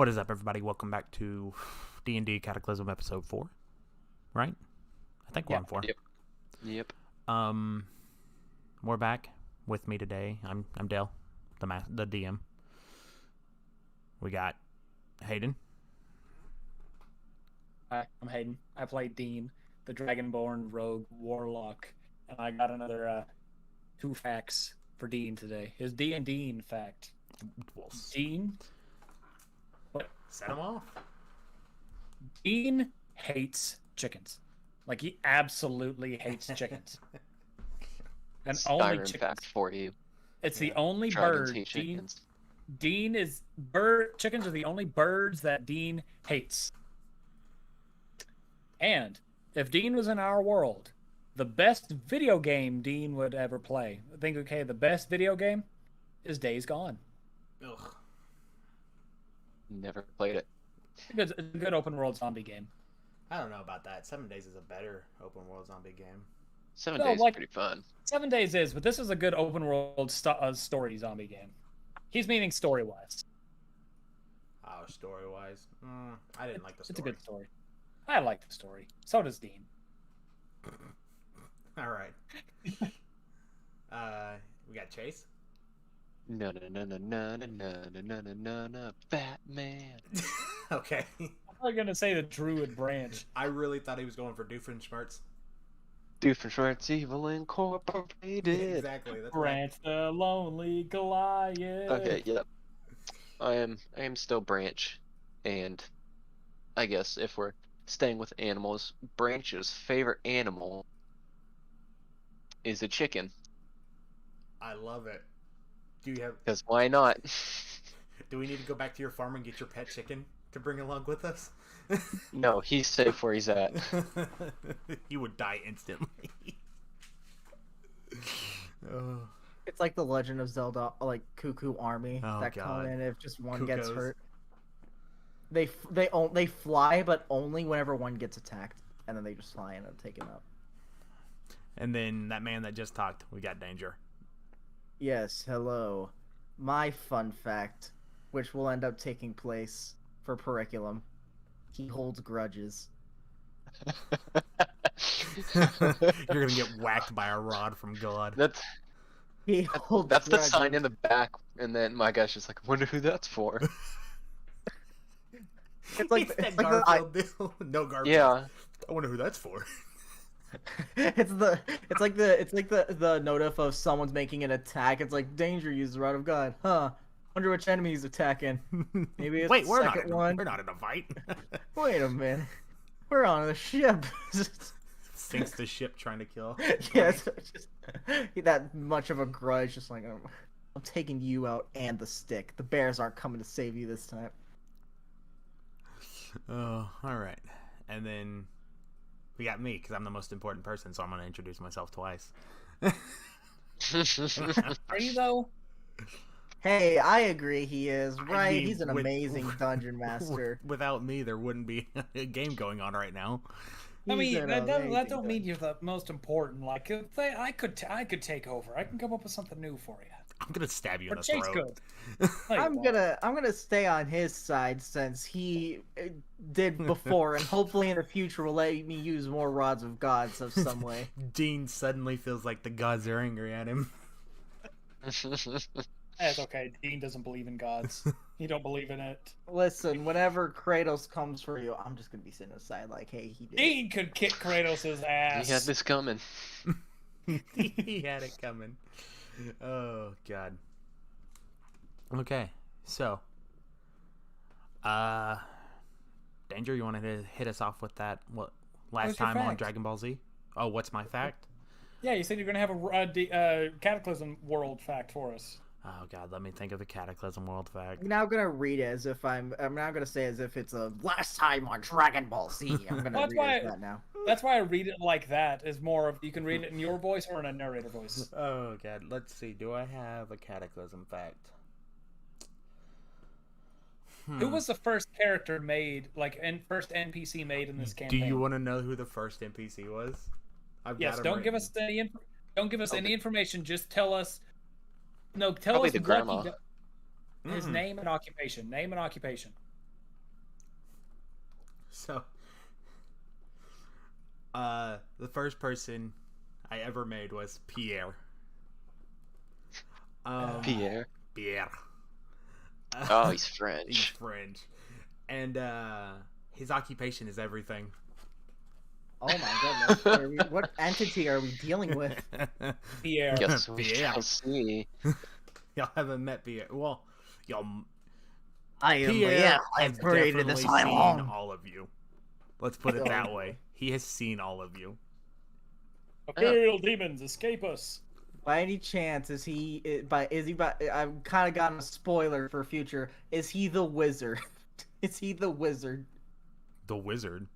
What is up, everybody? Welcome back to D&D Cataclysm episode 4, right? I think we're on 4. Yep. We're back. With me today, I'm Dale, the DM. We got Hayden. Hi, I'm Hayden. I play Dean, the Dragonborn Rogue Warlock, and I got another 2 facts for Dean today. His D&D fact. Dean. What? Set him off. Dean hates chickens. Like, he absolutely hates chickens. And only Skyrim chickens. fact for you. It's the only Dragons bird. hate chickens. Dean is chickens are the only birds that Dean hates. And if Dean was in our world, the best video game Dean would ever play. I think, okay, the best video game is Days Gone. Ugh. Never played it. It's a good open world zombie game. I don't know about that. 7 Days is a better open world zombie game. 7 No, days is like- pretty fun. 7 Days is, but this is a good open world story zombie game. He's meaning story wise. Oh, story-wise? I didn't like the story. It's a good story. I like the story. So does Dean. All right. We got Chase. No, Batman. Okay. I'm probably gonna say the Druid branch. I really thought he was going for Doofenshmirtz. Doofenshmirtz Evil Incorporated. Exactly. That's Branch the lonely Goliath. Okay, yep. I am still Branch, and I guess if we're staying with animals, Branch's favorite animal is a chicken. I love it. Do you have? Because why not? Do we need to go back to your farm and get your pet chicken to bring along with us? No, he's safe where he's at. He would die instantly. Oh. It's like the Legend of Zelda, like Cuckoo Army Oh, that come God. in if just one gets Cuckoos. hurt. They fly, but only whenever one gets attacked, and then they just fly in and take him out. And then that man that just talked, we got Danger. Yes, hello. My fun fact, which will end up taking place for Periculum, he holds grudges. You're gonna get whacked by a rod from God. That's He holds that's the grudges. sign in the back, and then my guy's just like, wonder who that's for. It's like, He's it's that like Garfield deal. No Garfield. Yeah. I wonder who that's for. it's like the notif of someone's making an attack. It's like Danger uses the Rod of God. Huh. Wonder which enemy he's attacking. Maybe it's Wait, the we're not. second one. We're not in a fight. Wait a minute. We're on a ship. Sinks the ship trying to kill. Yeah, it's just that much of a grudge. Just like I'm taking you out and the stick. The bears aren't coming to save you this time. Oh, all right. And then we got me because I'm the most important person, so I'm gonna introduce myself twice. Are you though? Hey, I agree. He is right. mean, He's an amazing dungeon master. Without me, there wouldn't be a game going on right now. I mean, He's an that amazing don't mean dungeon- you're the most important. Like, if I could take over. I can come up with something new for you. I'm gonna stab you in Or the Chase throat. could. No, you I'm won't. gonna stay on his side since he did before, and hopefully in the future will let me use more rods of gods of some way. Dean suddenly feels like the gods are angry at him. That's okay. Dean doesn't believe in gods. He don't believe in it. Listen, whenever Kratos comes for you, I'm just gonna be sitting aside like, hey, he did. Dean could kick Kratos' ass. He had this coming. He had it coming. Oh God. Okay, so, Danger, you wanted to hit us off with that? What last What's your time on fact? Dragon Ball Z? Oh, what's my fact? Yeah, you said you're gonna have a Cataclysm world fact for us. Oh God, let me think of the Cataclysm world fact. I'm now gonna read it as if I'm now gonna say as if it's a last time on Dragon Ball Z. I'm gonna Well, that's read it as why- that now. That's why I read it like that. Is more of you can read it in your voice or in a narrator voice. Oh God, let's see. Do I have a Cataclysm fact? Who was the first character made, first NPC made in this Do campaign? you want to know who the first NPC was? I've Yes. got 'em Don't give written. us any. Don't give us any Okay. information. Just tell us. No, tell Probably us the what grandma. his name and occupation. Name and occupation. So, the first person I ever made was Pierre. Pierre. Pierre. Oh, he's He's French. French. And his occupation is everything. Oh my goodness. What entity are we dealing with? Pierre. Guess we Pierre. shall see. Y'all haven't met Pierre. Well, y'all. I am Pierre I've has created this definitely seen island. all of you. Let's put it that way. He has seen all of you. Imperial demons, escape us. By any chance, is he? I've kind of gotten a spoiler for future. Is he the wizard? Is he the wizard? The wizard.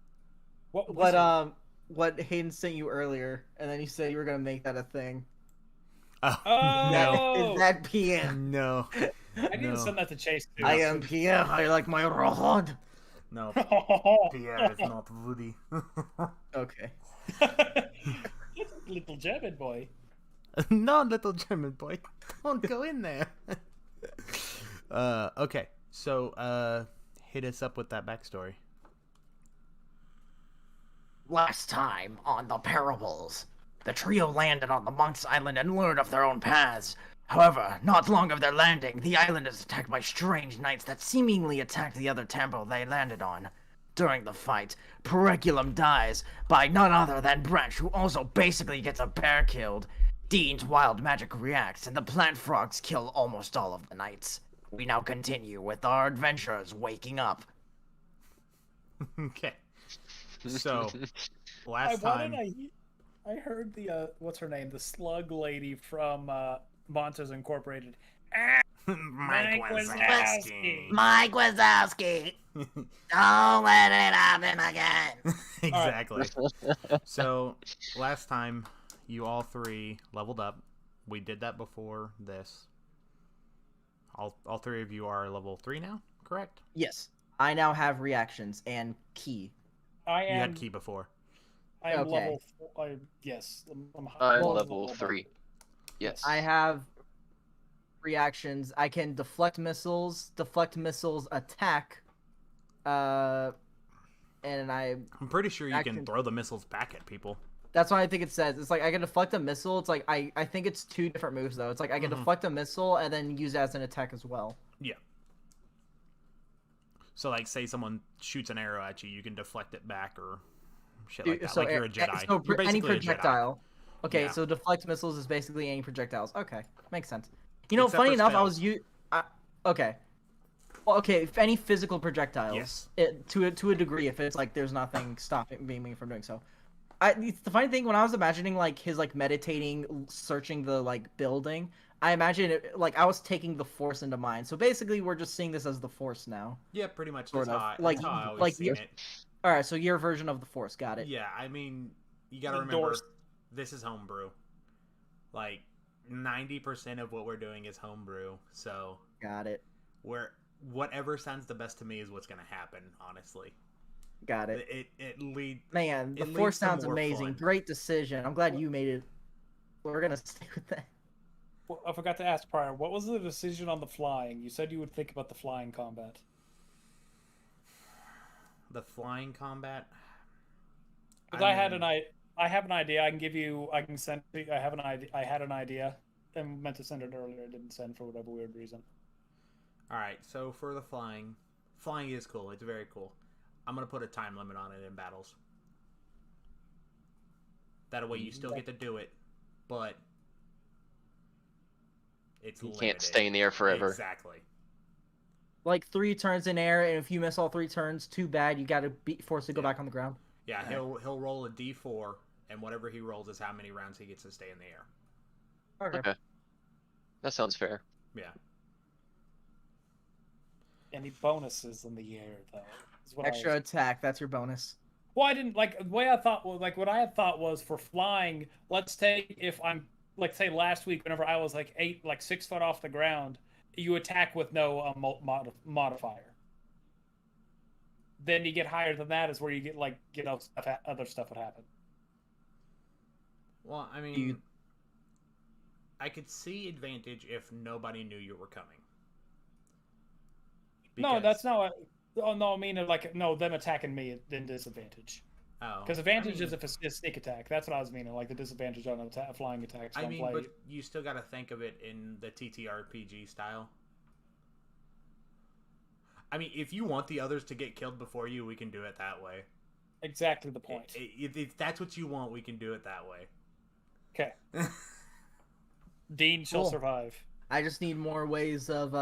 What Hayden sent you earlier, and then you said you were gonna make that a thing. Oh, Oh! Is that Pierre? no. I didn't send that to Chase. Too. I am Pierre. I like my rod. No. Pierre is not Woody. Okay. Little German boy. No, little German boy. Don't go in there. Okay. So, hit us up with that backstory. Last time on the Parables, the trio landed on the Monk's Island and learned of their own paths. However, not long after their landing, the island is attacked by strange knights that seemingly attacked the other temple they landed on. During the fight, Periculum dies by none other than Branch, who also basically gets a bear killed. Dean's wild magic reacts, and the plant frogs kill almost all of the knights. We now continue with our adventures waking up. Okay. So, last time. I heard the what's her name, the slug lady from Monsters Incorporated. Mike Wazowski. Mike Wazowski! Don't let it happen again! Exactly. So, last time, you all three leveled up. We did that before this. All three of you are level 3 now, correct? Yes. I now have reactions and key. You had key before. I am Okay. level. Yes, I'm I'm Well, level 3. Yes. I have reactions. I can deflect missiles attack, and I'm pretty sure you can Action. throw the missiles back at people. that's what I think it says. It's like I can deflect a missile. It's like I think it's 2 different moves though. It's like I can deflect a missile and then use it as an attack as well. Yeah. So, like, say someone shoots an arrow at you, you can deflect it back or shit like that. So like you're a Jedi. So You're any basically a Jedi. projectile. Okay, Yeah. so deflect missiles is basically any projectiles. Okay, makes sense. You know, Except funny for enough, spells. okay. Well, okay, if any physical projectiles, Yes. to a degree, if it's like there's nothing stopping me from doing so. It's the funny thing when I was imagining like his like meditating, searching the like building. I imagine it like I was taking the Force into mind. So basically, we're just seeing this as the Force now. Yeah, pretty much. Sort That's of. how I, Like- that's how I always like seen the- it. All right, so your version of the Force, got it. Yeah, I mean, you gotta remember, Endorsed. this is homebrew. Like, 90% of what we're doing is homebrew. So, Got it. whatever sounds the best to me is what's gonna happen, honestly. Got it. It lead. Man, the It leads Force to sounds more amazing. fun. Great decision. I'm glad you made it. We're gonna stick with that. Well, I forgot to ask prior. What was the decision on the flying? You said you would think about the flying combat. The flying combat. Because I have an idea. I can give you. I can send. I have an idea. I had an idea. I meant to send it earlier. I didn't send for whatever weird reason. Alright, so for the flying is cool. It's very cool. I'm gonna put a time limit on it in battles. That way you still get to do it, but it's You limited. can't stay in the air forever. Exactly. Like 3 turns in air, and if you miss all 3 turns, too bad. You gotta be forced to go back on the ground. Yeah, he'll roll a d4, and whatever he rolls is how many rounds he gets to stay in the air. Okay. That sounds fair. Yeah. Any bonuses in the air though? Is what I Extra was- attack. That's your bonus. Well, I didn't like the way I thought. Well, like what I had thought was for flying. Let's take if I'm like say last week whenever I was like 6 foot off the ground, you attack with no modifier. Then you get higher than that is where you get like other stuff would happen. Well, I mean, I could see advantage if nobody knew you were coming. No, that's not what. Oh no, I mean like no, them attacking me then disadvantage. Oh, Because advantage I mean, is if it's a sneak attack. That's what I was meaning. Like the disadvantage on flying attacks. I Don't mean, play. but you still got to think of it in the TTRPG style. I mean, if you want the others to get killed before you, we can do it that way. Exactly the point. If that's what you want, we can do it that way. Okay. Dean shall Cool. survive. I just need more ways of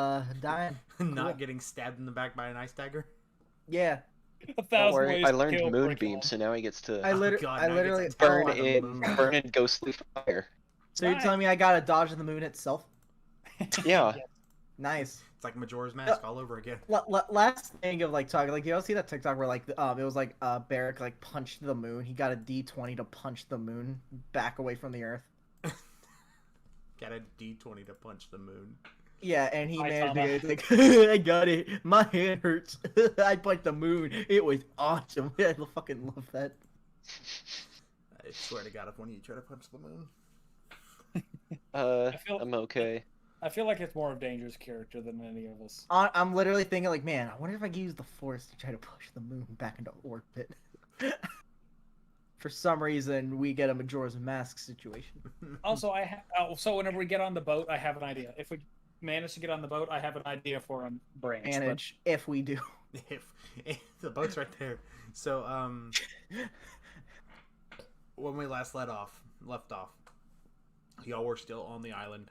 dying. Not Cool. getting stabbed in the back by an ice dagger. Yeah, 1,000 Don't worry, ways I to learned kill Moonbeam, Brickle. so now he gets to I Oh, literally, God, I now he gets literally. attacked burn by the in moon. burn in ghostly fire. So you're Nice. telling me I gotta dodge the moon itself? Yeah. Nice. It's like Majora's Mask all over again. Last thing of like talking, like you all see that TikTok where like it was like Barrack like punched the moon. He got a D20 to punch the moon back away from the Earth. Got a D20 to punch the moon. Yeah, and he Hi, managed to Tama. get it. Like, I got it. My hand hurts. I punched the moon. It was awesome. I fucking love that. I swear to God, if one of you try to punch the moon. feel- I'm okay. I feel like it's more of Danger's character than any of us. I'm literally thinking like, man, I wonder if I could use the Force to try to push the moon back into orbit. For some reason, we get a Majora's Mask situation. Also, so whenever we get on the boat, I have an idea. If we manage to get on the boat, I have an idea for a branch. but- Manage if we do. if the boat's right there. So when we last left off, y'all were still on the island.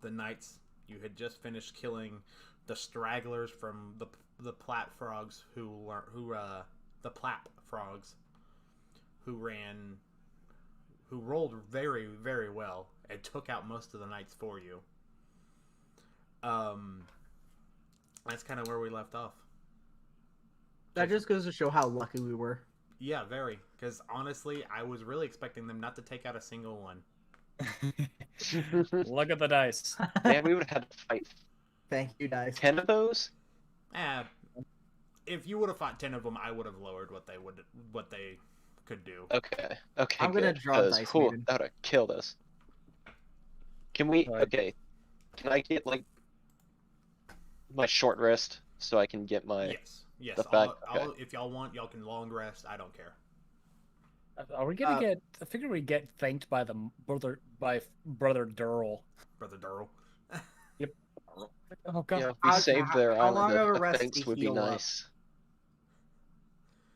The knights, you had just finished killing the stragglers from the Plat frogs the Plap frogs who rolled very, very well and took out most of the knights for you. That's kind of where we left off. That just goes to show how lucky we were. Yeah, very. Because honestly, I was really expecting them not to take out a single one. Look at the dice. Man, we would have had to fight Thank you, guys. 10 of those? If you would have fought 10 of them, I would have lowered what they could do. Okay. I'm gonna good, draw 'cause, dice, cool, Maiden. that would have killed us. Can we... Right. Okay. Can I get, like, my short rest so I can get my... Yes. the fact- If y'all want, y'all can long rest. I don't care. Are we gonna get? I figure we get thanked by brother Durrell. Brother Durrell. Oh god. Yeah, if we saved their how long island, of a the rest thanks to would be heal up? nice.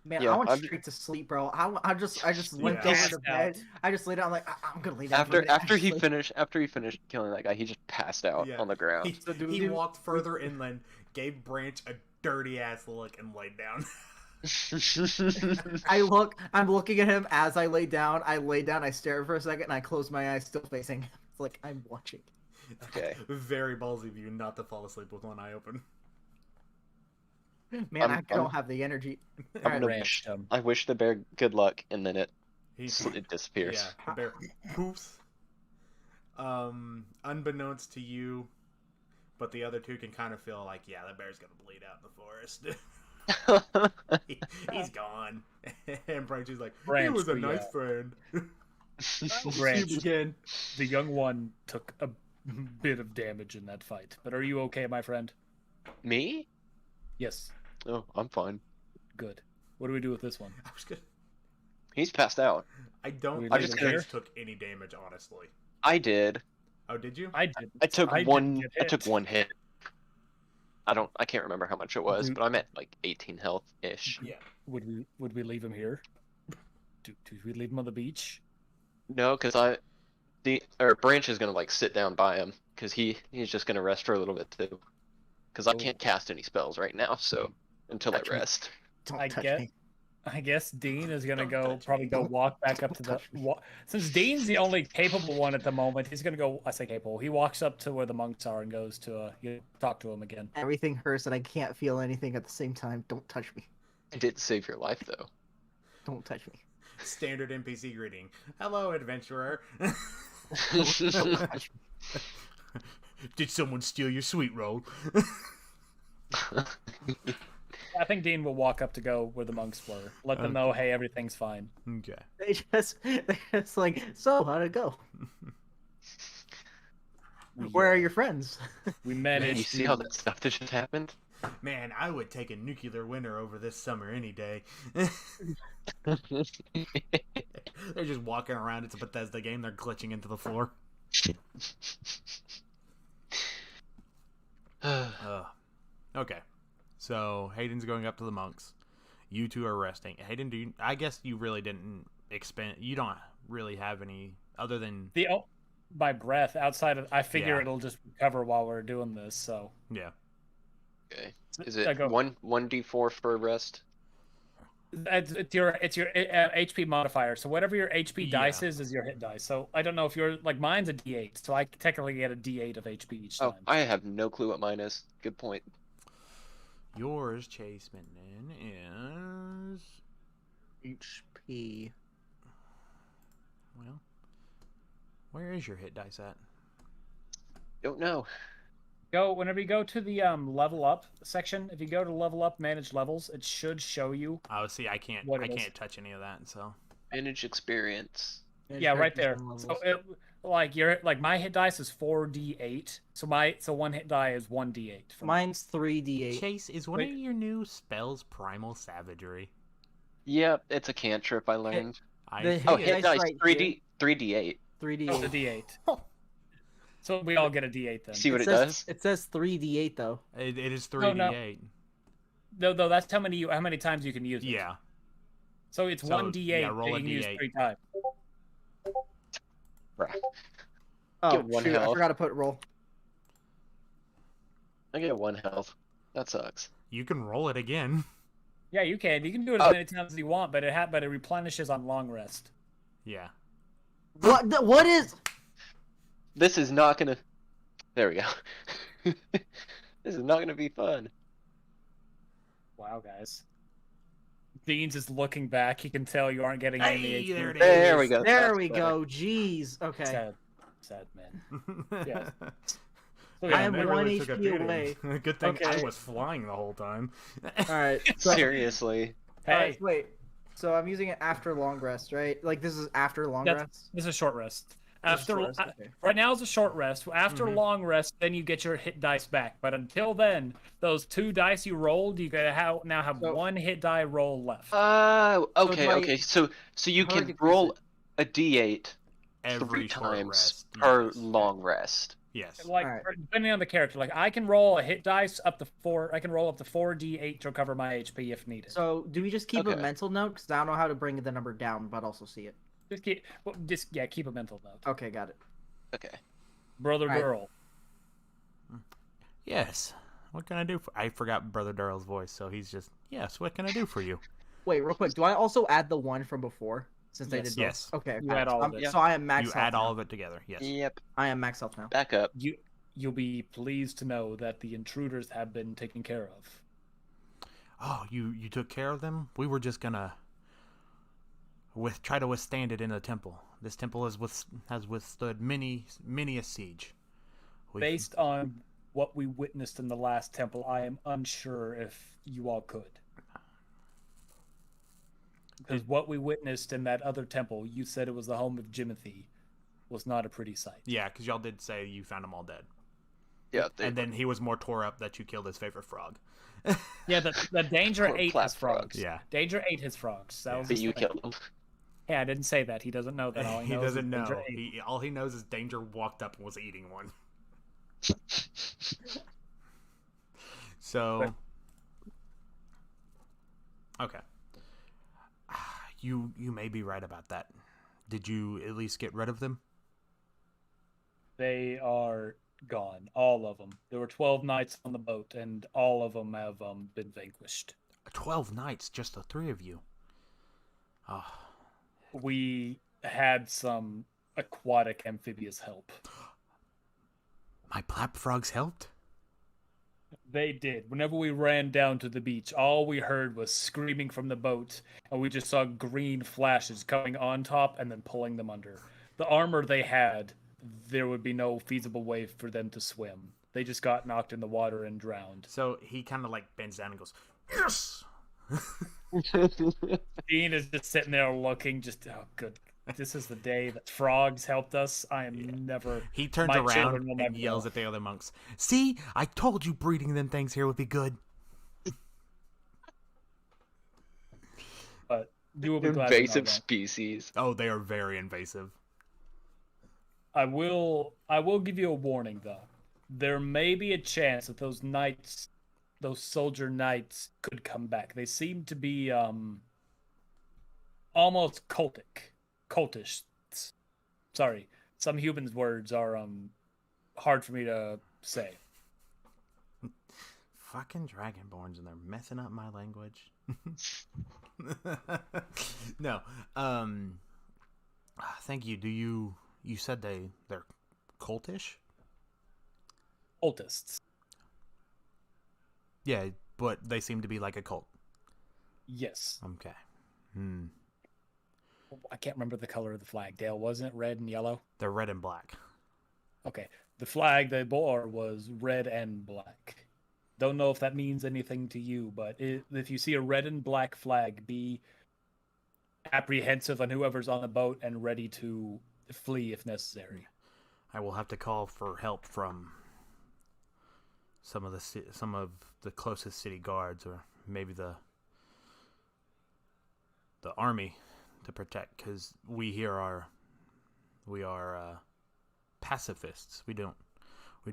Man, Yeah, I went I'm- straight to sleep, bro. I just limped Yeah. over to Passed bed. out. I just laid down. I'm like, I'm gonna lay down. for a minute." After I he just laid- finished killing that guy, he just passed out Yeah. on the ground. He, So do he we- walked further inland, gave Branch a dirty ass look, and laid down. I'm looking at him as I lay down. I lay down. I stare for a second, and I close my eyes, still facing him. It's like I'm watching. Okay. Very ballsy of you not to fall asleep with one eye open. Man, I'm- I don't have the energy. I'm Alright, gonna Ranched him. I wish the bear good luck, and then it He, disappears. yeah, the bear poofs. Unbeknownst to you, but the other two can kind of feel like, yeah, the bear's gonna bleed out in the forest. He's gone. And Branch is like, he Branch, was a we, nice friend. Branch, again. the young one took a bit of damage in that fight. But are you okay, my friend? Me? Yes. Oh, I'm fine. Good. What do we do with this one? I was good. He's passed out. I don't We think just Branch here? took any damage, honestly. I did. Oh, did you? I did. I took I didn't one. get I took hit. one hit. I can't remember how much it was, Mhm. but I'm at like 18 health ish. Yeah. Would we leave him here? Do we leave him on the beach? No, because Branch is gonna like sit down by him because he's just gonna rest for a little bit too. Because I Oh. can't cast any spells right now, so until I Touch me. rest. Don't I touch get- me. I guess Dean is gonna Don't touch probably me. go walk back up to the. touch me. Since Dean's the only capable one at the moment, he's gonna go. I say capable. He walks up to where the monks are and goes to talk to him again. Everything hurts, and I can't feel anything at the same time. Don't touch me. I did save your life though. Don't touch me. Standard NPC greeting. Hello, adventurer. Don't touch me. Did someone steal your sweet roll? I think Dean will walk up to go where the monks were. Let them know, hey, everything's fine. Okay. They just like, so how'd it go? Where are your friends? We Man, managed. you see to- all that stuff that just happened? Man, I would take a nuclear winter over this summer any day. They're just walking around. It's a Bethesda game. They're glitching into the floor. Okay. So Hayden's going up to the monks. You two are resting. Hayden, I guess you really didn't expend. You don't really have any other than my breath outside of. I figure Yeah. it'll just recover while we're doing this. So yeah. Okay. Is it 1d4 for rest? it's your HP modifier. So whatever your HP Yeah. dice is your hit dice. So I don't know if like mine's a D8, so I technically get a D8 of HP each Oh, time. I have no clue what mine is. Good point. Yours, Chase Minden, is HP. well. Where is your hit dice at? Don't know. Whenever you go to the level up section, if you go to level up, manage levels, it should show you. Oh, see, I can't touch any of that. So Manage experience. Yeah, right there. So my hit dice is 4d8. So one hit die is 1d8. Mine's 3d8. Chase, is one of your new spells Primal Savagery? Yep, it's a cantrip I learned. The Oh, hit hit dice dice, right 3d, 3d8. 3d8. Oh, the d8. So we all get a d8 then. See what it does? It says 3d8 though. It is 3d8. No, that's how many times you can use it. Yeah. So it's So, 1d8 yeah, that roll you a can use D8. 3 times. Bruh. Oh, Get one shoot, I health. forgot to put roll. I get 1 health. That sucks. You can roll it again. Yeah, you can. You can do it as many times as you want, but it replenishes on long rest. Yeah. What is? This is not gonna... There we go. This is not gonna be fun. Wow, guys. Dean's is looking back. He can tell you aren't getting any Hey, HP. there it There is. we go. There That's we better. go. Jeez. Okay. Sad man. Yeah. So, I yeah, am That one really took a HP beating. away. Good thing I Okay. was flying the whole time. All right. So, Seriously. hey, wait. So I'm using it after long rest, right? Like this is after long rest. this is a short rest. This is After short rest, okay. right now is a short rest. After Mhm. long rest, then you get your hit dice back. But until then, those 2 dice you rolled, you gotta now have So- 1 hit die roll left. Okay, like- okay. So you how do I can get roll a d8 Every 3 short times rest. per Yes. long rest. Yes. Like Alright. depending on the character, like I can roll a hit dice up to 4. I can roll up to 4d8 to recover my HP if needed. So do we just keep a Okay. mental note? Because I don't know how to bring the number down, but also see it. Keep a mental note. Okay, got it. Okay. Brother Alright. girl. Yes. What can I do for... I forgot Brother Darrell's voice, so he's just, yes, what can I do for you? Wait, real quick. Do I also add the one from before? Since they Yes. did both? Yes. Okay. You got add it. all So of it. So I am max You health add now. all of it together. Yes. Yep. I am max health now. Back up. You'll be pleased to know that the intruders have been taken care of. Oh, you took care of them? We were just gonna try to withstand it in the temple. This temple has withstood many a siege. Based on what we witnessed in the last temple, I am unsure if you all could. Because what we witnessed in that other temple, you said it was the home of Jimothy, was not a pretty sight. Yeah, because y'all did say you found them all dead. Yeah. And then he was more tore up that you killed his favorite frog. Yeah, the Danger Or ate his plat frogs. frogs. Yeah. Danger ate his frogs. That was But his you thing. killed him. Yeah, I didn't say that. He doesn't know that. All He knows is doesn't Danger know. ate. All he knows is Danger walked up and was eating one. So, okay. You may be right about that. Did you at least get rid of them? They are gone. All of them. There were 12 knights on the boat, and all of them have been vanquished. 12 knights, just the 3 of you. Oh, We had some aquatic amphibious help. my plap frogs helped? They did. Whenever we ran down to the beach, all we heard was screaming from the boat, and we just saw green flashes coming on top and then pulling them under. The armor they had, there would be no feasible way for them to swim. They just got knocked in the water and drowned. So he kind of like bends down and goes, yes! Dean is just sitting there looking, just, oh, good. This is the day that frogs helped us. I am never. He turns My around children will and never yells know. at the other monks. See, I told you breeding them things here would be good. You will be glad to know Invasive that. species. Oh, they are very invasive. I will give you a warning though. There may be a chance that those knights, those soldier knights, could come back. They seem to be almost cultish. Sorry, some humans' words are hard for me to say. Fucking Dragonborns, and they're messing up my language. No. Thank you. You said they're cultish? Cultists. Yeah, but they seem to be like a cult. Yes. Okay. I can't remember the color of the flag. Dale, wasn't it red and yellow? They're red and black. Okay. The flag they bore was red and black. Don't know if that means anything to you, but if you see a red and black flag, be apprehensive on whoever's on the boat and ready to flee if necessary. I will have to call for help from some of the closest city guards, or maybe the army, to protect, because we are pacifists. We do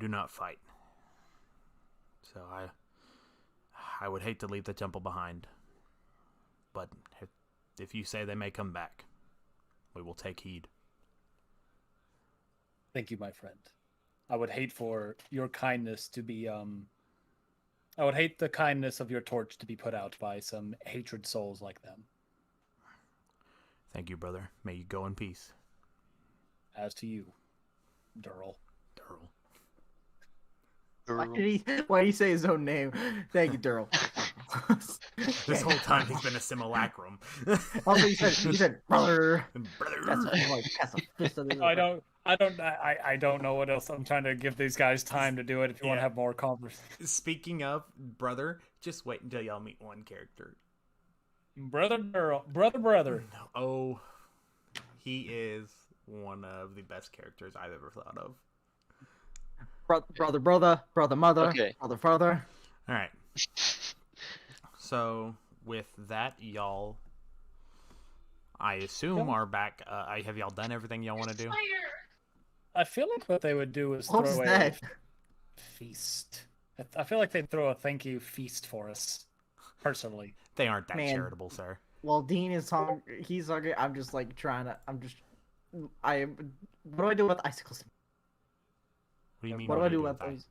not fight. So I would hate to leave the temple behind, but if you say they may come back, we will take heed. Thank you, my friend. I would hate for your kindness to be I would hate the kindness of your torch to be put out by some hatred souls like them. Thank you, brother. May you go in peace. As to you, Durrell. Durrell. Why did he say his own name? Thank you, Durrell. This whole time he's been a simulacrum. Also, you said brother. Brother. That's a fist of the I don't know what else. I'm trying to give these guys time to do it if you want to have more conversation. Speaking of brother, just wait until y'all meet one character. Brother Durrell. Brother. Oh, he is one of the best characters I've ever thought of. brother, mother, Okay. brother, father. All right. So with that, y'all, I assume are back. Have y'all done everything y'all want to do? I feel like what they would do is What was throw a that? feast. I feel like they'd throw a thank you feast for us, personally. They aren't that Man. charitable, sir. Well, Dean is hungry. He's hungry. I'm just like trying to. What do I do with icicles? What do you mean? What do I do with that? those?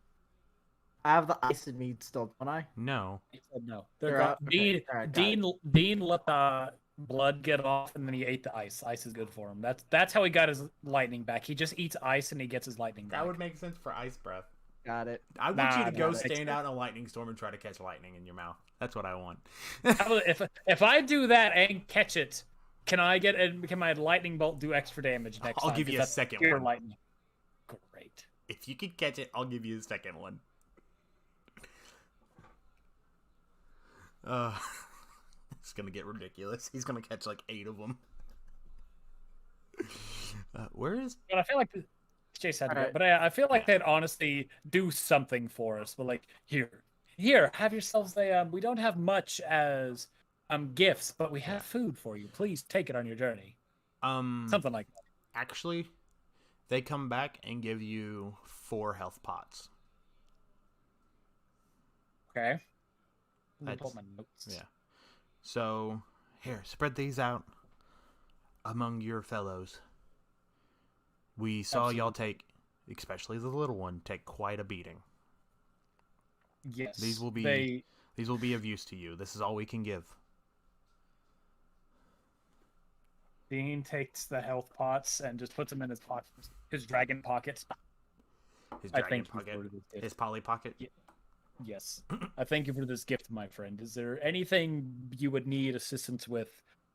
I have the ice in me still, don't I? No. He said no. They're out? Okay. All right, got Dean let the blood get off, and then he ate the ice. Ice is good for him. That's how he got his lightning back. He just eats ice, and he gets his lightning back. That would make sense for ice breath. Got it. I want you to go no, stand out in a lightning storm and try to catch lightning in your mouth. That's what I want. How about if I do that and catch it, can my lightning bolt do extra damage next time? I'll give you a That's second pure one. lightning. Great. If you could catch it, I'll give you a second one. It's gonna get ridiculous. He's gonna catch like 8 of them. Where is? But I feel like Chase had to go. Alright. But I feel like they'd honestly do something for us. But like here, have yourselves a we don't have much as gifts, but we have food for you. Please take it on your journey. Something like that. Actually, they come back and give you 4 health pots. Okay. Let me That's- pull up my notes. Yeah. So here, spread these out among your fellows. We saw y'all take, especially the little one, take quite a beating. Yes. These will be of use to you. This is all we can give. Dean takes the health pots and just puts them in his dragon pockets. His I dragon thank you pocket, for this gift. his poly pocket. Yeah. Yes. I thank you for this gift, my friend. Is there anything you would need assistance with?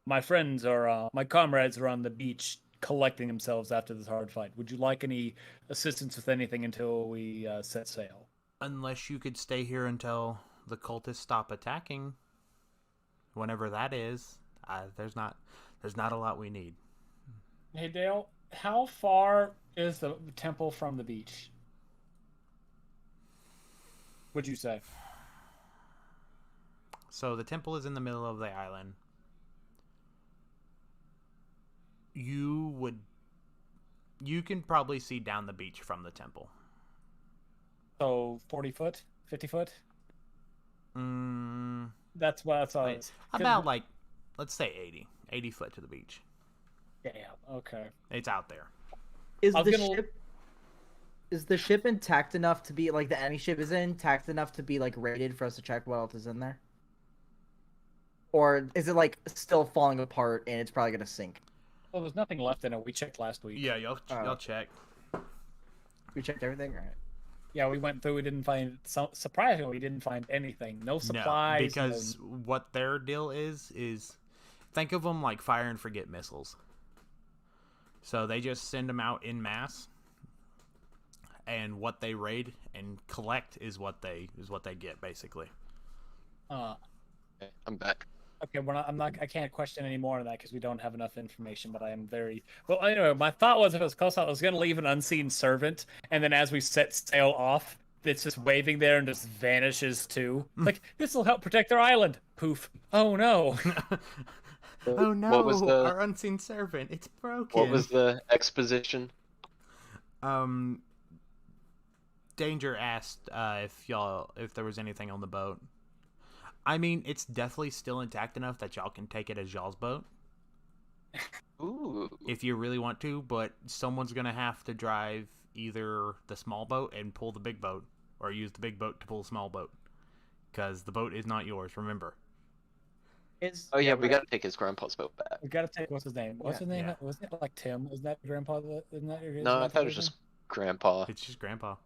My friends my comrades are on the beach collecting themselves after this hard fight. Would you like any assistance with anything until we set sail? Unless you could stay here until the cultists stop attacking, whenever that is. There's not a lot we need. Hey, Dale, how far is the temple from the beach? Would you say? So the temple is in the middle of the island. You can probably see down the beach from the temple. So 40 foot, 50 foot. Mm, That's what I saw. about like, let's say 80 foot to the beach. Damn. Okay. It's out there. Is I was the gonna- ship is the ship intact enough to be like the enemy ship is intact enough to be like raided for us to check what else is in there? Or is it like still falling apart and it's probably gonna sink? Well, there's nothing left in it. We checked last week. Yeah, y'all check. We checked everything, all right. Yeah, we went through. We didn't find. Surprisingly, we didn't find anything. No supplies. No, because what their deal is think of them like fire and forget missiles. So they just send them out in mass, and what they raid and collect is what they get basically. Okay, I'm back. I can't question any more of that because we don't have enough information. But I am very well. Anyway, my thought was if it was close out, I was going to leave an unseen servant, and then as we set sail off, it's just waving there and just vanishes too. Like this will help protect our island. Poof. Oh no. Oh no! What was the- Our unseen servant. It's broken. What was the exposition? Danger asked if there was anything on the boat. I mean, it's definitely still intact enough that y'all can take it as y'all's boat Ooh. if you really want to, but someone's gonna have to drive either the small boat and pull the big boat, or use the big boat to pull the small boat, because the boat is not yours. Remember. Oh yeah, we gotta take his grandpa's boat back. We gotta take what's his name? What's his name? Yeah. Wasn't it like Tim? Isn't that Grandpa? Isn't that your? No, I thought it was just grandpa. It's just Grandpa.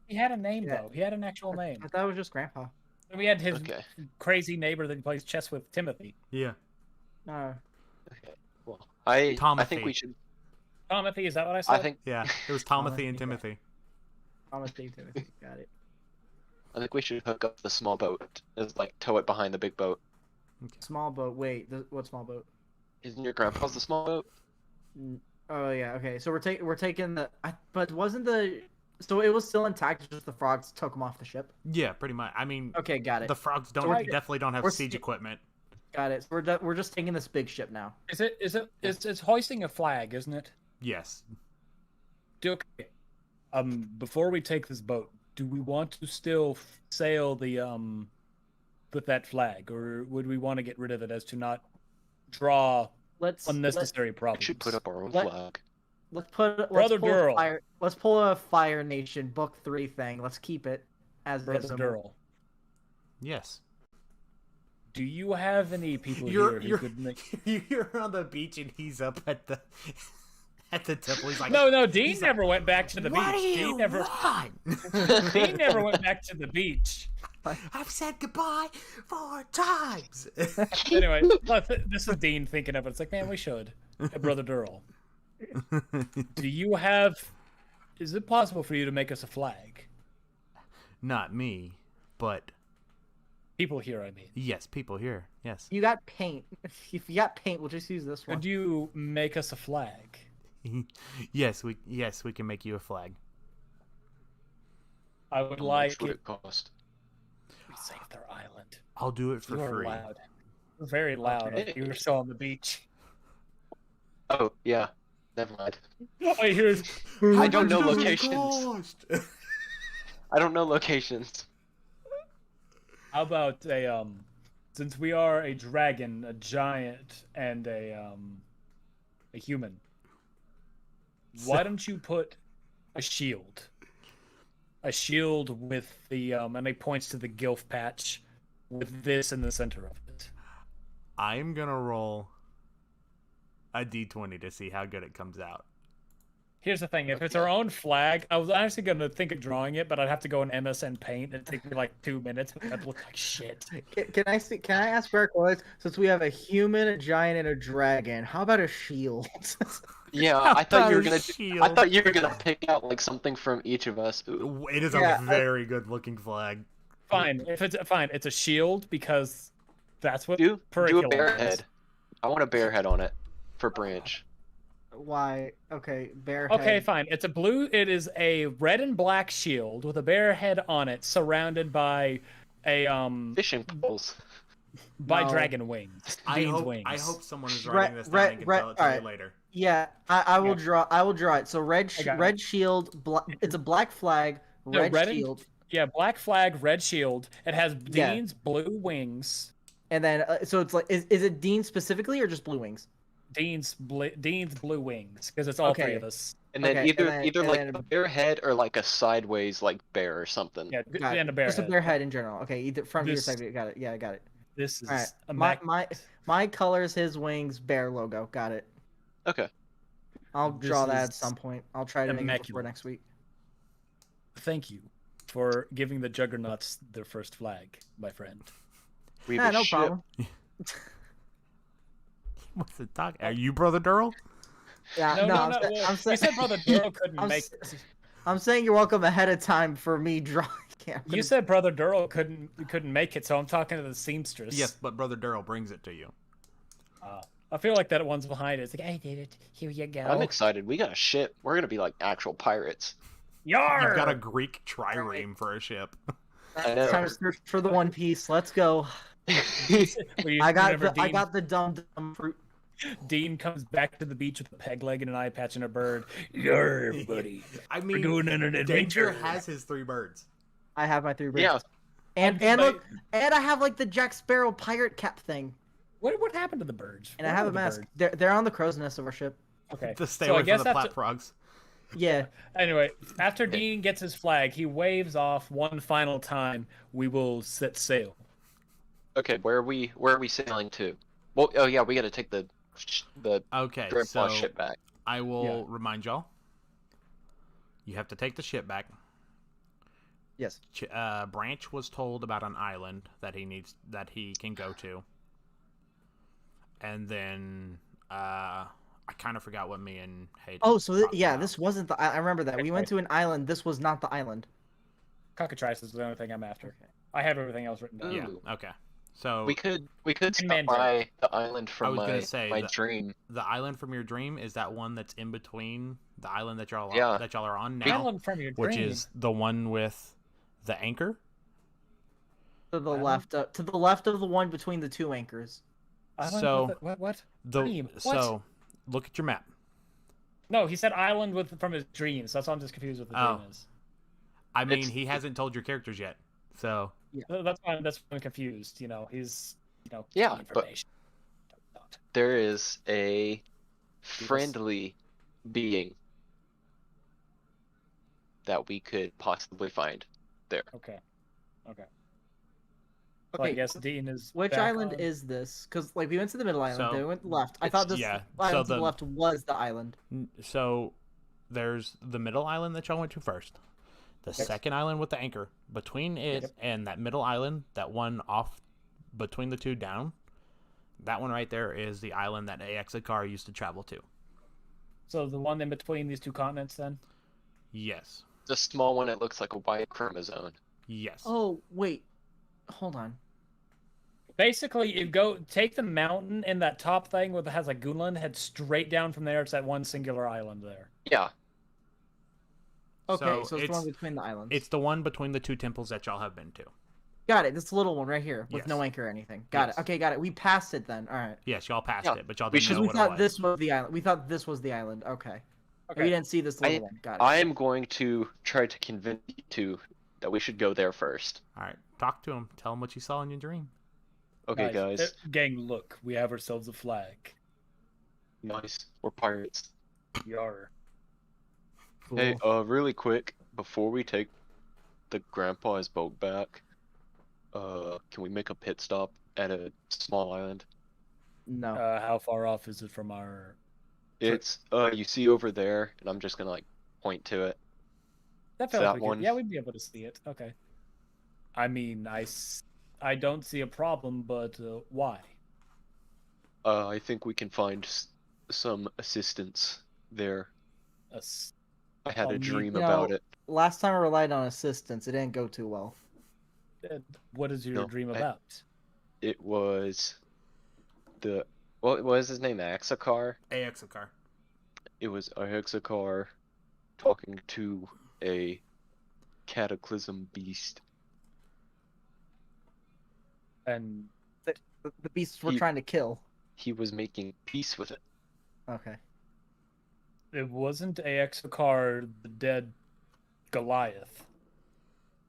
He had a name Yeah. though. He had an actual name. I thought it was just Grandpa. And we had his Okay. crazy neighbor that he plays chess with, Timothy. Yeah. No. Okay. Well, I Tomothy. think we should. Timothy, is that what I said? I think Yeah. It was Tomothy and Okay. Timothy. Thomas D. Timothy. Got it. I think we should hook up the small boat. Is like tow it behind the big boat. Small boat. Wait, what small boat? Isn't your grandpa's the small boat? Oh yeah. Okay. So we're taking the. But wasn't the. So it was still intact. Just the frogs took them off the ship. Yeah, pretty much. I mean, Okay, got it. the frogs we're- definitely don't have we're siege sti- equipment. Got it. So we're just taking this big ship now. It's hoisting a flag, isn't it? Yes. Okay. Before we take this boat, do we want to still sail the with that flag, or would we want to get rid of it as to not draw Let's unnecessary We problems? should put up our own Let- flag. let's Brother pull Durrell. let's pull a Fire Nation Book 3 thing. Let's keep it as Brother as a- Durrell. Yes. Do you have any people You're here who could make? you're on the beach and he's up at the temple. He's like, No, Dean he's never went back to the what beach. do you Dean never. want? Dean never went back to the beach. I've said goodbye 4 times. Anyway, this is Dean thinking of it. It's like, man, we should. Hey, Brother Durrell, do you have? Is it possible for you to make us a flag? Not me, but People here, I mean. yes, people here. Yes. You got paint. If you got paint, we'll just use this one. Could you make us a flag? yes, we can make you a flag. I would How like much would it. it cost? We saved their island. I'll do it for You are free. loud. You're very loud. Okay. You were still on the beach. Oh yeah, never mind. Wait, here's. I don't know How much does it locations. cost? I don't know locations. How about since we are a dragon, a giant, and a human, why don't you put a shield? A shield with the and he points to the gilf patch with this in the center of it. I'm gonna roll a d20 to see how good it comes out. Here's the thing: if it's our own flag, I was actually gonna think of drawing it, but I'd have to go in MSN Paint and take me like 2 minutes. That'd look like shit. Can I ask Barrick Woods, since we have a human, a giant, and a dragon, how about a shield? Yeah, How I thought you were about a gonna. I shield? thought you were gonna pick out like something from each of us. Ooh. It is Yeah, a very good looking flag. Fine, if it's fine, it's a shield because that's what Do a curriculum bear is. head. I want a bear head on it for Branch. Why? Okay, bear Okay, head. fine. It's a blue. It is a red and black shield with a bear head on it, surrounded by a Fishing poles. by No. dragon wings. Dean's wings. I hope someone is Red- writing this down red- and can red- tell it to me alright. later. Yeah, I will Yeah. draw. I will draw it. So I got it. red shield. It's a black flag. No, Red red and shield. yeah, black flag, red shield. It has Yeah. Dean's blue wings. And then so it's like is it Dean specifically or just blue wings? Dean's blue wings because it's all three Okay. of us. And then Okay, either and like then- a bear head or like a sideways like bear or something. Yeah, Got it. and a bear Just a head. bear head in general. Okay, either front or This- side. Got it. Yeah, I got it. This is All right. a My colors, his wings, bear logo. Got it. Okay. I'll This draw that at is some point. I'll try to make it before immaculate. next week. Thank you for giving the Juggernauts their first flag, my friend. We Yeah, have a no ship. problem. What's it talking? Are you Brother Durrell? Yeah, No, I'm, no. sa- Well, I'm, you sa- said Brother Durrell couldn't I'm make. I'm saying you're welcome ahead of time for me drawing. Yeah, You said Brother Durrell couldn't make it, so I'm talking to the seamstress. Yes, but Brother Durrell brings it to you. I feel like that one's behind it. It's like, I did it. Here you go. I'm excited. We got a ship. We're gonna be like actual pirates. Yar! You've got a Greek trireme for a ship. I know. time to search for the One Piece. Let's go. I got the dumb fruit. Dean comes back to the beach with a peg leg and an eye patch and a bird. Yar, everybody. I We're mean, going on an Danger adventure. has his 3 birds. I have my 3 birds. Yeah. And Like- look, and I have like the Jack Sparrow pirate cap thing, What happened to the birds? and I Where have are a the mask. birds? They're on the crow's nest of our ship. Okay. To stay so away I guess from the after, plat frogs. Yeah. anyway, after Dean gets his flag, he waves off one final time. We will set sail. Okay, where are we sailing to? Well, oh yeah, we got to take the Okay, grandpa so ship back. I will remind y'all. You have to take the ship back. Yes. Branch was told about an island that he can go to. And then I kind of forgot what me and Hayden. Oh, so talked about. this wasn't the. I remember that we went to an island. This was not the island. Cockatrice is the only thing I'm after. I have everything else written down. Yeah. Ooh. Okay. So We could stop Mandarin. by the island I from was my gonna say my that- dream. the island from your dream is that one that's in between the island that y'all Yeah. are on now, Island from your which dream. is the one with the anchor. To the Island? left of the one between the 2 anchors. Island so- with the- what? The Dream. What? so look at your map. No, he said island from his dreams. That's why I'm just confused with the Oh. dream is. I mean, It's- he hasn't told your characters yet, so That's why I'm confused. You know, he's Yeah, key but- information. There is a friendly being that we could possibly find there. Okay. So I Okay. guess Dean is. Which back island on. is this? Because like we went to the middle island, So, then we went left. I it's- thought this yeah, island so to the the- left was the island. so there's the middle island that y'all went to first. The second island with the anchor. Between it Yep. and that middle island, that one off between the 2 down, that one right there is the island that Axakar used to travel to. So the one in between these 2 continents, then. Yes. The small one that looks like a white chromosome. Yes. Oh wait, hold on. Basically, you go take the mountain and that top thing where it has like Goonland, head straight down from there. It's that one singular island there. Yeah. Okay, so it's the it's one between the islands. it's the one between the 2 temples that y'all have been to. Got it. This little one right here with no Yes. anchor or anything. Got Yes. it. Okay, got it. We passed it then. All right. Yes, y'all passed Yeah, it, but y'all we didn't should- know We what it thought was. this was the island. We thought this was the island. Okay. Okay. We didn't see this little one. Got it. I am going to try to convince you two that we should go there first. All right, talk to him. Tell him what you saw in your dream. Okay, guys. Gang, look, we have ourselves a flag. Nice. We're pirates. Yar. Hey, really quick, before we take the grandpa's boat back, can we make a pit stop at a small island? No. How far off is it from our? It's you see over there, and I'm just gonna like point to it. That So felt that pretty good. one- Yeah, we'd be able to see it. Okay. I mean, I don't see a problem, but why? I think we can find some assistance there. Us. I had a You dream know, about it. Last time I relied on assistance, it didn't go too well. What is your No, dream I- about? It was what was his name? Axakar? Axakar. It was Axakar talking to a cataclysm beast. And The beasts we're He- trying to kill. He was making peace with it. Okay. It wasn't Aexakar, the dead Goliath,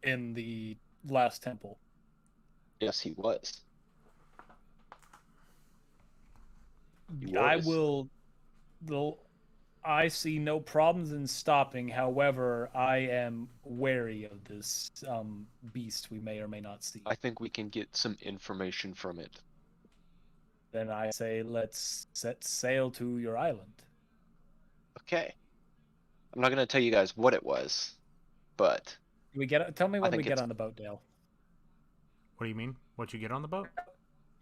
in the last temple. Yes, he was. I see no problems in stopping. However, I am wary of this beast we may or may not see. I think we can get some information from it. Then I say let's set sail to your island. Okay. I'm not gonna tell you guys what it was, but Tell me when we think get it's- on the boat, Dale. What do you mean? What you get on the boat?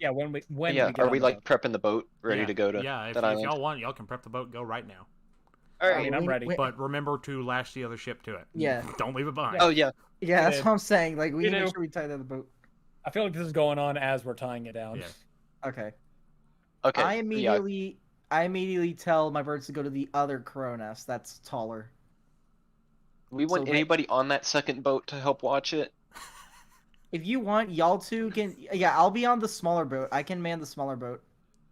Yeah, when we yeah, get are on we the like boat. prepping the boat, ready Yeah, to go to yeah, if that island? y'all want, y'all can prep the boat, go right now. All I right. mean, I'm ready. But remember to lash the other ship to it. Yeah. Don't leave it behind. Oh yeah. Yeah, that's did. what I'm saying. Like, we You need to do. make sure we tie down the boat. I feel like this is going on as we're tying it down. Yeah. Okay. Okay. I yeah. immediately tell my birds to go to the other crow nest that's taller. We want so anybody on that second boat to help watch it. If you want, y'all two can. Yeah, I'll be on the smaller boat. I can man the smaller boat,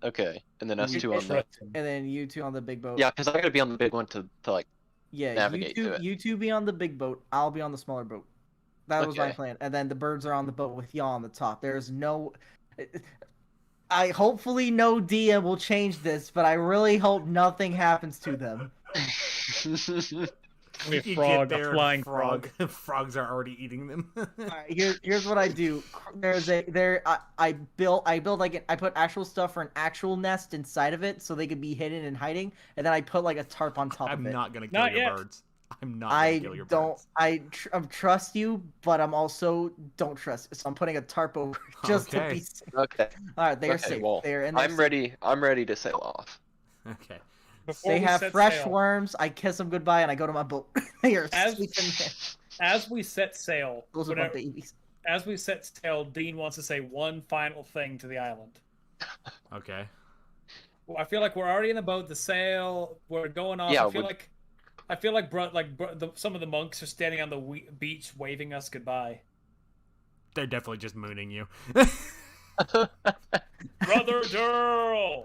Okay, and then us You two can on the. Trust him. and then you two on the big boat. Yeah, because I gotta be on the big one to like. Yeah, navigate to it. you two be on the big boat. I'll be on the smaller boat. That was my Okay. plan. And then the birds are on the boat with y'all on the top. There's no. I hopefully no DM will change this, but I really hope nothing happens to them. A You frog, get a there, flying frog. Frogs are already eating them. Alright, here's what I do. I built like I put actual stuff for an actual nest inside of it so they could be hidden and hiding, and then I put like a tarp on top I'm of it. not gonna kill Not your yet. birds. I'm not gonna I kill your don't. birds. I trust you, but I'm also don't trust. So I'm putting a tarp over just to Okay. be safe. Okay. All right, they're Okay, safe. well, They're in. I'm ready. I'm ready to sail off. Okay. Before They we have set fresh sail- worms. I kiss them goodbye, and I go to my boat. They are As- sleeping there. As we set sail, Those are my whenever- babies. as we set sail, Dean wants to say one final thing to the island. Okay. Well, I feel like we're already in the boat. The sail, we're going off. Yeah, I feel like some of the monks are standing on the beach waving us goodbye. They're definitely just mooning you. Brother Durl.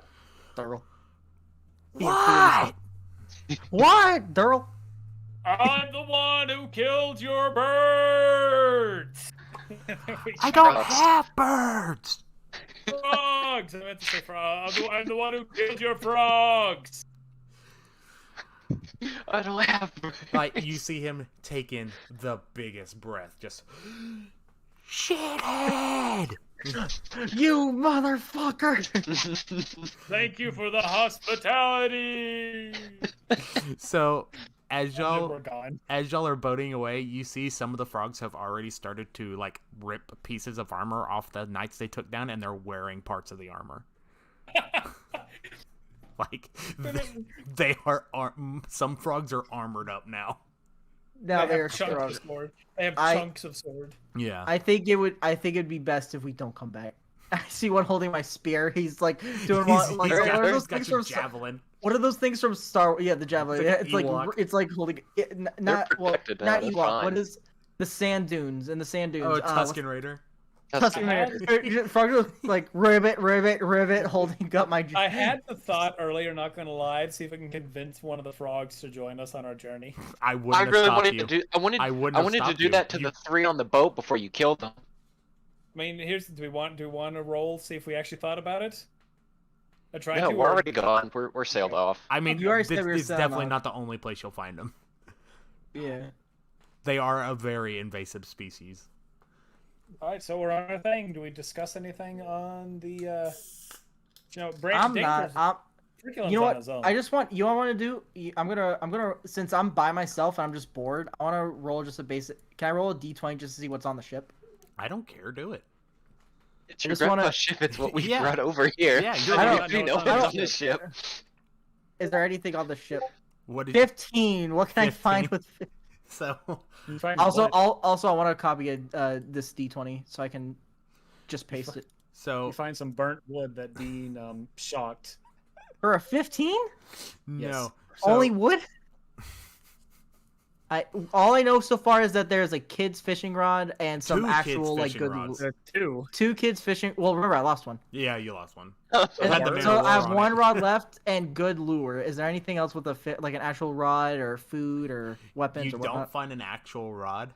Durl. What? What, Durl? I'm the one who killed your birds. I don't Frogs. have birds. Frogs. I meant to say frogs. I'm the one who killed your frogs. I don't have. Like you see him take in the biggest breath, just shithead. You motherfucker! Thank you for the hospitality. So as And then we're y'all gone. are boating away, you see some of the frogs have already started to like rip pieces of armor off the knights they took down, and they're wearing parts of the armor. Like they are some frogs are armored up now. Now They they're have chunks strong. of sword. They have I- chunks of sword. Yeah. I think it'd be best if we don't come back. I see one holding my spear. He's like doing He's like got, what are he's those got things your from Star- javelin. What are those things from Star Wars? Yeah, the javelin. It's like an Ewok. It's like holding not protected now, not they're Ewok. fine. What is the sand dunes in the sand dunes? Oh, Tusken Raider. Tusken Raider. Frog was like ribbit, holding up my. I had the thought earlier, not gonna lie, to see if I can convince one of the frogs to join us on our journey. I I wouldn't have really stopped wanted you. to do. I wanted wouldn't have to stopped do you. that to the three on the boat before you killed them. I mean, do we want to roll, see if we actually thought about it? I tried No, to. we're or- already gone. We're sailed off. I mean, You already this said we were is selling definitely off. not the only place you'll find them. Yeah. They are a very invasive species. All right, so we're on our thing. Do we discuss anything on the? Branch I'm not. Curriculum's You know on what? his own. I just want. You know what I want to do? I'm gonna. Since I'm by myself and I'm just bored, I want to roll just a basic. Can I roll a d20 just to see what's on the ship? I don't care. Do it. It's your just wanna- grandpa's ship. It's what we Yeah. brought over here. Yeah, you're I right. don't- We know I don't- what's on the ship. Is there anything on the ship? What did 15. What can I find 15? with? so? You find Also, what? I want to copy this d20 so I can just paste it. So You find some burnt wood that Dean shocked. For a 15? no. Yes. So, Only wood? All I know so far is that there's a kid's fishing rod and some 2 kids' actual like fishing good rods. two kids fishing. Well, remember I lost one. Yeah, you lost one. Had the Man Man So of I War have on one it. rod left and good lure. Is there anything else with like an actual rod or food or weapons You or don't whatnot? find an actual rod,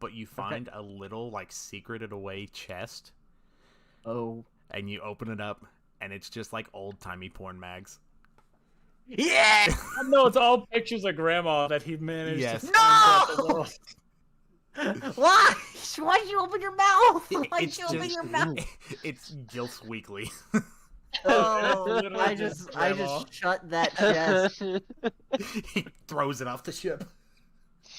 but you find a little like secreted away chest, Oh. and you open it up, and it's just like old timey porn mags. Yeah. No, it's all pictures of grandma that he managed Yes. to find throughout the world. Why? Why'd you open your mouth? Why'd It's you open just- your mouth? It's Gilf's Weekly. Oh, Literally I just I grandma. just shut that chest. He throws it off the ship.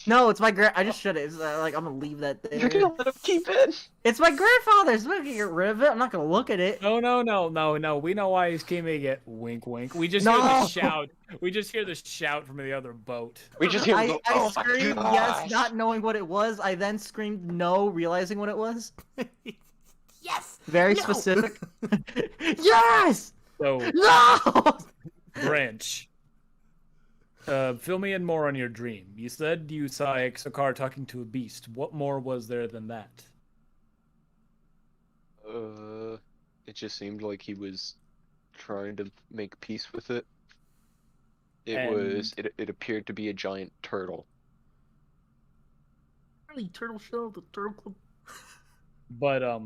No, it's my I just shut it. It's like I'm gonna leave that You're there. gonna let him keep it? It's my grandfather's. I'm not gonna get rid of it. I'm not gonna look at it. No. We know why he's keeping it. Wink, wink. We just hear No. the shout. We just hear the shout from the other boat. We just hear him I go, oh my screamed gosh. yes, not knowing what it was. I then screamed no, realizing what it was. Yes. Very No. specific. Yes. So, No. Branch, fill me in more on your dream. You said you saw Exokar talking to a beast. What more was there than that? It just seemed like he was trying to make peace with it. It appeared to be a giant turtle. Really, turtle shell, the turtle club. But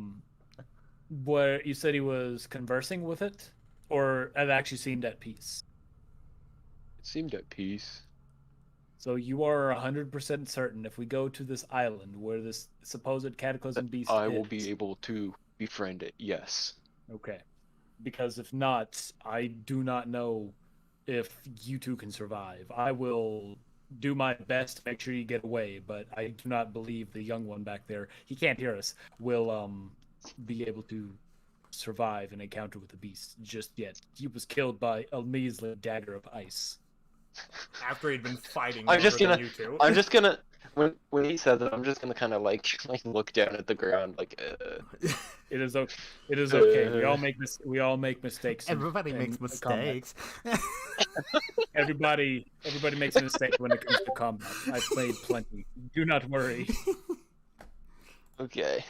where you said he was conversing with it, or it actually seemed at peace. It seemed at peace. So you are 100% certain if we go to this island where this supposed cataclysm beast I will is- be able to befriend it, yes. Okay. Because if not, I do not know if you two can survive. I will do my best to make sure you get away, but I do not believe the young one back there, he can't hear us, will be able to survive an encounter with the beast just yet. He was killed by a measly dagger of ice. After he'd been fighting I'm just longer than gonna- you two. I'm just gonna when he says it, I'm just gonna kind of like look down at the ground like. It is okay. It is okay. We all make mistakes. Everybody in makes combat. mistakes. Everybody makes a mistake when it comes to combat. I've played plenty. Do not worry. Okay.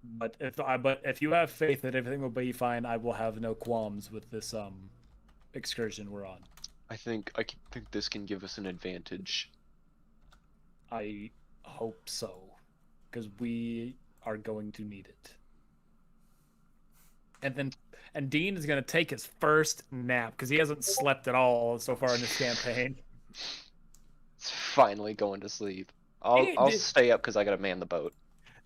But if you have faith that everything will be fine, I will have no qualms with this excursion we're on. I think this can give us an advantage. I hope so, because we are going to need it. And Dean is going to take his first nap because he hasn't slept at all so far in this campaign. It's finally going to sleep. I'll stay up because I gotta man the boat.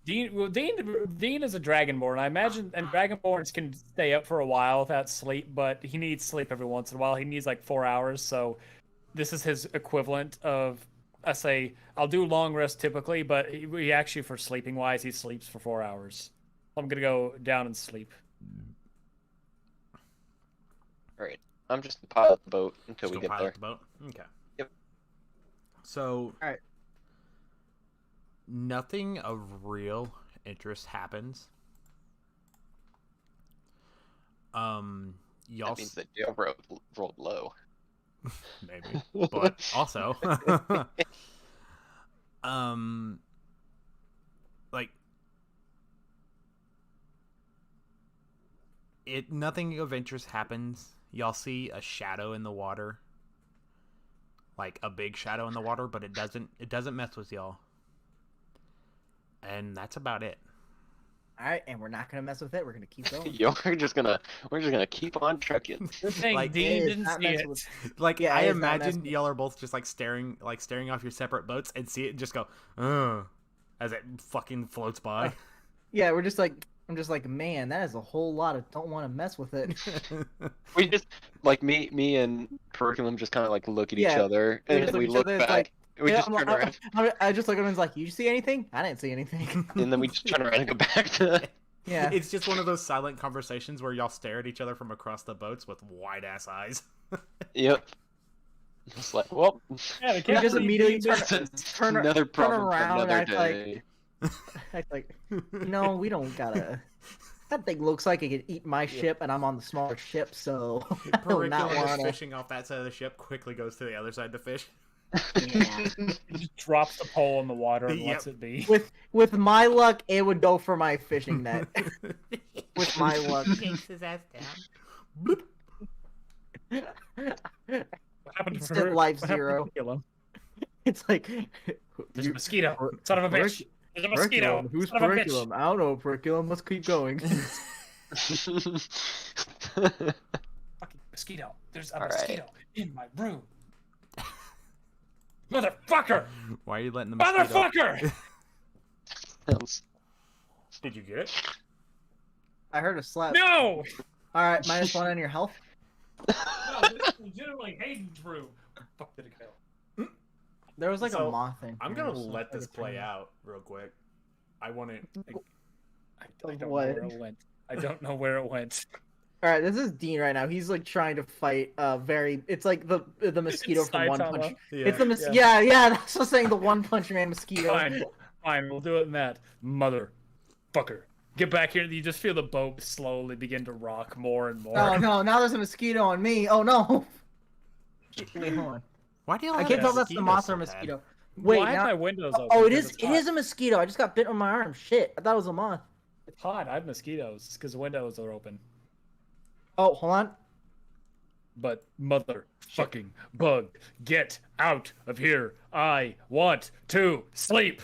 Dean is a Dragonborn. I imagine, and Dragonborns can stay up for a while without sleep, but he needs sleep every once in a while. He needs like 4 hours, so this is his equivalent of, I'll do long rest typically, but he actually, for sleeping wise, he sleeps for 4 hours. I'm gonna go down and sleep. Alright. I'm just gonna pilot the boat until Just we go get there. pilot the boat. Okay. Yep. So. Alright. Nothing of real interest happens. Y'all That means that Dale rolled low. maybe, but also, like nothing of interest happens. Y'all see a shadow in the water, like a big shadow in the water, but it doesn't mess with y'all. And that's about it. All right, and we're not gonna mess with it. We're gonna keep going. Yo, we're just gonna keep on trucking. Good thing Like, Dean It is didn't not see messing it. with- Like, Yeah, I it is not imagine messing- y'all are both just like staring off your separate boats and see it and just go, as it fucking floats by. Yeah, I'm just like, man, that is a whole lot of don't want to mess with it. We just like me and Curriculum just kind of like look at each Yeah, other we and just then we look at look each other, it's back. like, And we Yeah, just turn around I just look at him and is like, "You see anything? I didn't see anything." and then we just turn around and go back to. Yeah. It's just one of those silent conversations where y'all stare at each other from across the boats with wide ass eyes. Yep. It's like, well, Yeah, the We captain just immediately that's turn another problem around, for another act like- day. Act like, no, we don't gotta. That thing looks like it could eat my ship, and I'm on the smaller ship, so I do not Curriculum is wanna. fishing off that side of the ship, quickly goes to the other side to fish. Yeah. He just drops the pole in the water and Yep. lets it be. With my luck, it would go for my fishing net. With my luck. Yanks his ass down. What happened Instant for life what happened zero. to kill him? It's like There's a mosquito. per- Son of a bitch. There's a mosquito. Curriculum. Who's Son of a bitch. curriculum? I don't know. Curriculum. Let's keep going. Fucking mosquito. There's a All right. mosquito in my room. Motherfucker! Why are you letting the mosquito? Motherfucker! Sounds- Did you get it? I heard a slap. No! All right, -1 on your health. No, this is legitimately Hayden's room. Fuck did it go? There was like So, a moth in. I'm here gonna or something, let this like a play tiny- out real quick. I want to. I don't know What? where it went. I don't know where it went. All right, this is Dean right now. He's like trying to fight. Very. It's like the mosquito from One Saitama. Punch. Yeah. It's the Yeah. yeah. That's what I'm saying. The One Punch Man mosquito. Fine, we'll do it in that. Motherfucker. Get back here. You just feel the boat slowly begin to rock more and more. Oh no! Now there's a mosquito on me. Oh no! Wait, hold on. Why do you? I can't tell if that's the moth or mosquito. Why Wait, have now... my windows open? Oh, it Because is. it's It hot. is a mosquito. I just got bit on my arm. Shit! I thought it was a moth. It's hot. I have mosquitoes because the windows are open. Oh, hold on. But motherfucking bug, get out of here. I want to sleep.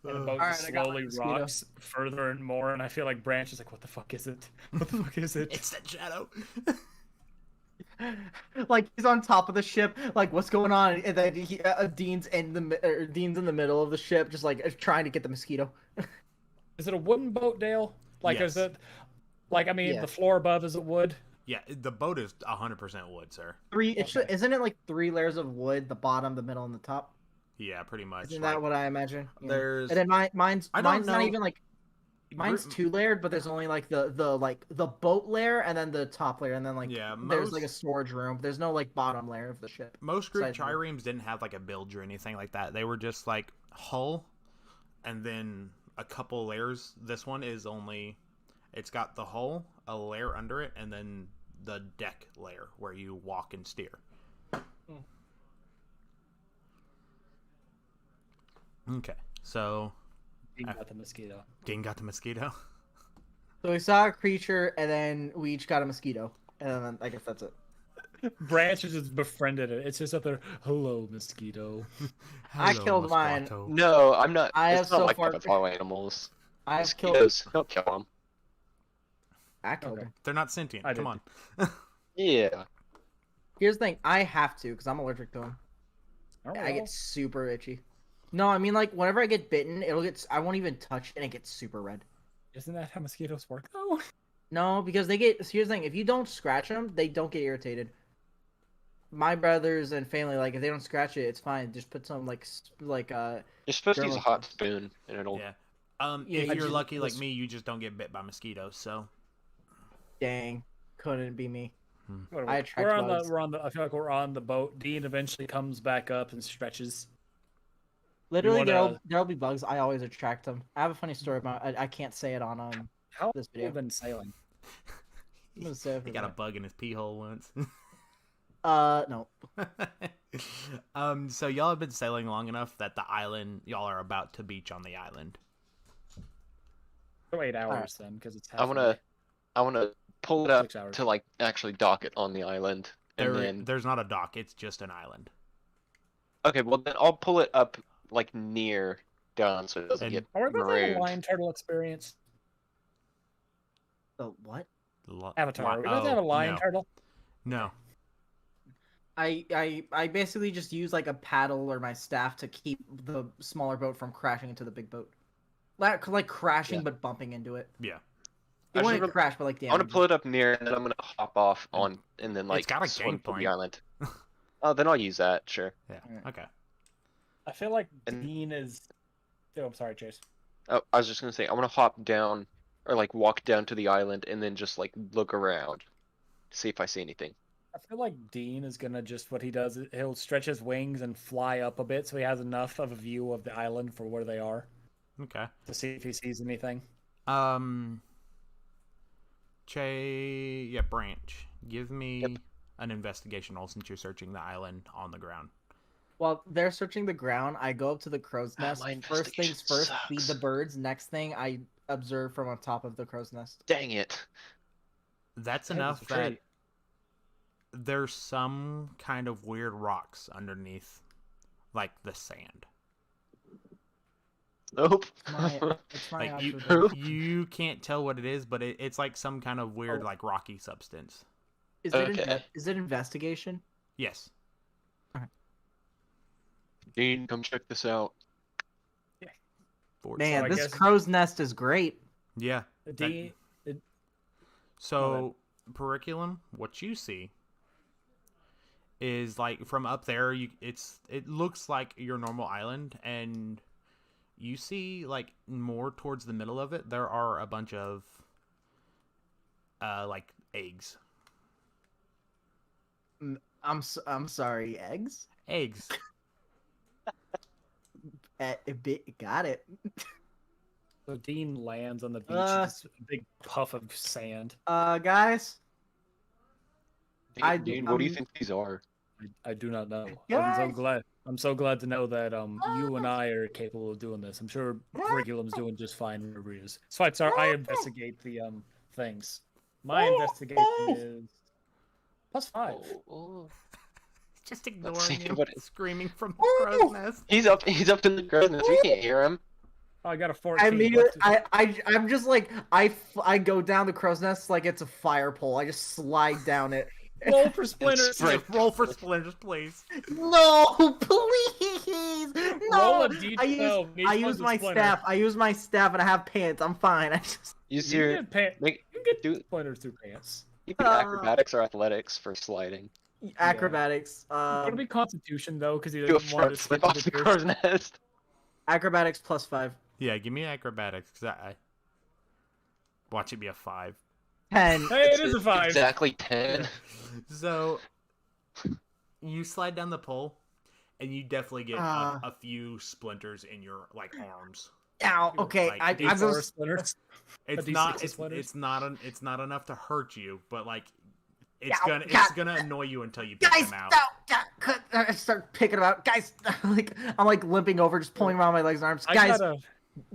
And the boat Alright, just I got my slowly mosquito. rocks further and more, and I feel like Branch is like, what the fuck is it? What the fuck is it? It's that shadow. Like he's on top of the ship. Like what's going on? And then Dean's in the middle of the ship, just like trying to get the mosquito. Is it a wooden boat, Dale? Like, Yes. is it, like, I mean, Yeah. the floor above, is it wood? Yeah, the boat is 100% wood, sir. Okay. Isn't it like 3 layers of wood? The bottom, the middle, and the top. Yeah, pretty much. Isn't like, that what I imagine? Yeah. there's- And then mine's I don't not know- even like mine's 2 layered, but there's only like the boat layer and then the top layer, and then like Yeah, there's like a most- storage room. There's no like bottom layer of the ship. Most group Besides the- triremes didn't have like a bilge or anything like that. They were just like hull, and then a couple layers. This one is only, it's got the hull, a layer under it, and then the deck layer where you walk and steer. Okay, so You got the mosquito. Dean got the mosquito. So we saw a creature, and then we each got a mosquito, and then I guess that's it. Branch has just befriended it. It's just up there, hello, mosquito. I Hello, killed mine. Mosquito. No, I'm not. I it's have not so like far- that with all animals. I've killed. Mosquitoes, don't kill them. I killed Okay. him. They're not sentient. I Come did. on. Yeah. Here's the thing: I have to because I'm allergic to them. Oh, I well. get super itchy. No, I mean like whenever I get bitten, it'll get. I won't even touch, it and it gets super red. Isn't that how mosquitoes work, though? No, because they get. Here's the thing: if you don't scratch them, they don't get irritated. My brothers and family, like if they don't scratch it, it's fine. Just put some like You're supposed to use a Dermal- hot spoon, and it'll. Yeah. Yeah, If I you're just- lucky like this- me, you just don't get bit by mosquitoes. So dang, couldn't be me. Whatever. I attract we're on bugs. the. We're on the. I feel like we're on the boat. Dean eventually comes back up and stretches. Literally, wanna- there'll be bugs. I always attract them. I have a funny story about. I can't say it on How this have you video. been sailing? I'm gonna say it he for got a that. bug in his pee hole once. No. So y'all have been sailing long enough that the island y'all are about to beach on the island. Oh, 8 hours Alright. then, because it's. I wanna pull it up 6 hours. to like actually dock it on the island, and then There's not a dock; it's just an island. okay, well then I'll pull it up like near down so it doesn't And- get Are we about to have a marooned. lion turtle experience? The what? Avatar. Are we about to have a lion no. turtle? No. I basically just use like a paddle or my staff to keep the smaller boat from crashing into the big boat. Like crashing Yeah. but bumping into it. Yeah. It Actually, wouldn't crash, but like I want to damage. pull it up near, and then I'm gonna hop off on, and then like got a swim to the gangplank. island. Oh, then I'll use that. Sure. Yeah. Alright. Okay. I feel like And- Dean is. Oh, I'm sorry, Chase. Oh, I was just gonna say I want to hop down, or like walk down to the island, and then just like look around, see if I see anything. I feel like Dean is gonna just what he does. He'll stretch his wings and fly up a bit, so he has enough of a view of the island for where they are Okay. to see if he sees anything. Yeah, Branch. Give me Yep. an investigation roll since you're searching the island on the ground. While they're searching the ground, I go up to the crow's nest. My First things investigation first, sucks. feed the birds. Next thing, I observe from on top of the crow's nest. Dang it. That's That enough was that great. there's some kind of weird rocks underneath, like the sand. Nope. It's my Like you, observation. you can't tell what it is, but it's like some kind of weird, like rocky substance. Is Okay. is it investigation? Yes. Dean, come check this out. Man, I this guess- crow's nest is great. Yeah. Dean, So, Periculum, what you see is like from up there. It looks like your normal island, and you see like more towards the middle of it. There are a bunch of like eggs. I'm sorry, eggs. Eggs. Got it. so Dean lands on the beach. Just a big puff of sand. Guys, Dean, what do you think these are? I do not know. Guys! I'm so glad to know that you and I are capable of doing this. I'm sure Curriculum's doing just fine wherever he is. So I investigate the things. My investigation is +5. Oh. Just see ignoring you, what it- screaming from the crow's nest. He's up in the crow's nest. We can't hear him. Oh, I got a 14. I immediately, What- I'm just like, I go down the crow's nest like it's a fire pole. I just slide down it. Roll for splinters. Sprint. Roll for splinters, please. No, please, no. Roll a d12. Each I one's use a my splinter. staff. I use my staff, and I have pants. I'm fine. I just Use You your can get, make you can get do splinters through pants. you can acrobatics or athletics for sliding. acrobatics. It'll be Constitution though, because he Do a doesn't want front to flip off the crow's nest. Acrobatics +5. Yeah, give me acrobatics, because I watch it be a 5. 10. Hey, it is a 5. Exactly 10. So, you slide down the pole, and you definitely get a few splinters in your like arms. Ow. Okay, Like, I'm D4 just. splinters. It's D6 not. of It's, splinters? it's not enough to hurt you, but like, it's Ow, gonna God. it's gonna annoy you until you pick Guys, them out. I start picking them out. Guys, like I'm like limping over, just pulling around my legs and arms. I Guys, got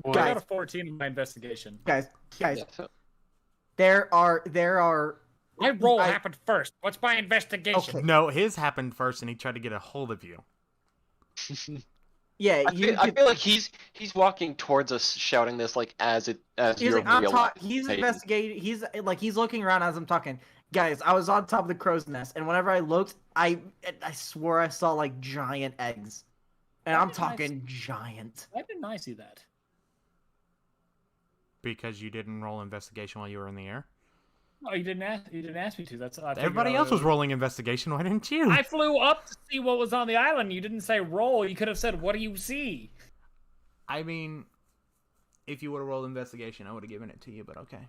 I guys, got a 14 in my investigation. guys. Yeah, so- There are. My roll I- happened first. What's my investigation? Okay. No, his happened first, and he tried to get a hold of you. Yeah, I feel like he's walking towards us, shouting this like as He's you're like, I'm real. he's investigating. He's looking around as I'm talking. Guys, I was on top of the crow's nest, and whenever I looked, I swore I saw like giant eggs, and I'm talking giant. Why didn't I see that? Because you didn't roll investigation while you were in the air. Oh, you didn't ask. You didn't ask me to. That's I figured Everybody I else was would- rolling investigation. Why didn't you? I flew up to see what was on the island. You didn't say roll. You could have said, "What do you see?" I mean, if you would have rolled investigation, I would have given it to you. But okay.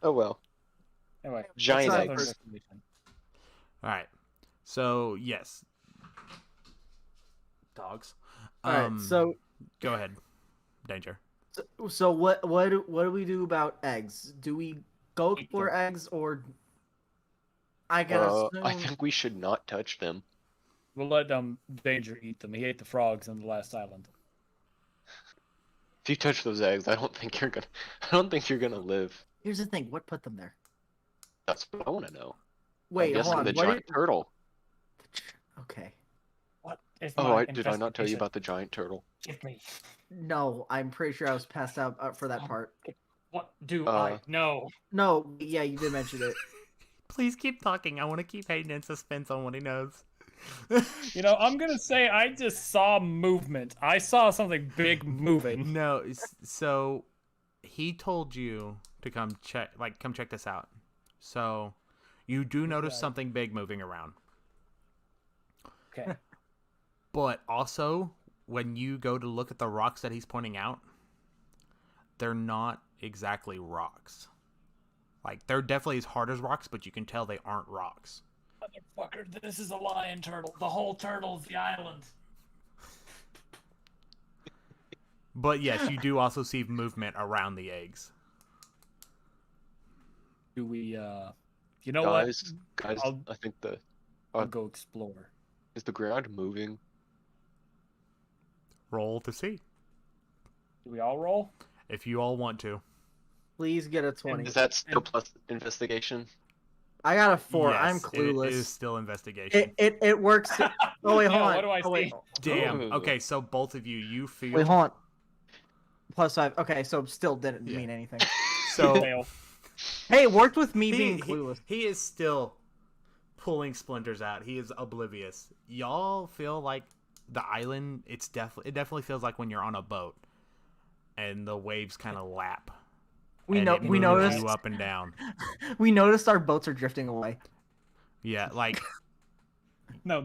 Oh well. Anyway, Giant what's the eggs. investigation? All right. So yes, dogs. All right, so go ahead, Danger. so what do we do about eggs? Do we go Eat for them. eggs or? I gotta assume. I think we should not touch them. We'll let Danger eat them. He ate the frogs on the last island. If you touch those eggs, I don't think you're gonna live. Here's the thing. What put them there? That's what I want to know. Wait, I'm hold guessing on. the What giant turtle. Okay. What is Oh, my did I not tell you investigation? about the giant turtle? Give me. No, I'm pretty sure I was passed out for that part. What do Uh, I know? No, yeah, you did mention it. Please keep talking. I want to keep Hayden in suspense on what he knows. You know, I'm gonna say I just saw movement. I saw something big moving. No, so he told you to come check this out. So you do notice Okay. something big moving around. Okay. But also, when you go to look at the rocks that he's pointing out, they're not exactly rocks. Like, they're definitely as hard as rocks, but you can tell they aren't rocks. Motherfucker, this is a lion turtle. The whole turtle's the island. But yes, you do also see movement around the eggs. Do we You know guys, what? guys, I'll- I think I'll go explore. is the ground moving? Roll to see Do we all roll? if you all want to. Please get a 20. Is that still plus investigation? I got a 4. Yes, I'm clueless. It is still investigation. It works. Oh wait, hold No, on. what do I Oh, wait. see? Damn. Ooh. Okay, so both of you feel. Wait, hold on. +5. Okay, so still didn't Yeah. mean anything. So Fail. Hey, it worked with me he, being he, clueless. he is still pulling splinters out. He is oblivious. Y'all feel like the island. It definitely feels like when you're on a boat, and the waves kind of lap. We and know. it We moves noticed. you up and down. We noticed our boats are drifting away. Yeah, like No.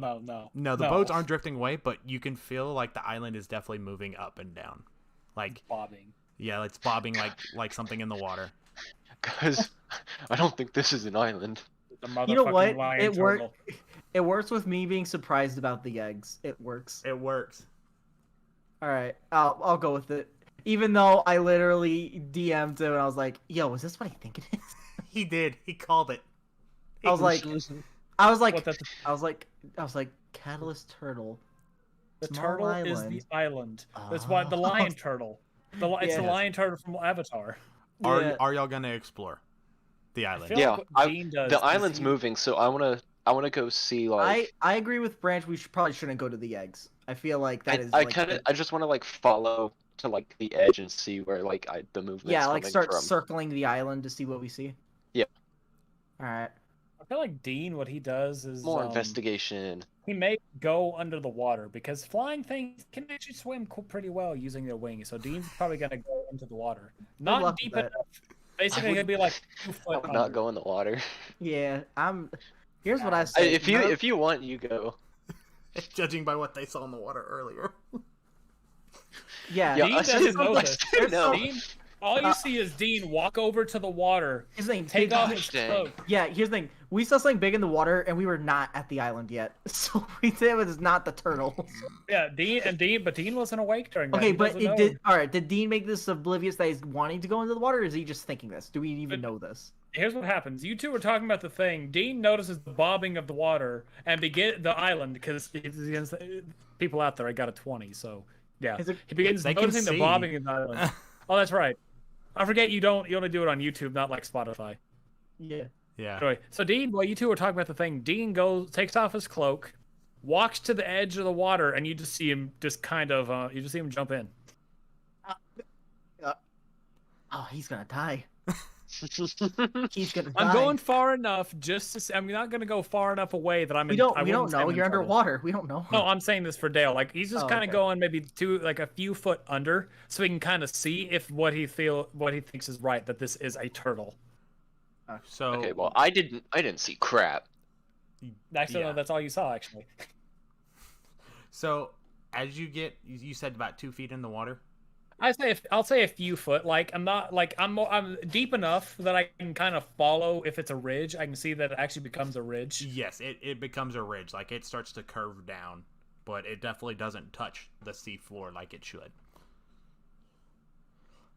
no, the boats aren't drifting away, but you can feel like the island is definitely moving up and down. Like bobbing. yeah, it's bobbing like something in the water. Guys, I don't think this is an island. The You know motherfucking what? lion It turtle. worked. It works with me being surprised about the eggs. It works. It works. All right, I'll go with it. Even though I literally DM'd him and I was like, "Yo, is this what I think it is?" He did. He called it. I was like, What, that's I was like, Catalyst Turtle. the Small turtle is island. the island. That's why the lion turtle. It's the Yes. lion turtle from Avatar. Yeah. Are y'all gonna explore the I island? feel Yeah, like what I- Dean does The is island's he- moving, so I wanna go see like. I agree with Branch. We probably shouldn't go to the eggs. I feel like that is. I like, kind of I just want to like follow to like the edge and see where like the movement's yeah, like coming start from. circling the island to see what we see. Yeah. All right. I feel like Dean, what he does is More investigation. he may go under the water because flying things can actually swim pretty well using their wings. So Dean's probably gonna go into the water, not luck deep with enough. that. Basically, would- he'll be like 2 I foot would not under. go in the water. Yeah, Here's what I say. If you want, you go. Judging by what they saw in the water earlier. Yeah. Yeah, Dean I doesn't know let's this. do no. Dean, all you see is Dean walk over to the water, Here's the thing. take off his dang. cloak. Yeah, here's the thing. We saw something big in the water, and we were not at the island yet. So we said it was not the turtle. Yeah, but Dean wasn't awake during that. Okay, He but doesn't it know. did. All right, did Dean make this oblivious that he's wanting to go into the water, or is he just thinking this? Do we even know this? Here's what happens. You two were talking about the thing. Dean notices the bobbing of the water and begin the island because people out there. I got a 20, so yeah. Is it- He begins They can noticing the see. bobbing of the island. Oh, that's right. I forget you only do it on YouTube, not like Spotify. Yeah. Yeah. Anyway, so Dean, while you two were talking about the thing, Dean takes off his cloak, walks to the edge of the water, and you just see him jump in. Oh, he's gonna die. He's gonna die. I'm going far enough just to say, I'm not going to go far enough away that We don't I know. wouldn't say I'm in You're trouble. underwater. We don't know. No, I'm saying this for Dale. Like he's just Oh, kind of okay. going maybe a few foot under, so he can kind of see if what he thinks is right, that this is a turtle. So Okay, well I didn't see crap. Actually, Yeah. no, that's all you saw. Actually, So as you said about 2 feet in the water. I'll say a few foot. Like I'm not like I'm deep enough that I can kind of follow. If it's a ridge, I can see that it actually becomes a ridge. Yes, it becomes a ridge. Like it starts to curve down, but it definitely doesn't touch the seafloor like it should.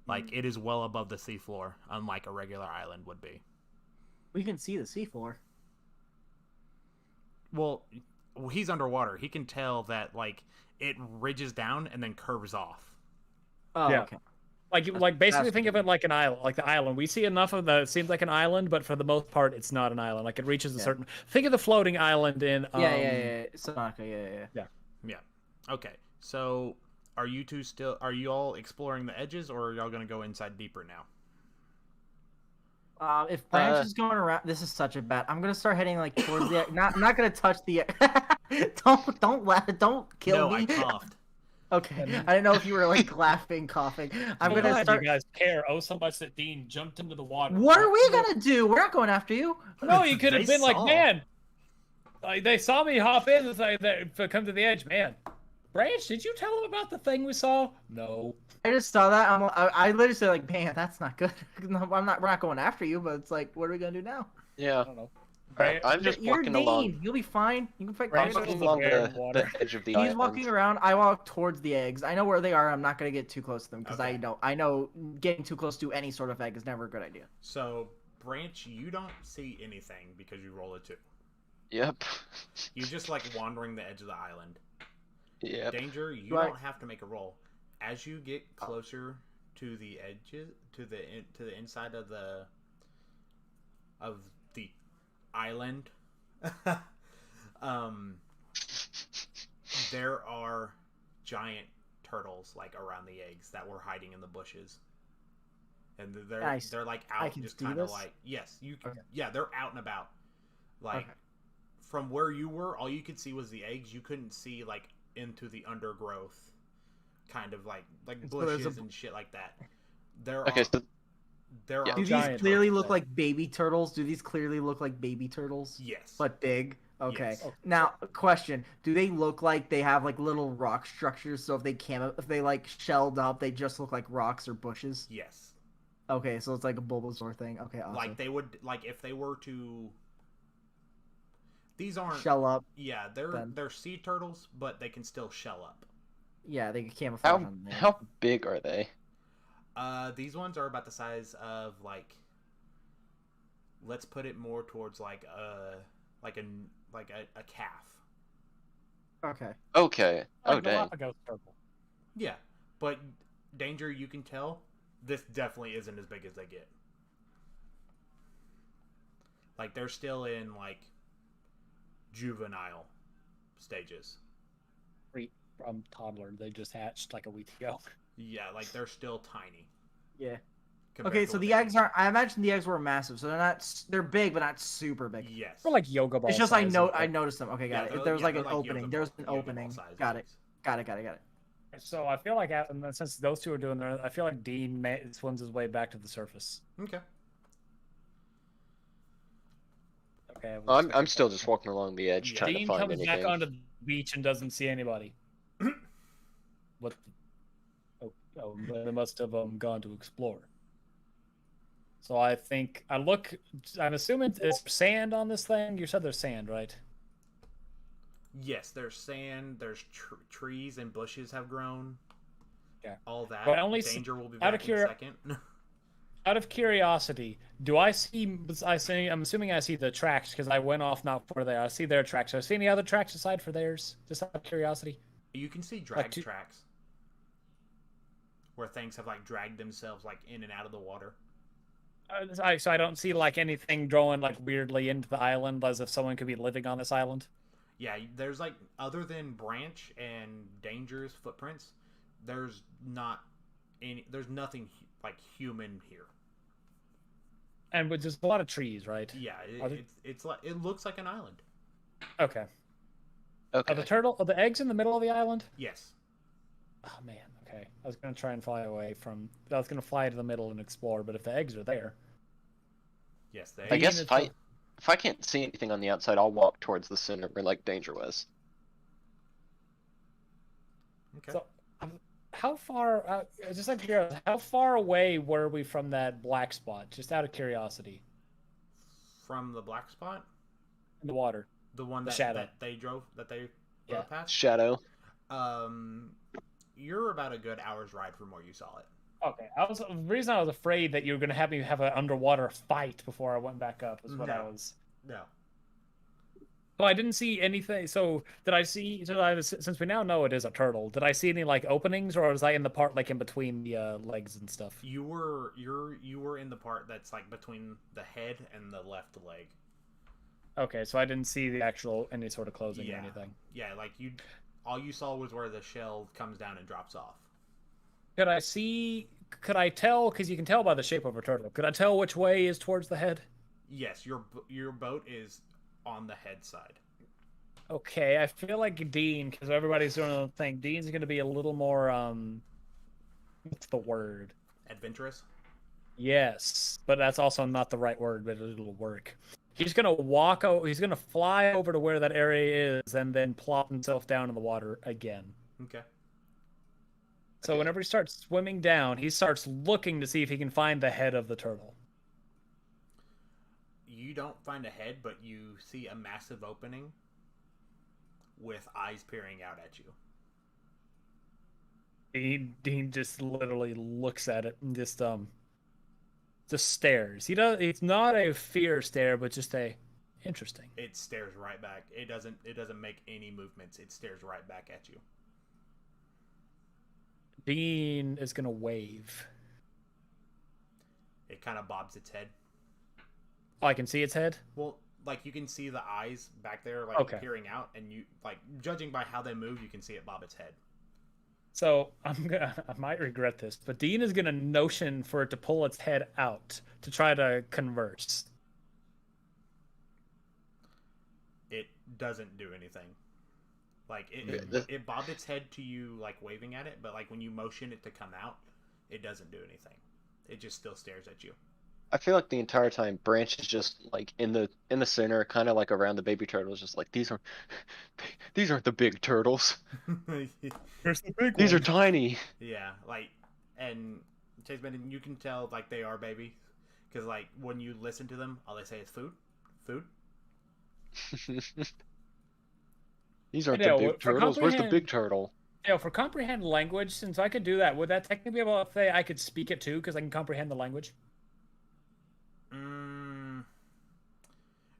Like it is well above the seafloor, unlike a regular island would be. We can see the seafloor. Well, he's underwater. He can tell that like it ridges down and then curves off. Oh, Yeah. okay. Like basically That's think of it like an island, like the island. We see enough of that it seems like an island, but for the most part, it's not an island. Like it reaches a Yeah. certain. Think of the floating island in. Yeah. Sonaka, yeah. Yeah. Okay. So are you all exploring the edges, or are y'all gonna go inside deeper now? If Branch is going around, this is such a bad. I'm gonna start heading like towards the. Not gonna touch the. Don't laugh. Don't kill No, me. I coughed. Okay, I didn't know if you were like laughing, coughing. I'm I'm gonna glad start. you guys care so much that Dean jumped into the water. What are we gonna do? We're not going after you. No, you could have They been like, saw. man. Like they saw me hop in and come to the edge, man. Branch, did you tell him about the thing we saw? No. I just saw that. I literally said like, man, that's not good. No, we're not going after you, but it's like, what are we gonna do now? Yeah, I don't know. Branch, I'm just You're walking Dean. along. You'll be fine. You can fight. Branch I'm was walking the along bear in the water. edge of the He's island. walking around. I walk towards the eggs. I know where they are. I'm not gonna get too close to them because Okay. I know getting too close to any sort of egg is never a good idea. So Branch, you don't see anything because you roll a 2. Yep. You just like wandering the edge of the island. Yep. Danger, you don't have to make a roll. As you get closer to the edges, to the inside of the island, there are giant turtles like around the eggs that were hiding in the bushes, and they're like out, just kind of like you can, they're out and about, like from where you were, all you could see was the eggs. You couldn't see like into the undergrowth, kind of like bushes and shit like that. Do these clearly look like baby turtles? Do these clearly look like baby turtles? Yes. But big? Okay. Yes. Now, question. Do they look like they have like little rock structures, so if they like shelled up, they just look like rocks or bushes? Yes. Okay, so it's like a Bulbasaur thing. Okay, awesome. Like they would, like if they were to... These aren't... Shell up. Yeah, they're sea turtles, but they can still shell up. Yeah, they can camouflage on there. How big are they? These ones are about the size of like... Let's put it more towards like a calf. Okay. Okay. Oh, dang. Yeah, but Danger, you can tell this definitely isn't as big as they get. Like they're still in like juvenile stages. From toddler, they just hatched like a week ago. Yeah, like they're still tiny. Yeah. Okay, so the eggs aren't. I imagine the eggs were massive, so they're big, but not super big. Yes. They're like yoga balls. It's just I noticed them. Okay, got it. There was like an opening. There was an opening. Got it. So I feel like since those two are doing there, I feel like Dean swims his way back to the surface. Okay. Okay. I'm still just walking along the edge trying to find anything. Dean comes back onto the beach and doesn't see anybody. What? Oh, they must have gone to explore. So I think I'm assuming there's sand on this thing. You said there's sand, right? Yes, there's sand. There's trees and bushes have grown. Yeah, all that. But Danger will be back in a second. Out of curiosity, do I see? I'm assuming I see the tracks because I went off not for there. I see their tracks. Do I see any other tracks aside for theirs? Just out of curiosity. You can see tracks where things have like dragged themselves like in and out of the water. So I don't see like anything growing like weirdly into the island, as if someone could be living on this island. Yeah, there's like, other than Branch and Danger's footprints, there's nothing like human here. And with just a lot of trees, right? Yeah, it's like, it looks like an island. Okay. Are the eggs in the middle of the island? Yes. Oh man, okay. I was gonna try and fly to the middle and explore, but if the eggs are there. Yes, I guess if I can't see anything on the outside, I'll walk towards the center where like Danger was. Okay. So, how far? Just like curiosity, how far away were we from that black spot? Just out of curiosity. From the black spot? In the water. The one that they drove past? Shadow. You're about a good hour's ride from where you saw it. Okay, the reason I was afraid that you were going to have me have an underwater fight before I went back up was what I was. No. So I didn't see anything. So did I see? Since we now know it is a turtle, did I see any like openings, or was I in the part like in between the legs and stuff? You were in the part that's like between the head and the left leg. Okay, so I didn't see the actual any sort of closing or anything. Yeah, like all you saw was where the shell comes down and drops off. Could I tell? Because you can tell by the shape of a turtle. Could I tell which way is towards the head? Yes, your boat is on the head side. Okay, I feel like Dean, because everybody's doing a thing. Dean's going to be a little more what's the word? Adventurous. Yes, but that's also not the right word, but it'll work. He's gonna he's gonna fly over to where that area is, and then plop himself down in the water again. Okay. So whenever he starts swimming down, he starts looking to see if he can find the head of the turtle. You don't find a head, but you see a massive opening with eyes peering out at you. Dean just literally looks at it and just Just stares. It's not a fear stare, but just a interesting. It stares right back. It doesn't make any movements. It stares right back at you. Dean is gonna wave. It kind of bobs its head. Oh, I can see its head. Well, like you can see the eyes back there, like Okay. peering out, and you like judging by how they move, you can see it bob its head. So I might regret this, but Dean is gonna notion for it to pull its head out to try to converse. It doesn't do anything. Like it bobbed its head to you, like waving at it, but like when you motion it to come out, it doesn't do anything. It just still stares at you. I feel like the entire time Branch is just like in the center, kind of like around the baby turtles, just like these aren't the big turtles. Here's the big These are tiny. Yeah, like, and Chase Bennett, you can tell like they are baby, because like when you listen to them, all they say is food, food. These aren't Yeah, the big turtles. Where's the big turtle? Yeah, for comprehend language, since I could do that, would that technically be able to say I could speak it too, because I can comprehend the language?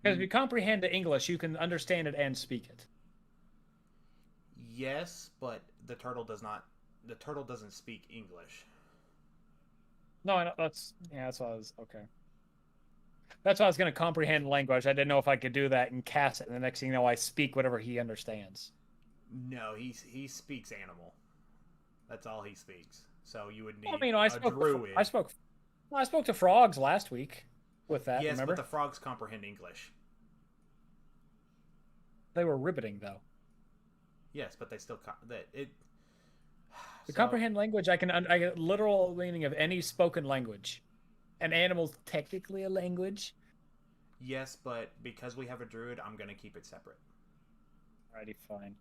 Because if you comprehend the English, you can understand it and speak it. Yes, but the turtle does not. The turtle doesn't speak English. No, I know, that's what I was okay. That's why I was going to comprehend language. I didn't know if I could do that and cast it, and the next thing you know, I speak whatever he understands. No, he speaks animal. That's all he speaks. So you would need Well, I mean, a druid. I spoke to frogs last week with that. Yes, remember? but the frogs comprehend English. They were riveting though. Yes, but they still The comprehend language, I get literal meaning of any spoken language. An animal's technically a language. Yes, but because we have a druid, I'm gonna keep it separate. Alrighty, fine.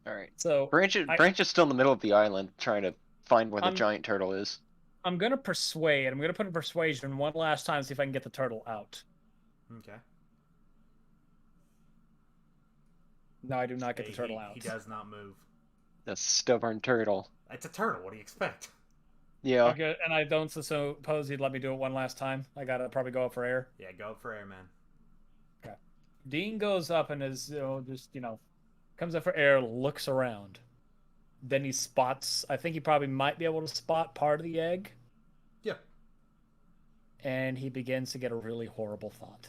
All right. So Branch is still in the middle of the island, trying to find where the giant turtle is. I'm gonna persuade. I'm gonna put a persuasion one last time, see if I can get the turtle out. Okay. No, I do not get the turtle out. He does not move. The stubborn turtle. It's a turtle. What do you expect? Yeah. Okay, and I don't suppose you'd let me do it one last time. I gotta probably go up for air. Yeah, go up for air, man. Okay. Dean goes up and is comes up for air, looks around. Then he spots. I think he probably might be able to spot part of the egg. Yeah. And he begins to get a really horrible thought.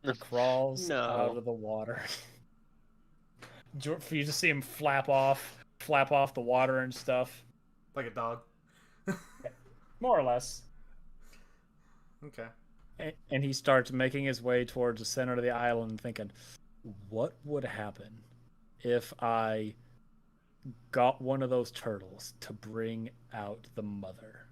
He crawls out of the water. For you to see him flap off the water and stuff. Like a dog. More or less. Okay. And he starts making his way towards the center of the island, thinking, what would happen if I got one of those turtles to bring out the mother?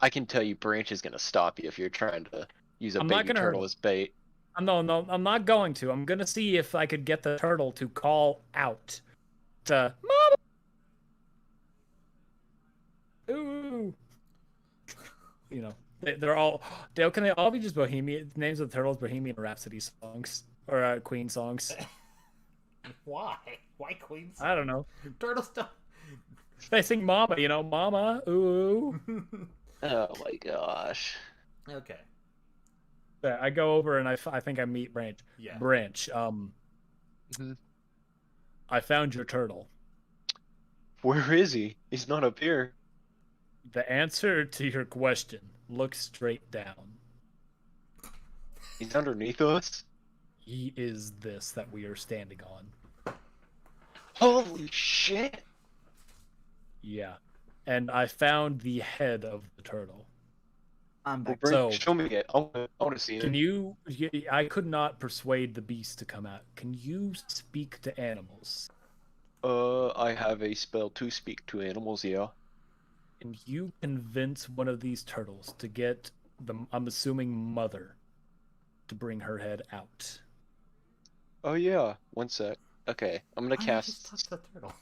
I can tell you Branch is going to stop you if you're trying to use a baby turtle as bait. No, I'm not going to. I'm going to see if I could get the turtle to call out to Mama! Ooh. You know, can they all be just Bohemian names of the turtles, Bohemian Rhapsody songs or Queen songs? Why Queen songs? I don't know. Turtle stuff. They sing Mama, Mama, ooh. Oh my gosh. Okay. Yeah, I go over and I think I meet Branch. Yeah. Branch, I found your turtle. Where is he? He's not up here. The answer to your question, look straight down. He's underneath us? He is this that we are standing on. Holy shit! Yeah. And I found the head of the turtle. I'm back. Well, So- show me it. I want to see it. Can you... I could not persuade the beast to come out. Can you speak to animals? I have a spell to speak to animals, yeah. Can you convince one of these turtles to get the, I'm assuming, mother to bring her head out? Oh yeah, one sec. Okay, I'm gonna cast. Touch the turtle.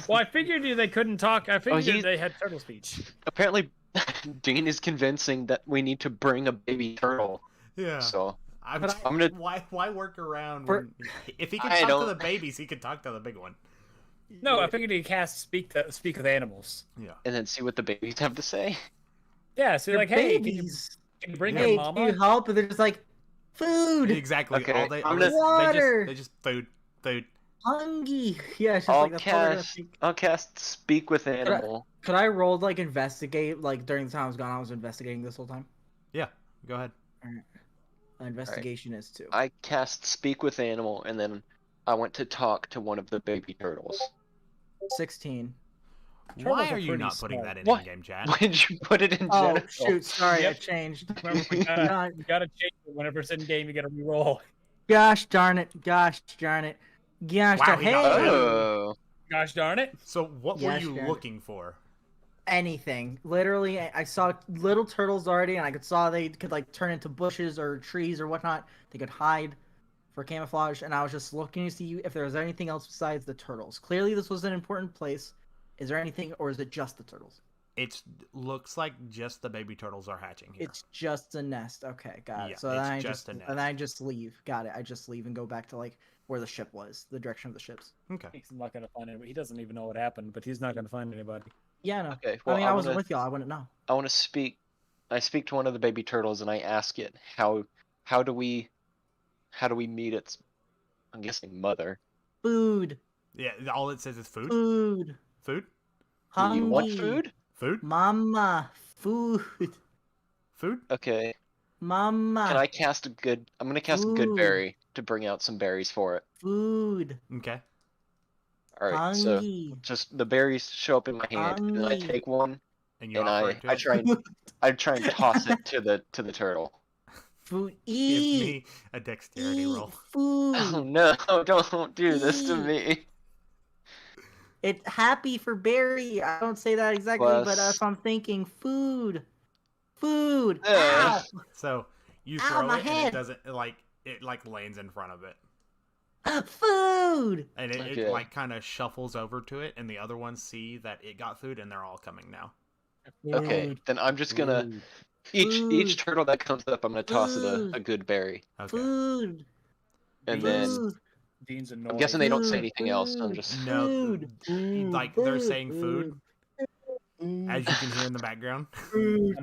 Well, I figured they couldn't talk. I figured they had turtle speech. Apparently, Dean is convincing that we need to bring a baby turtle. Yeah. So I'm gonna. why work around For- when if he can I talk to don't- the babies, he can talk to the big one. No, I figured he cast speak with animals. Yeah. And then see what the babies have to say. Yeah, so you're They're like, hey, babies. can you bring Yeah. your Hey, mama? can you help? And they're just like, food, Exactly. Okay, All they, I'm all gonna- Water. they just food. hungry. Yeah, it's just I'll like that's all they're gonna cast. think. I'll cast speak with animal. Could I roll like investigate? Like during the time I was gone, I was investigating this whole time. Yeah. Go ahead. Alright. Investigation is 2. I cast speak with animal, and then I went to talk to one of the baby turtles. 16. Turtles Why are are you pretty not putting smart. that in What? in-game chat? Why did you put it in Oh general? shoot! Sorry, I Yep. changed. Remember, you gotta change it whenever it's in game. You gotta reroll. Gosh darn it! Gosh darn it! Gosh Wow, darn he got hey! that. Oh, Gosh darn it! So what were Yes, you Jared. looking for? Anything. Literally, I saw little turtles already, and I saw they could like turn into bushes or trees or whatnot. They could hide for camouflage, and I was just looking to see if there was anything else besides the turtles. Clearly, this was an important place. Is there anything, or is it just the turtles? It looks like just the baby turtles are hatching here. It's just a nest. Okay, got Yeah, it. So it's then I just just a nest. and I just leave. Got it. I just leave and go back to like where the ship was, the direction of the ships. Okay. He's not gonna find anybody. He doesn't even know what happened, but he's not gonna find anybody. Yeah, no. okay. I Well, mean, I I wasn't wanna, with y'all. I wouldn't know. I want to speak. I speak to one of the baby turtles, and I ask it how do we meet its, I'm guessing, mother. Food, Yeah. All it says is food. food, Food. Do you want hungry, food? Food. mama, food, Food. Okay. mama, Can I cast a good? I'm gonna cast a good Food. berry to bring out some berries for it. food, Okay. All right. So hungry, just the berries show up in my hand, and I Hungry. take one, And you and offer it to I it? try and toss it to the turtle. food, Give eat, me a dexterity eat, roll. food. Oh no! Don't do this to me. It's happy for Barry. I don't say that exactly, but Plus- if I'm thinking food, food, Ugh. ow, So you Ow, throw my it and head. it doesn't it lands in front of it. food. And it Okay. like kind of shuffles over to it, and the other ones see that it got food, and they're all coming now. Okay, Food, then I'm just gonna Ooh. each Food. turtle that comes up, I'm gonna toss it a Food. good berry, Okay. food, and Dean's- then food. Dean's annoying. I'm guessing they don't say Food, anything else. I'm food. just No, Food, food, like they're food, saying food, as you can hear in the background. food.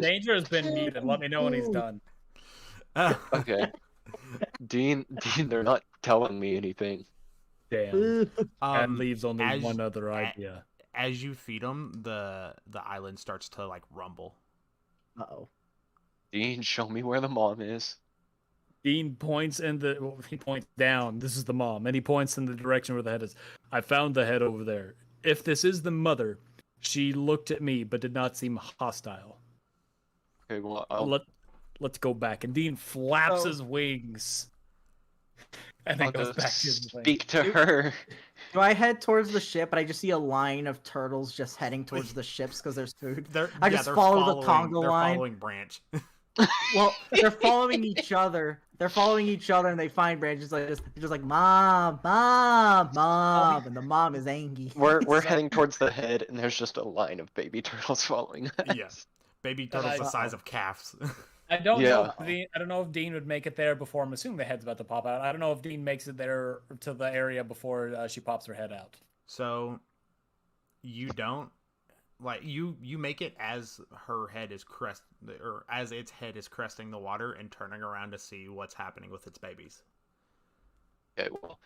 Danger has been muted. Let me know when he's done. okay. Dean, they're not telling me anything. Damn. Food. That leaves only as- one other a- idea. As you feed them, the island starts to like rumble. Uh-oh. Dean, show me where the mom is. Dean points he points down. This is the mom, and he points in the direction where the head is. I found the head over there. If this is the mother, she looked at me but did not seem hostile. Okay, well, Let's go back. And Dean flaps Oh. his wings, and I'll then goes go back to his wings. speak to her. Do I head towards the ship, but I just see a line of turtles just heading towards the ships because there's food? I just follow the conga they're line. following Branch. Well, they're following each other. They're following each other, and they find branches like this. They're just like mom, mom, mom, and the mom is angry. We're heading towards the head, and there's just a line of baby turtles following us. Yes. Baby turtles the size of calves. I don't Yeah. know. I don't know if Dean would make it there before. I'm assuming the head's about to pop out. I don't know if Dean makes it there to the area before she pops her head out. So you don't like you make it as her head is as its head is cresting the water and turning around to see what's happening with its babies. Okay, well,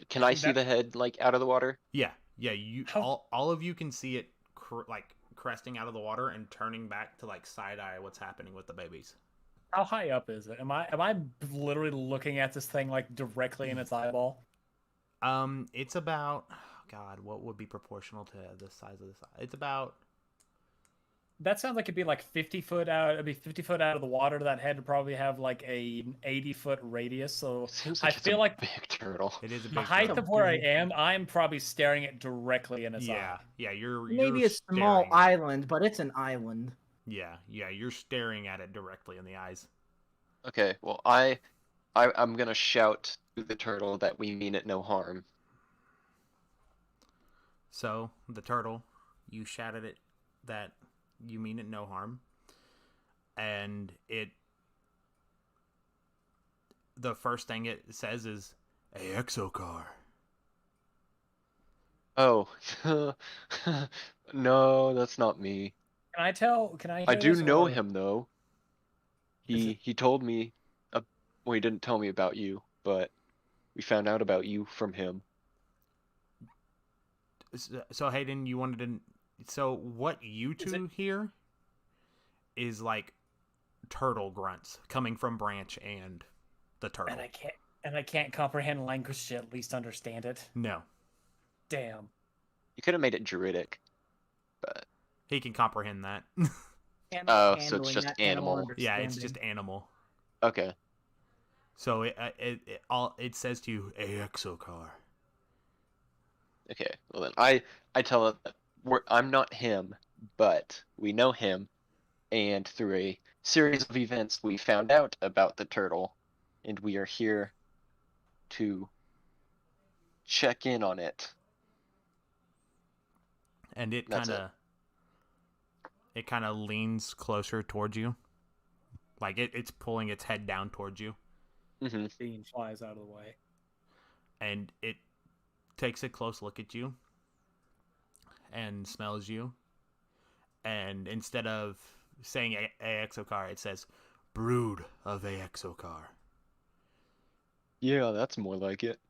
can I see the head like out of the water? Yeah. You How- all of you can see it like cresting out of the water and turning back to like side eye what's happening with the babies. How high up is it? Am I literally looking at this thing like directly in its eyeball? It's about God, what would be proportional to the size of this? It's about That sounds like it'd be like 50 foot out. It'd be 50 foot out of the water. That head would probably have like a 80-foot radius. So Seems I like it's feel a like big turtle. it is a the big height turtle. of where I am, I'm probably staring it directly in its Yeah, eye. yeah, you're Maybe you're a small staring- island, but it's an island. Yeah, you're staring at it directly in the eyes. Okay, well, I'm gonna shout to the turtle that we mean it no harm. So the turtle, you shout at it that you mean it no harm, and the first thing it says is a exocar. Oh, no, that's not me. Can I tell? Can I I hear do this? know Or him though. is it? He told me, well, he didn't tell me about you, but we found out about you from him. So Hayden, you wanted to. So what you Is it? two hear is like turtle grunts coming from Branch and the turtle. And I can't comprehend language to at least understand it. No, Damn. You could have made it druidic, but he can comprehend that. oh, so it's Handling just that animal. Yeah, it's understanding. just animal. Okay. So it says to you Aexokar. Okay. Well then, I tell it that I'm not him, but we know him, and through a series of events, we found out about the turtle, and we are here to check in on it. And it That's kind of leans closer towards you, like it's pulling its head down towards you, Mm-hmm. Dean flies out of the way. and it takes a close look at you and smells you, and instead of saying Aexokar, it says brood of Aexokar. Yeah, that's more like it.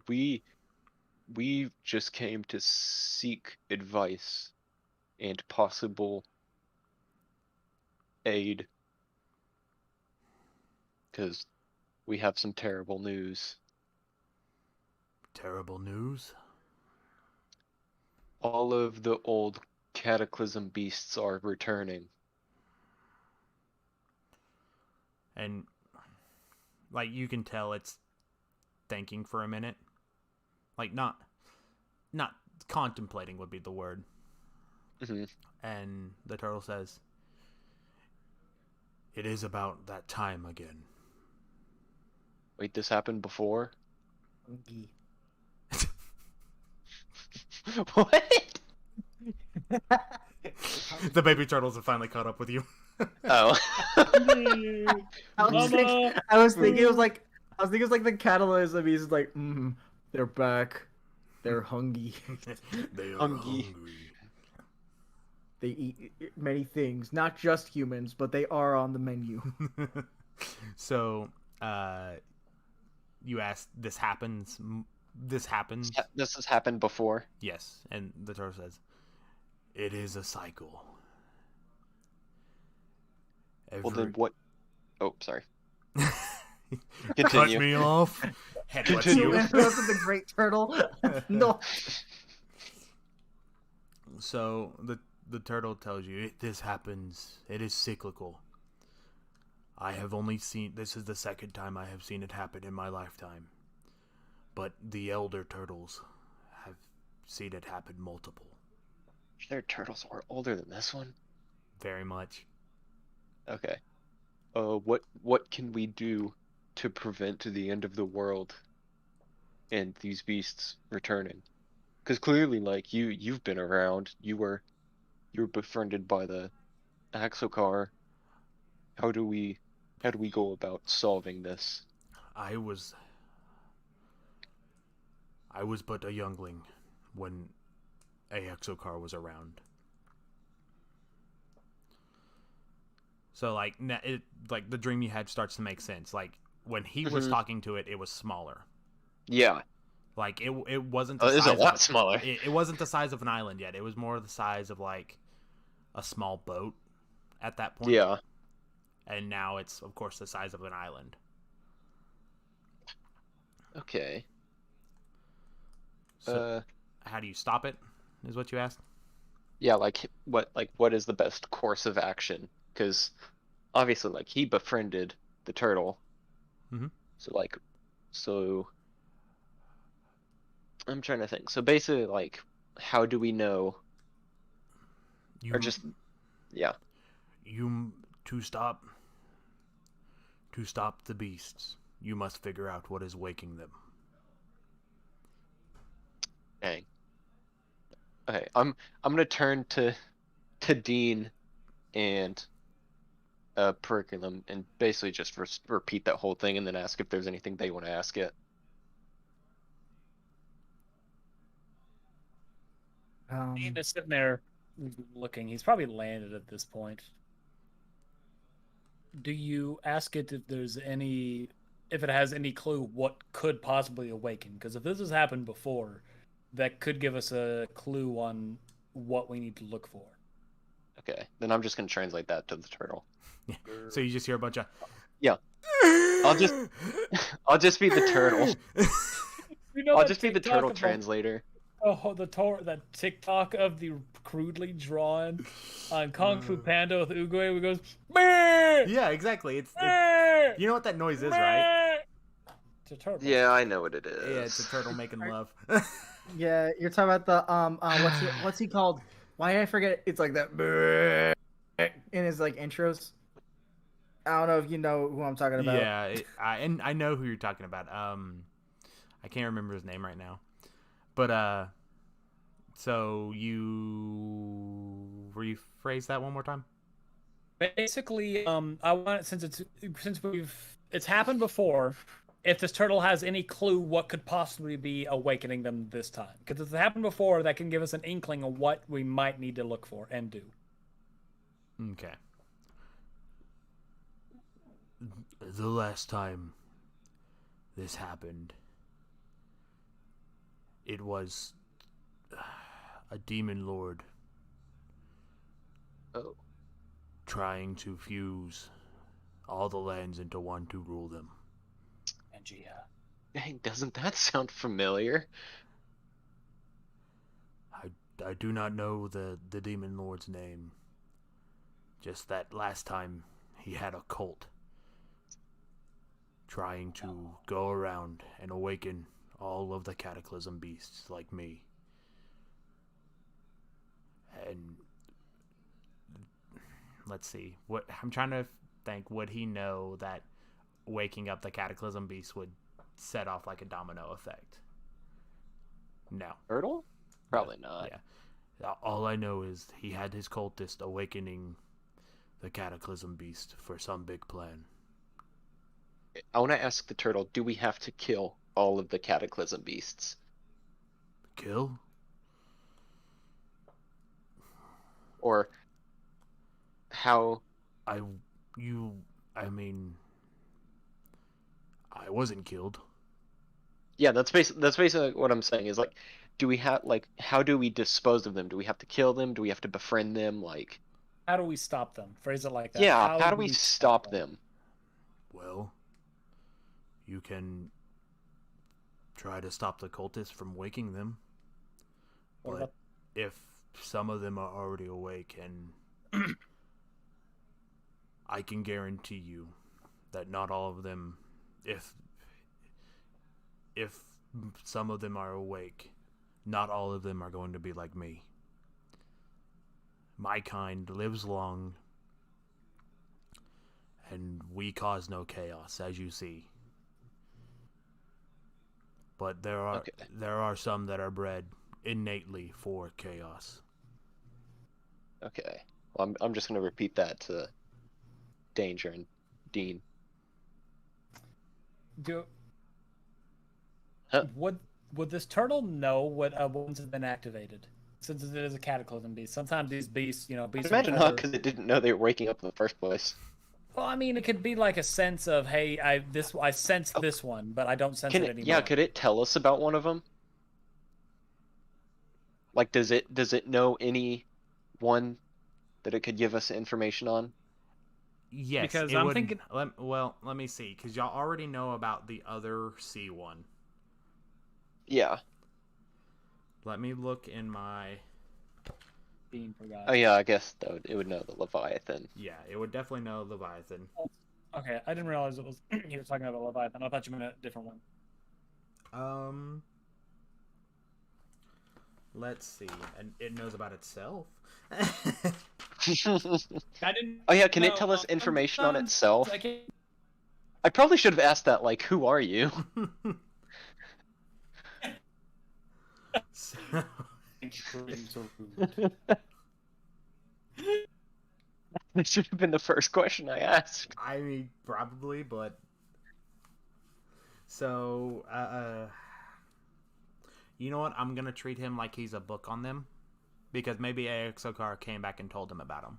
We just came to seek advice and possible aid, because we have some terrible news. Terrible news. All of the old Cataclysm beasts are returning. And like you can tell it's thinking for a minute, like not contemplating would be the word. Mm-hmm. And the turtle says, it is about that time again. Wait, this happened before? What? The baby turtles have finally caught up with you. Oh. I was thinking it was like the catalysm. He's like, they're back. They're hungry. They are Hungry. hungry. They eat many things, not just humans, but they are on the menu. So, you asked, this happens? This happens? This has happened before? Yes. And the turtle says, it is a cycle. Well, then what? Oh, sorry. Cut Continue. me off. Headbutts Continue. you. Interrupted the great turtle. No. So the turtle tells you, this happens. It is cyclical. I have only seen, this is the second time I have seen it happen in my lifetime. But the elder turtles have seen it happen multiple. Their turtles are older than this one? Very much. Okay. What can we do to prevent the end of the world and these beasts returning? Because clearly, like, you've been around. You were befriended by the Axokar. How do we go about solving this? I was but a youngling when Aexokar was around. So like like the dream you had starts to make sense. Like when he was talking to it, it was smaller. Yeah. Like it wasn't. Oh, it's a lot smaller. It wasn't the size of an island yet. It was more the size of like a small boat at that point. Yeah. And now it's of course the size of an island. Okay. So how do you stop it? Is what you asked? Yeah, like what is the best course of action? Because obviously, like, he befriended the turtle. Mm-hmm. So I'm trying to think. So basically, like, how do we know? Or just, yeah. To stop the beasts, you must figure out what is waking them. Dang. Okay, I'm gonna turn to Dean and Curriculum and basically just repeat that whole thing and then ask if there's anything they want to ask it. Dean is sitting there looking. He's probably landed at this point. Do you ask it if it has any clue what could possibly awaken? Because if this has happened before, that could give us a clue on what we need to look for. Okay, then I'm just gonna translate that to the turtle. Yeah. So you just hear a bunch of. Yeah. I'll just be the turtle. You know I'll that just be the TikTok turtle of translator. that TikTok of the crudely drawn on Kung Fu Panda with Uguay, who goes, "Meh! Yeah, exactly. It's Meh! you know what that noise is, right? Meh!" It's a turtle. Yeah, I know what it is. Yeah, it's a turtle making love. Yeah, you're talking about the what's he called? Why did I forget? It's like that in his like intros. I don't know if you know who I'm talking about. Yeah, I know who you're talking about. I can't remember his name right now, but so you rephrase that one more time. Basically, I want since it's happened before. If this turtle has any clue what could possibly be awakening them this time, because if it's happened before, that can give us an inkling of what we might need to look for and do. Okay. The last time this happened, it was a demon lord Oh. trying to fuse all the lands into one to rule them. Pangea. Dang, doesn't that sound familiar? I do not know the demon lord's name. Just that last time he had a cult trying to go around and awaken all of the Cataclysm beasts like me. And let's see, what I'm trying to think, would he know that waking up the Cataclysm beast would set off like a domino effect? No. Turtle? Probably not. Yeah. All I know is he had his cultist awakening the Cataclysm beast for some big plan. I want to ask the turtle, do we have to kill all of the Cataclysm beasts? Kill? Or how... I wasn't killed. Yeah, that's basically what I'm saying is like, do we have like how do we dispose of them? Do we have to kill them? Do we have to befriend them? Like, How do we stop them? Phrase it like that. yeah, how do we stop them? Well, you can try to stop the cultists from waking them. What But about- if some of them are already awake, and I can guarantee you that not all of them, if some of them are awake, not all of them are going to be like me. My kind lives long, and we cause no chaos, as you see. But there are some that are bred innately for chaos. Okay. Well, I'm just gonna repeat that to Danger and Dean. Huh? Would this turtle know what ones have been activated? Since it is a cataclysm beast, sometimes these beasts, beasts. Imagine not, because it didn't know they were waking up in the first place. Well, I mean, it could be like a sense of, hey, I sense this one, but I don't sense it anymore. Yeah, could it tell us about one of them? Like, does it know any one that it could give us information on? Yes, Because I'm thinking. Let me see, because y'all already know about the other sea one. Yeah. Let me look in my. Being forgot. Oh yeah, I guess it would know the Leviathan. Yeah, it would definitely know Leviathan. Okay, I didn't realize it was you were talking about Leviathan. I thought you meant a different one. Let's see, and it knows about itself. I didn't. Oh yeah, can it know, tell us information on sometimes itself? I can't- I probably should have asked that, like, who are you? So, That should have been the first question I asked. I mean, probably, but so you know what? I'm gonna treat him like he's a book on them. because maybe Aexokar came back and told him about him.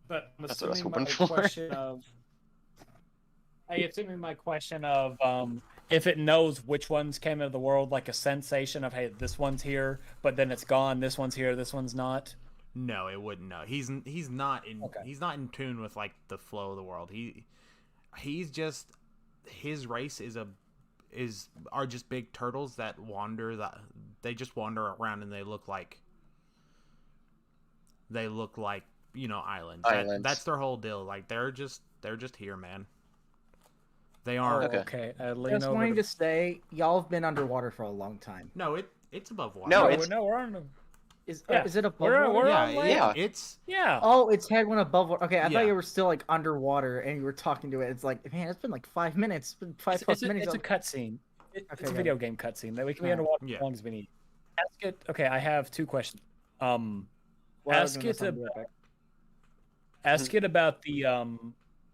But I'm That's what I was assuming hoping my for. question of, if it knows which ones came into the world, like a sensation of, hey, this one's here, but then it's gone. This one's here. This one's not. No, it wouldn't know. He's not in Okay. he's not in tune with like the flow of the world. He's just, his race are just big turtles that wander, they just wander around, and they look like islands. Islands. That's their whole deal. Like they're just here, man. They aren't. Oh, Okay. okay. Lean Just over wanting to... to say, y'all have been underwater for a long time. No, it's above water. No, No, it's- we're on them. Is Yeah. is it above We're water? yeah, on land. it's Yeah. Oh, its head went above water. Okay, I Yeah. thought you were still like underwater and you were talking to it. It's like, man, it's been like 5 minutes, 5+ minutes. It's a cutscene. It's Okay, a got video game cutscene that we can be Alright. underwater Yeah. as long as we need. Ask it. Okay, I have 2 questions. Well, I was ask doing it this on to- the way back. Ask it about the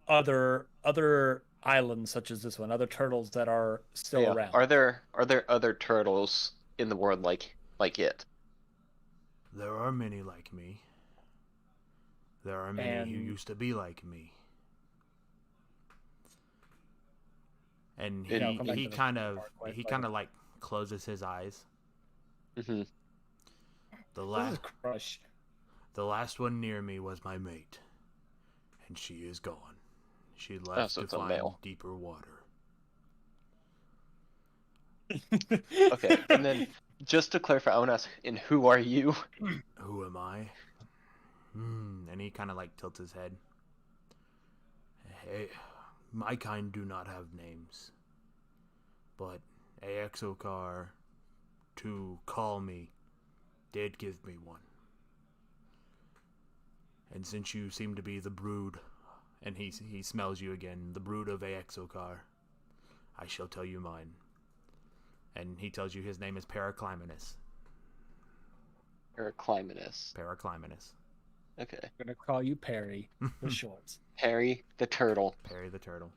other islands such as this one, other turtles that are still Yeah. around. Are there other turtles in the world like it? there are many like me. There are many who And- used to be like me. And Yeah, I'll come back he to the kind of part quite he later. kind of like closes his eyes. Hmm. The This last is Crush. The last one near me was my mate, and she is gone. She left so to it's a find male. deeper water. Okay, and then just to clarify, I want to ask, and who are you? Who am I? And he kind of like tilts his head. Hey, my kind do not have names, but Aexokar, to call me, did give me one. And since you seem to be the brood, and he smells you again, the brood of Aexokar, I shall tell you mine. And he tells you his name is Paracliminus. Heracliminus. Paracliminus. Okay. I'm gonna call you Perry for shorts. Perry the turtle. Perry the turtle.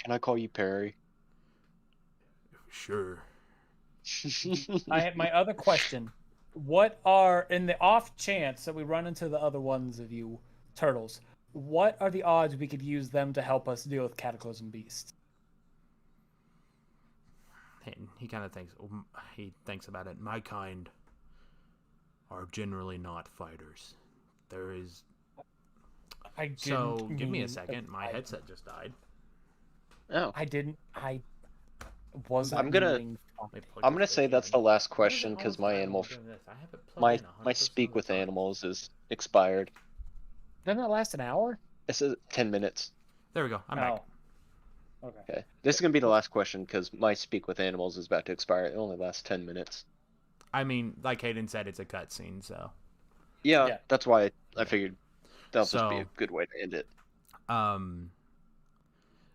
Can I call you Perry? Sure. My other question: what are, in the off chance that we run into the other ones of you turtles, what are the odds we could use them to help us deal with Cataclysm Beast? And he kind of thinks about it. My kind are generally not fighters. There is. I So didn't give me a mean second. My I- headset just died. Oh, I wasn't. I'm gonna- meaning- Let me plug I'm this gonna say bitch that's in. the last Why is it question always because my dying animal, when I'm doing this? I have it plugged my in 100% speak of the with time. animals is expired. Doesn't that last an hour? It says 10 minutes. There we go. I'm back. Okay. Okay, this is gonna be the last question because my speak with animals is about to expire. It only lasts 10 minutes. I mean, like Hayden said, it's a cutscene, so. Yeah, Yeah. that's why I figured that'll just be So- a good way to end it.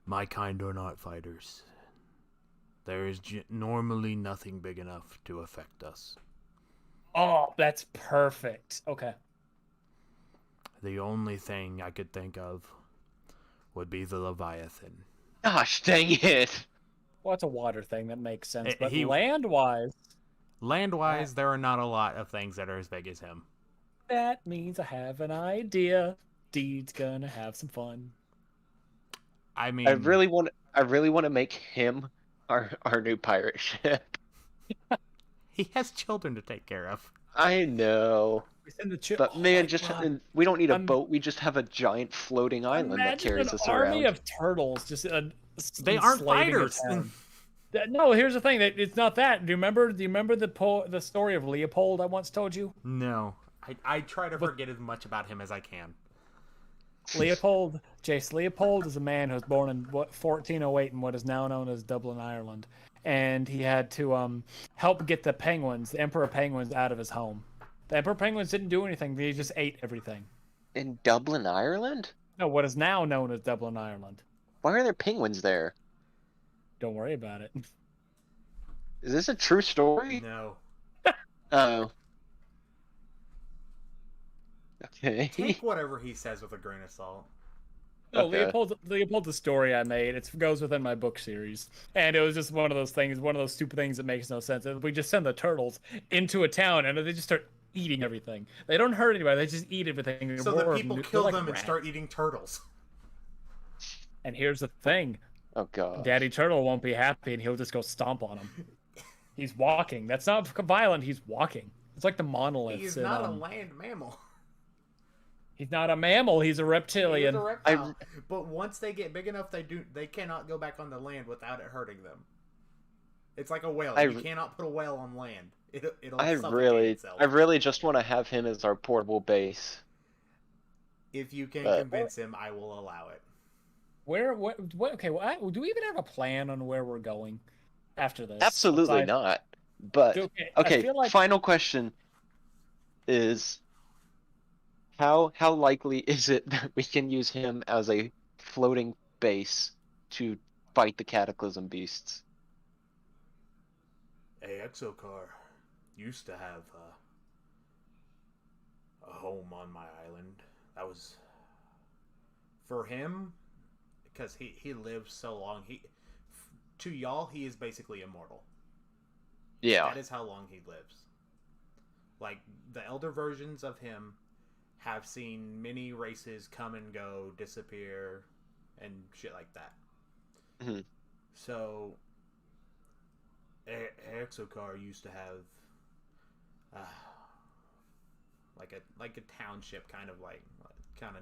My kind are not fighters. There is normally nothing big enough to affect us. Oh, that's perfect. Okay. The only thing I could think of would be the Leviathan. Gosh dang it! Well, it's a water thing that makes sense, but He- land-wise, Land-wise, there are not a lot of things that are as big as him. that means I have an idea. Deed's gonna have some fun. I mean, I really want to make him our new pirate ship. he has children to take care of. I know, We send the chip. but man, just and we don't need a I'm- boat. We just have a giant floating island that Imagine carries an us army around. of turtles just They aren't enslaving a fighters. town. No, here's the thing. It's not that. Do you remember the story of Leopold I once told you? No. I try to forget as much about him as I can. Leopold, Jace Leopold is a man who was born in 1408 in what is now known as Dublin, Ireland, and he had to help get the penguins, the emperor penguins, out of his home. The emperor penguins didn't do anything; they just ate everything. In Dublin, Ireland? No, what is now known as Dublin, Ireland. Why are there penguins there? Don't worry about it. Is this a true story? No. Oh. Okay. Take whatever he says with a grain of salt. No, Okay. Leopold's a story I made. It goes within my book series, and it was just one of those things, one of those stupid things that makes no sense. We just send the turtles into a town, and they just start eating everything. They don't hurt anybody; they just eat everything. So the people kill them and start eating turtles. And here's the thing: Oh god. Daddy Turtle won't be happy, and he'll just go stomp on them. He's walking. That's not violent. He's walking. It's like the monoliths. He's not a land mammal. He's not a mammal. He's a reptilian. He's a reptile. But once they get big enough, they cannot go back on the land without it hurting them. It's like a whale. You cannot put a whale on land. It'll suffocate itself. I really just want to have him as our portable base. If you can convince him, I will allow it. Okay, do we even have a plan on where we're going after this? Absolutely not. But okay, like... final question is how likely is it that we can use him as a floating base to fight the Cataclysm beasts? A Exocar used to have a home on my island. That was for him because he lived so long. To y'all, he is basically immortal. Yeah. That is how long he lives. Like, the elder versions of him have seen many races come and go, disappear, and shit like that. Mm-hmm. So, Exocar used to have like a township kind of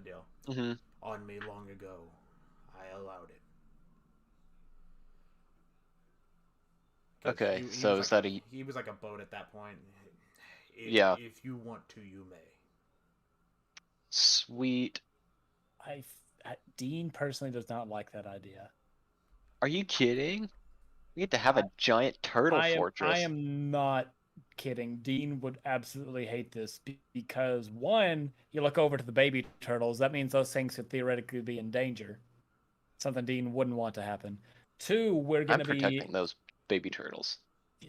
deal Mm-hmm. on me long ago. I allowed it. Okay, so is that he was like a boat at that point. Yeah. If you want to, you may. Sweet. Dean personally does not like that idea. Are you kidding? We get to have a giant turtle fortress. I am not kidding. Dean would absolutely hate this because, one, you look over to the baby turtles. That means those things could theoretically be in danger. Something Dean wouldn't want to happen. Two, we're going to be... I'm protecting those baby turtles.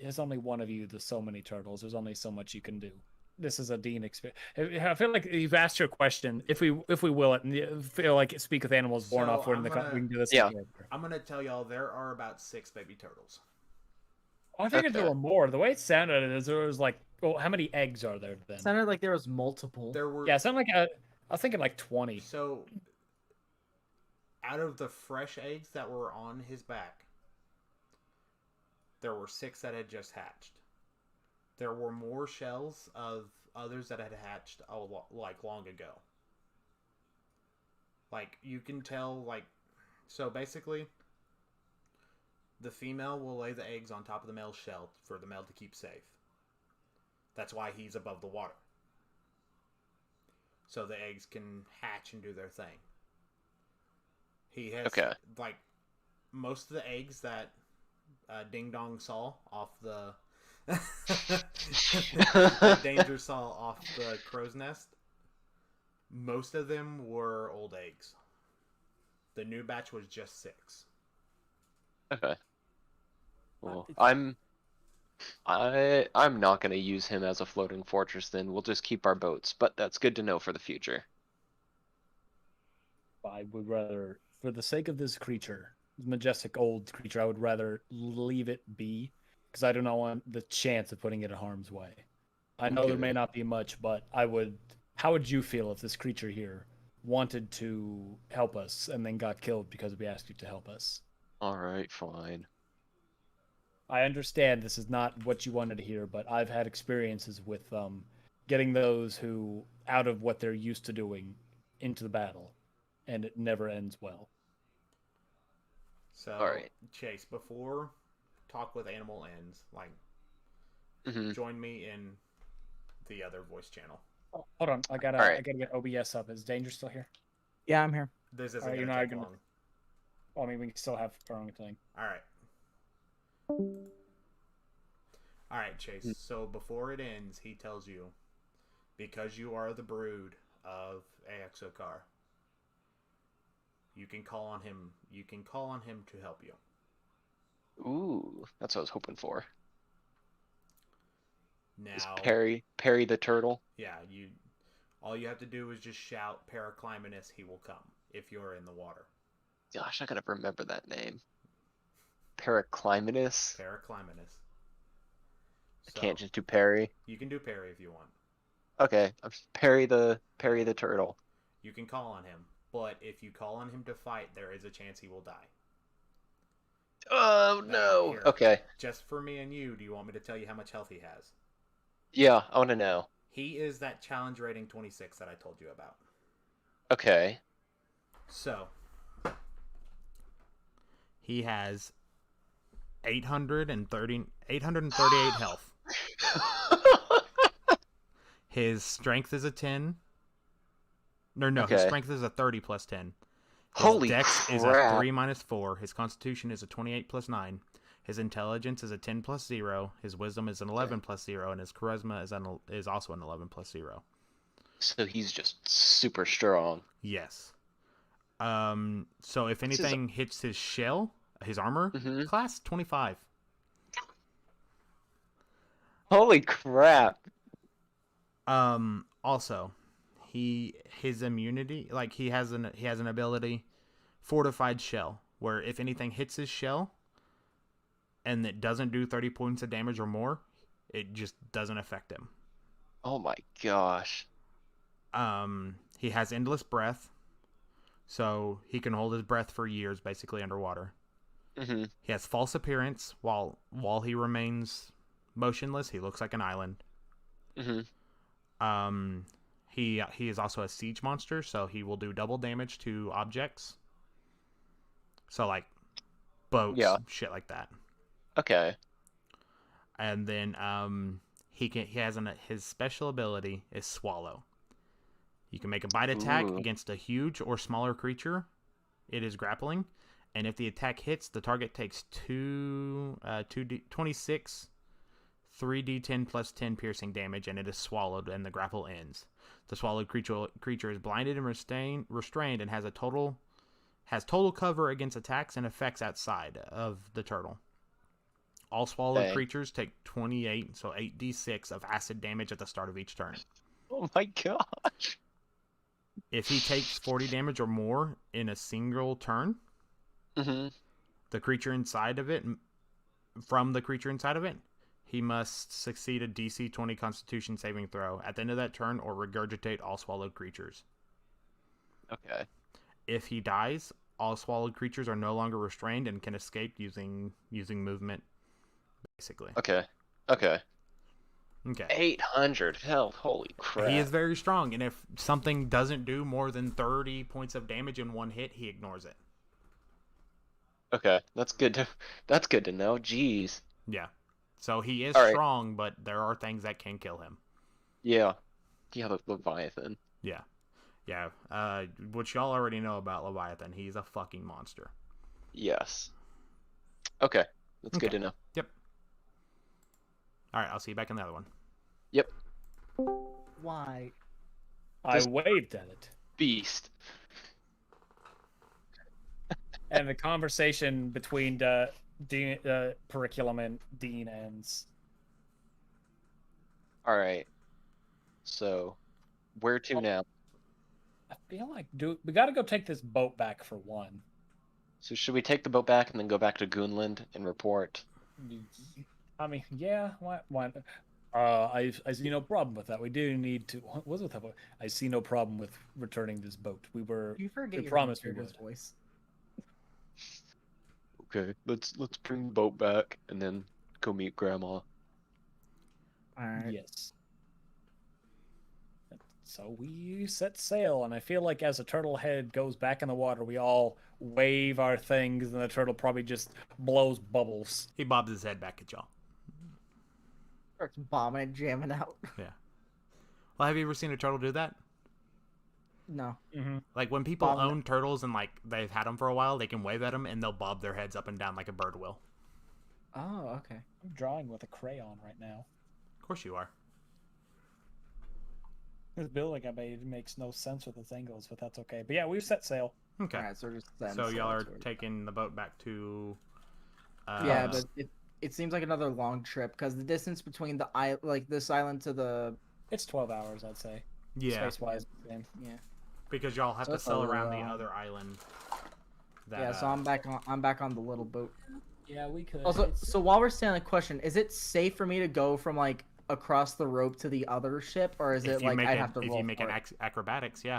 There's only one of you. There's so many turtles. There's only so much you can do. This is a Dean experience. I feel like you've asked your question. If we will it, and you feel like Speak with Animals born off word in the we can do this. Yeah. I'm gonna tell y'all there are about 6 baby turtles. I figured there were more. The way it sounded is there was like, well, how many eggs are there then? It sounded like there was multiple. There were. Yeah, it sounded like I was thinking like 20. So, out of the fresh eggs that were on his back, there were 6 that had just hatched. There were more shells of others that had hatched long ago. Like, you can tell, so basically, the female will lay the eggs on top of the male's shell for the male to keep safe. That's why he's above the water. So the eggs can hatch and do their thing. He has, most of the eggs that Ding Dong saw off the Danger saw off the crow's nest, most of them were old eggs. The new batch was just 6. Okay. Well, I'm not going to use him as a floating fortress then. We'll just keep our boats, but that's good to know for the future. I would rather, for the sake of this creature, majestic old creature, I would rather leave it be. Because I do not want the chance of putting it in harm's way. I know there may not be much, but I would... How would you feel if this creature here wanted to help us and then got killed because we asked you to help us? Alright, fine. I understand this is not what you wanted to hear, but I've had experiences with getting those who, out of what they're used to doing, into the battle. And it never ends well. So, Alright. Chase, before... Talk with Animal ends, join me in the other voice channel. Oh, hold on, I gotta get OBS up. Is Danger still here? Yeah, I'm here. This isn't gonna take long. Well, I mean, we can still have our own thing. Alright, Chase. So before it ends, he tells you, because you are the brood of Exocar, you can call on him. You can call on him to help you. Ooh, that's what I was hoping for. Now, is Perry the turtle? Yeah, all you have to do is just shout Paracliminus, he will come. if you're in the water. Gosh, I gotta remember that name. Paraclimatus. Paraclimatus. I can't just do parry. You can do parry if you want. Okay, I'm just parry the turtle. You can call on him, but if you call on him to fight, there is a chance he will die. Oh no. Here, Okay. just for me and you, do you want me to tell you how much health he has? Yeah, I want to know. He is that challenge rating 26 that I told you about. Okay. So, he has 838 health. His strength is a 10. No, Okay. his strength is a 30 plus 10. His Holy dex is a crap. 3 minus 4. His constitution is a 28 plus 9. His intelligence is a 10 plus 0. His wisdom is an 11 plus 0. And his charisma is also an 11 plus 0. So he's just super strong. Yes. So if anything hits his shell, his armor class, 25. Holy crap. Also, his immunity, like he has an ability, fortified shell, where if anything hits his shell and it doesn't do 30 points of damage or more, it just doesn't affect him. Oh my gosh. He has endless breath, so he can hold his breath for years basically underwater. Mm-hmm. He has false appearance. While he remains motionless, he looks like an island. Mm-hmm. He is also a siege monster, so he will do double damage to objects. So like boats, shit like that. Okay. And then his special ability is swallow. You can make a bite attack against a huge or smaller creature. It is grappling, and if the attack hits, the target takes 26 3d10 plus 10 piercing damage, and it is swallowed, and the grapple ends. The swallowed creature is blinded and restrained, and has total cover against attacks and effects outside of the turtle. All swallowed creatures take 28, so 8d6 of acid damage at the start of each turn. Oh my gosh. If he takes 40 damage or more in a single turn, the creature inside of it, he must succeed a DC 20 Constitution saving throw at the end of that turn or regurgitate all swallowed creatures. Okay. If he dies, all swallowed creatures are no longer restrained and can escape using movement, basically. Okay. 800 health. Holy crap. He is very strong, and if something doesn't do more than 30 points of damage in one hit, he ignores it. Okay, that's good to know. Jeez. Yeah. So he is All right. strong, but there are things that can kill him. Yeah. The Leviathan. Yeah. Which y'all already know about Leviathan. He's a fucking monster. Yes. Okay. That's good to know. Yep. Alright, I'll see you back in the other one. Yep. Why? I waved at it. Beast. And the conversation between Dean, Periculum and Dean ends. Alright. So, where to now? I feel like we gotta go take this boat back for one. So should we take the boat back and then go back to Goonland and report? I mean, yeah, why? I see no problem with that. We do need to. What was it? I see no problem with returning this boat. We promised we would. Voice. Okay, let's bring the boat back and then go meet Grandma. All right. Yes. So we set sail, and I feel like as the turtle head goes back in the water, we all wave our things, and the turtle probably just blows bubbles. He bobs his head back at y'all. Starts bombing and jamming out. Yeah. Well, have you ever seen a turtle do that? No. Mm-hmm. Like when people own turtles and like they've had them for a while, they can wave at them and they'll bob their heads up and down like a bird will. Oh, okay. I'm drawing with a crayon right now. Of course you are. This building I made makes no sense with its angles, but that's okay. But yeah, we've set sail. Okay. All right, so Y'all are taking the boat back to. Yeah, but it seems like another long trip because the distance between this island to the. It's 12 hours, I'd say. Yeah. Space-wise, same. Yeah. because y'all have So to it's sail a around the long- other island. That, Yeah, so I'm back on the little boat. Yeah, we could. Also, so while we're staying on the question, is it safe for me to go from like across the rope to the other ship, or is if it you like make I'd it, have to if roll you make for an it? acrobatics, yeah,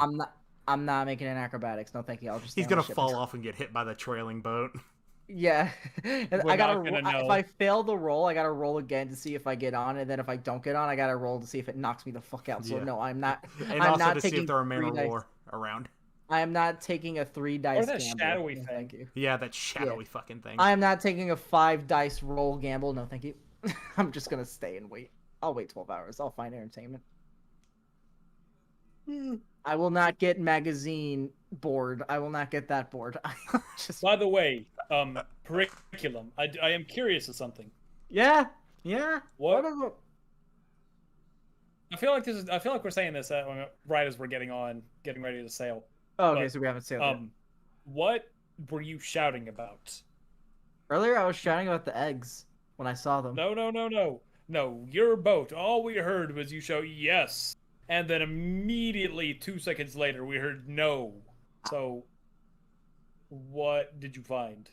I'm not making an acrobatics. No, thank you. I'll just. he's stay on gonna the ship fall off and get hit by the trailing boat. Yeah, and We're I gotta. not gonna If know. I fail the roll, I gotta roll again to see if I get on, and then if I don't get on, I gotta roll to see if it knocks me the fuck out. So Yeah. no, I'm not. And I'm also not to see taking if there are men 3 or dice. war around. I am not taking a 3 dice that gamble. shadowy No, thing. thank you. Yeah, that shadowy fucking thing. I am not taking a 5 dice roll gamble. No, thank you. I'm just gonna stay and wait. I'll wait 12 hours. I'll find entertainment. I will not get magazine bored. I will not get that bored. Just By the way, curriculum. I am curious of something. yeah. What? Whatever. I feel like this is. I feel like we're saying this right as we're getting ready to sail. Oh, okay, But, so we haven't sailed yet. What were you shouting about? Earlier, I was shouting about the eggs when I saw them. No. Your boat. All we heard was you shout yes, and then immediately 2 seconds later we heard no. So, what did you find?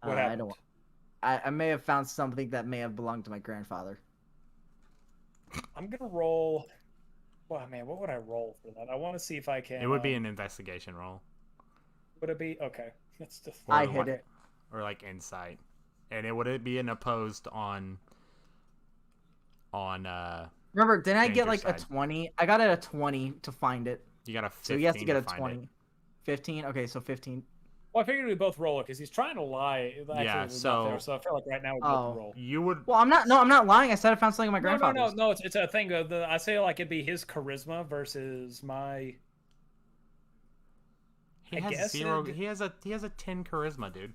What happened? I don't. I may have found something that may have belonged to my grandfather. I'm gonna roll. Wow, man, what would I roll for that? I want to see if I can. It would be an investigation roll. Would it be okay? That's just. Or I like- hit it. Or like insight, and it would be an opposed on. Remember, didn't I get danger like a side. 20? I got a 20 to find it. You got a 15 So he has to get a find 20. it. 15? Okay, so 15. Well, I figured we both roll it because he's trying to lie. Actually, Yeah, we're so- not there, so I feel like right now we Oh. both roll. You would. Well, I'm not lying. I said I found something in my grandfather's. No. It's a thing. I say like it'd be his charisma versus my. He I has guess 0. it- He has a 10 charisma, dude.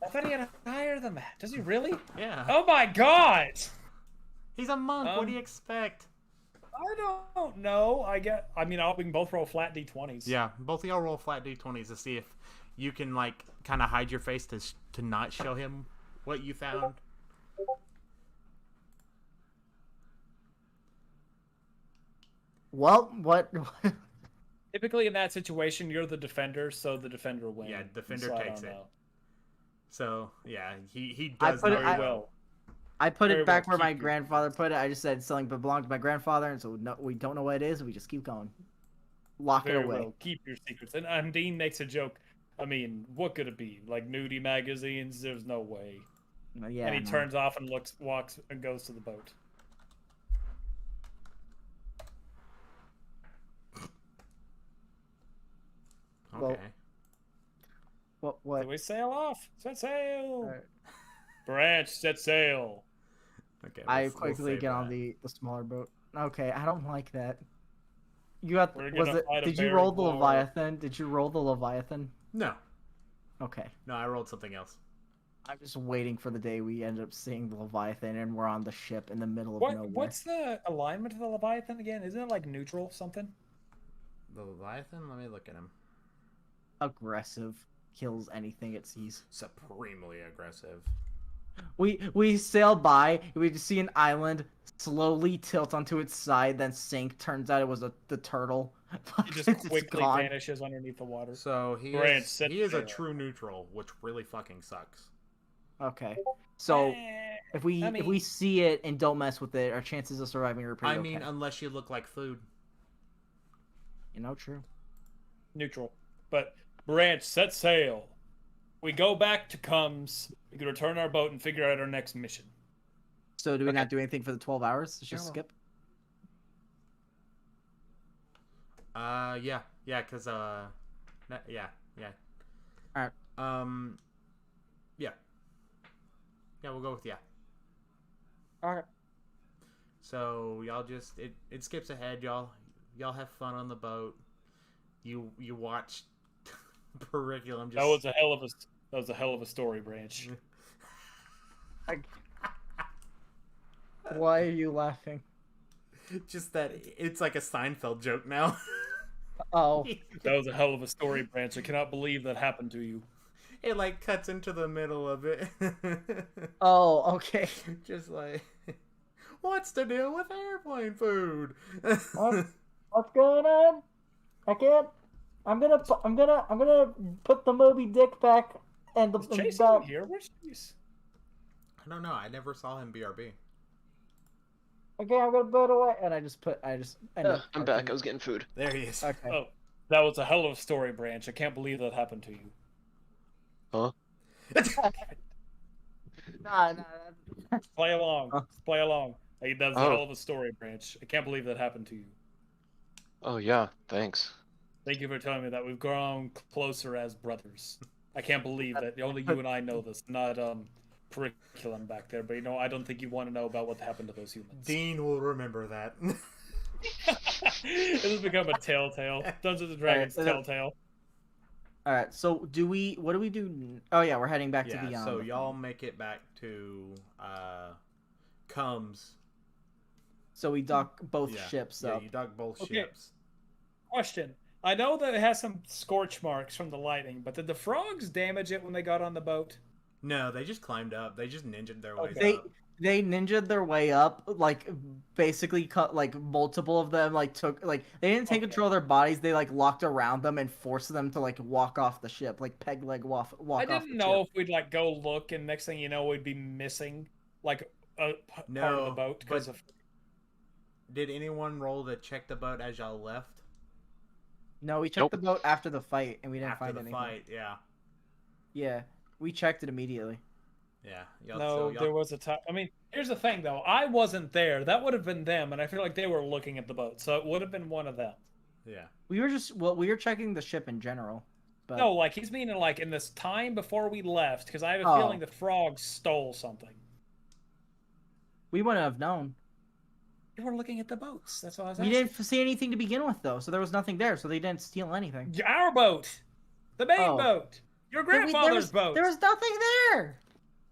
I thought he had higher than that. Does he really? Yeah. Oh my god! He's a monk. What do you expect? I don't know. We can both roll flat d20s. Yeah, both of y'all roll flat d20s to see if you can like kind of hide your face to not show him what you found. Well, what? Typically in that situation, you're the defender, so the defender wins. Yeah, defender So I takes don't it. know. So yeah, he I does put know it- you I- well. I put Very it back well, where my keep your grandfather put it. I just said something belonged to my grandfather, and so we don't know what it is. We just keep going. Lock Very it away. well. Keep your secrets. And Dean makes a joke. I mean, what could it be? Like nudie magazines? There's no way. Yeah. And he no. turns off and walks, and goes to the boat. Okay. Well, What? Do we sail off? Set sail. Alright. Branch, set sail. Okay. I we'll quickly save get on that. the smaller boat. Okay, I don't like that. You got We're was gonna it? fight a Did you bear roll the war. Leviathan? Did you roll the Leviathan? No, Okay. no, I rolled something else. I'm just waiting for the day we end up seeing the Leviathan and we're on the ship in the middle of nowhere. What's the alignment of the Leviathan again? Isn't it like neutral something? The Leviathan. Let me look at him. Aggressive, kills anything it sees. Supremely aggressive. We sailed by. We just see an island slowly tilt onto its side, then sink. Turns out it was the turtle. It just It's quickly gone. vanishes underneath the water. So he Branch, is set he is a sail. true neutral, which really fucking sucks. Okay, so Eh, if we I mean- if we see it and don't mess with it, our chances of surviving are pretty I mean, okay. unless you look like food. True. neutral. But Branch, set sail. We go back to Cums. We can return our boat and figure out our next mission. So do we Okay. not do anything for the 12 hours? Just Sure. skip. Yeah, cause yeah. Alright. Yeah, we'll go with yeah. Alright. So y'all just it skips ahead. Y'all have fun on the boat. You watch Periculum just. That was a hell of a story, Branch. Why are you laughing? Just that it's like a Seinfeld joke now. Oh, That was a hell of a story, Branch. I cannot believe that happened to you. It like cuts into the middle of it. oh, okay. Just like, what's the deal with airplane food? What? What's going on? I can't. I'm gonna put the Moby Dick back and the Is Chase back. here? Where's Chase? I don't know. I never saw him BRB. Okay, I'm gonna put it away, and I just end up I'm back. I was getting food. There he is. Okay. Oh, that was a hell of a story, Branch. I can't believe that happened to you. Huh? Nah. Play along. Huh? Play along. Hey, that was a Oh. hell of a story, Branch. I can't believe that happened to you. Oh yeah, thanks. Thank you for telling me that. We've grown closer as brothers. I can't believe that only you and I know this, not curriculum back there. But I don't think you want to know about what happened to those humans. Dean will remember that. This has become a telltale. Dungeons and Dragons telltale. All right. So what do we do? Oh yeah, we're heading back to Yeah, Beyond. so y'all make it back to Combs. So we dock both Yeah. ships Yeah, up. you dock both Okay. ships. Question. I know that it has some scorch marks from the lightning, but did the frogs damage it when they got on the boat? No, they just climbed up. They just ninja'd their ways They up. they ninja'd their way up, like basically cut like multiple of them took they didn't take Okay. control of their bodies. They locked around them and forced them to walk off the ship, peg leg walk I off didn't the know ship. if we'd go look, and next thing you know, we'd be missing part of the No, boat because but- of. Did anyone roll to check the boat as y'all left? No, we checked Nope. the boat after the fight and we didn't After find the anything. fight, yeah. Yeah, we checked it immediately. Yeah. No, there was a time. I mean, here's the thing, though. I wasn't there. That would have been them, and I feel like they were looking at the boat, so it would have been one of them. Yeah. We were checking the ship in general. But No, he's meaning in this time before we left, because I have a Oh. feeling the frogs stole something. we wouldn't have known. You were looking at the boats. That's what I was We asking. didn't see anything to begin with though, so there was nothing there, so they didn't steal anything. Our boat, the main Oh. boat, your grandfather's boat. There was nothing there.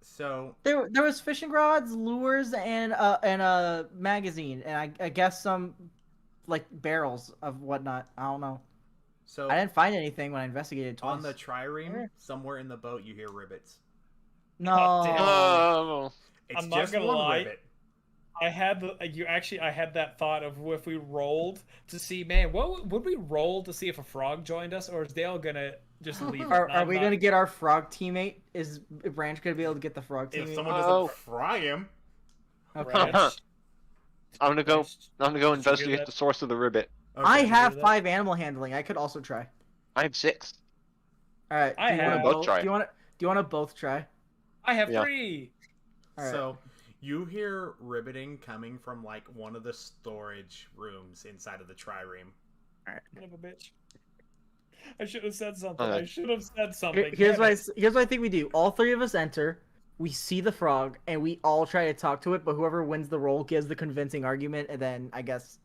So There was fishing rods, lures, and a magazine, and I guess some barrels of whatnot. I don't know. I didn't find anything when I investigated twice. on the trireme, somewhere in the boat, you hear ribbits. No. damn. Oh, It's I'm not just gonna one lie. ribbit. I had I had that thought of if we rolled to see, man, what would we roll to see if a frog joined us, or is Dale gonna just leave? it? Are we gonna get our frog teammate? Is Branch gonna be able to get the frog If teammate? someone Oh. doesn't fry him, Okay. Branch? I'm gonna go. Branch? I'm gonna go Did you hear investigate that? the source of the ribbit. I okay. have that? 5 animal handling. I could also try. I have 6. All right. I do you wanna have- Both try. Do you want to both try? I have Yeah. 3. All right. So you hear ribbiting coming from one of the storage rooms inside of the trireme. Son of a bitch. I should have said something. Okay. I should have said something. Here's Damn what it. I think we do. All 3 of us enter. We see the frog, and we all try to talk to it. But whoever wins the roll gives the convincing argument, and then I guess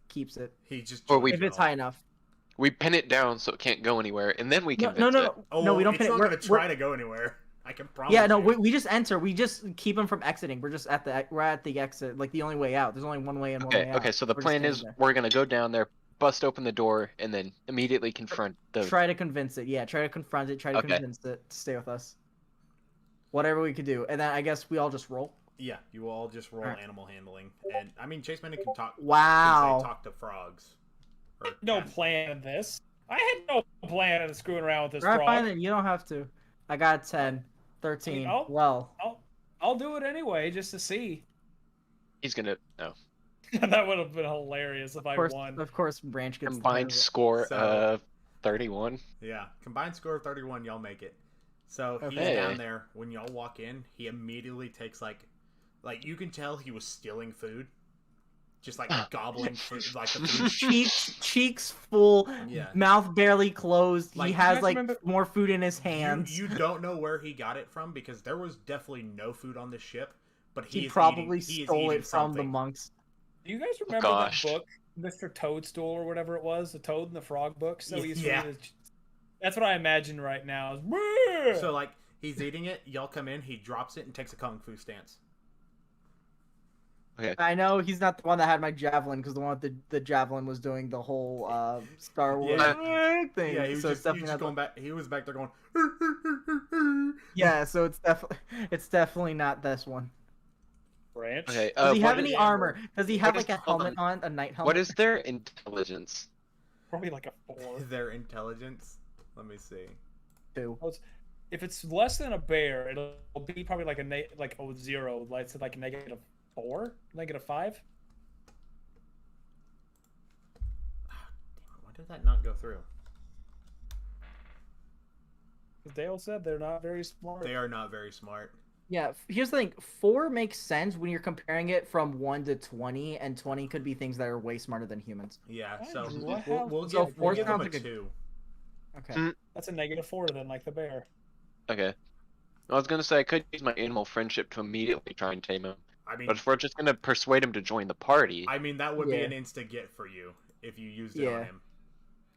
keeps it He just Or we- joins if it's y'all. high enough. We pin it down so it can't go anywhere, and then we No, convince no, it. no, Oh, no. We don't it's pin it. not We're- gonna try to go anywhere. I can promise. Yeah, no, you. we just enter. We just keep them from exiting. We're just at the exit, the only way out. There's only one way in, one way Okay, out. okay. So the We're just plan standing is there. we're gonna go down there, bust open the door, and then immediately confront the. Try to convince it. Yeah, try to confront it. Try to Okay. convince it to stay with us. Whatever we could do, and then I guess we all just roll. Yeah, you all just roll Alright. animal handling, and I mean Chase Manning can talk. Wow. Can say talk to frogs. Or No can. plan in this. I had no plan of screwing around with this Alright, frog. fine then. You don't have to. I got 10, 13. I'll- Well, I'll do it anyway, just to see. He's gonna no That would have been hilarious if of I course, won. of course, Branch gets the combined point. score So- of 31. Yeah, combined score of 31. Y'all make it. So he's Okay. down there. When y'all walk in, he immediately takes like you can tell he was stealing food, just gobbling food, the food. cheeks full, Yeah. mouth barely closed. Like, he you has guys remember- more food in his hands. You don't know where he got it from because there was definitely no food on this ship, but he is probably eating, he is stole eating it from the something. monks. Do you guys remember gosh. that book, Mr. Toadstool or whatever it was, the Toad and the Frog book? So he's Yeah. That's what I imagine right now. Is, So he's eating it. Y'all come in. He drops it and takes a kung fu stance. I know he's not the one that had my javelin because the one with the javelin was doing the whole Star Wars thing. Yeah, he was so just, it's he definitely was just not going back. He was back there going. Yeah, so it's definitely not this one. Branch? Okay. Does he have what any is- armor? Does he have what is- a hold helmet on, a knight helmet? What is their intelligence? Probably like a 4. Their intelligence. Let me see. 2. If it's less than a bear, it'll be probably like a 0. Let's say like -4, -5. Why did that not go through? Dale said they're not very smart. They are not very smart. Yeah, here's the thing. 4 makes sense when you're comparing it from 1 to 20, and 20 could be things that are way smarter than humans. Yeah, so Wow. we'll So give, four we'll give them sounds a like a- 2. Okay. That's a -4 then, like the bear. Okay. I was gonna say I could use my animal friendship to immediately try and tame him, I mean, but if we're just gonna persuade him to join the party, that would be Yeah. an insta get for you if you used it on Yeah. him,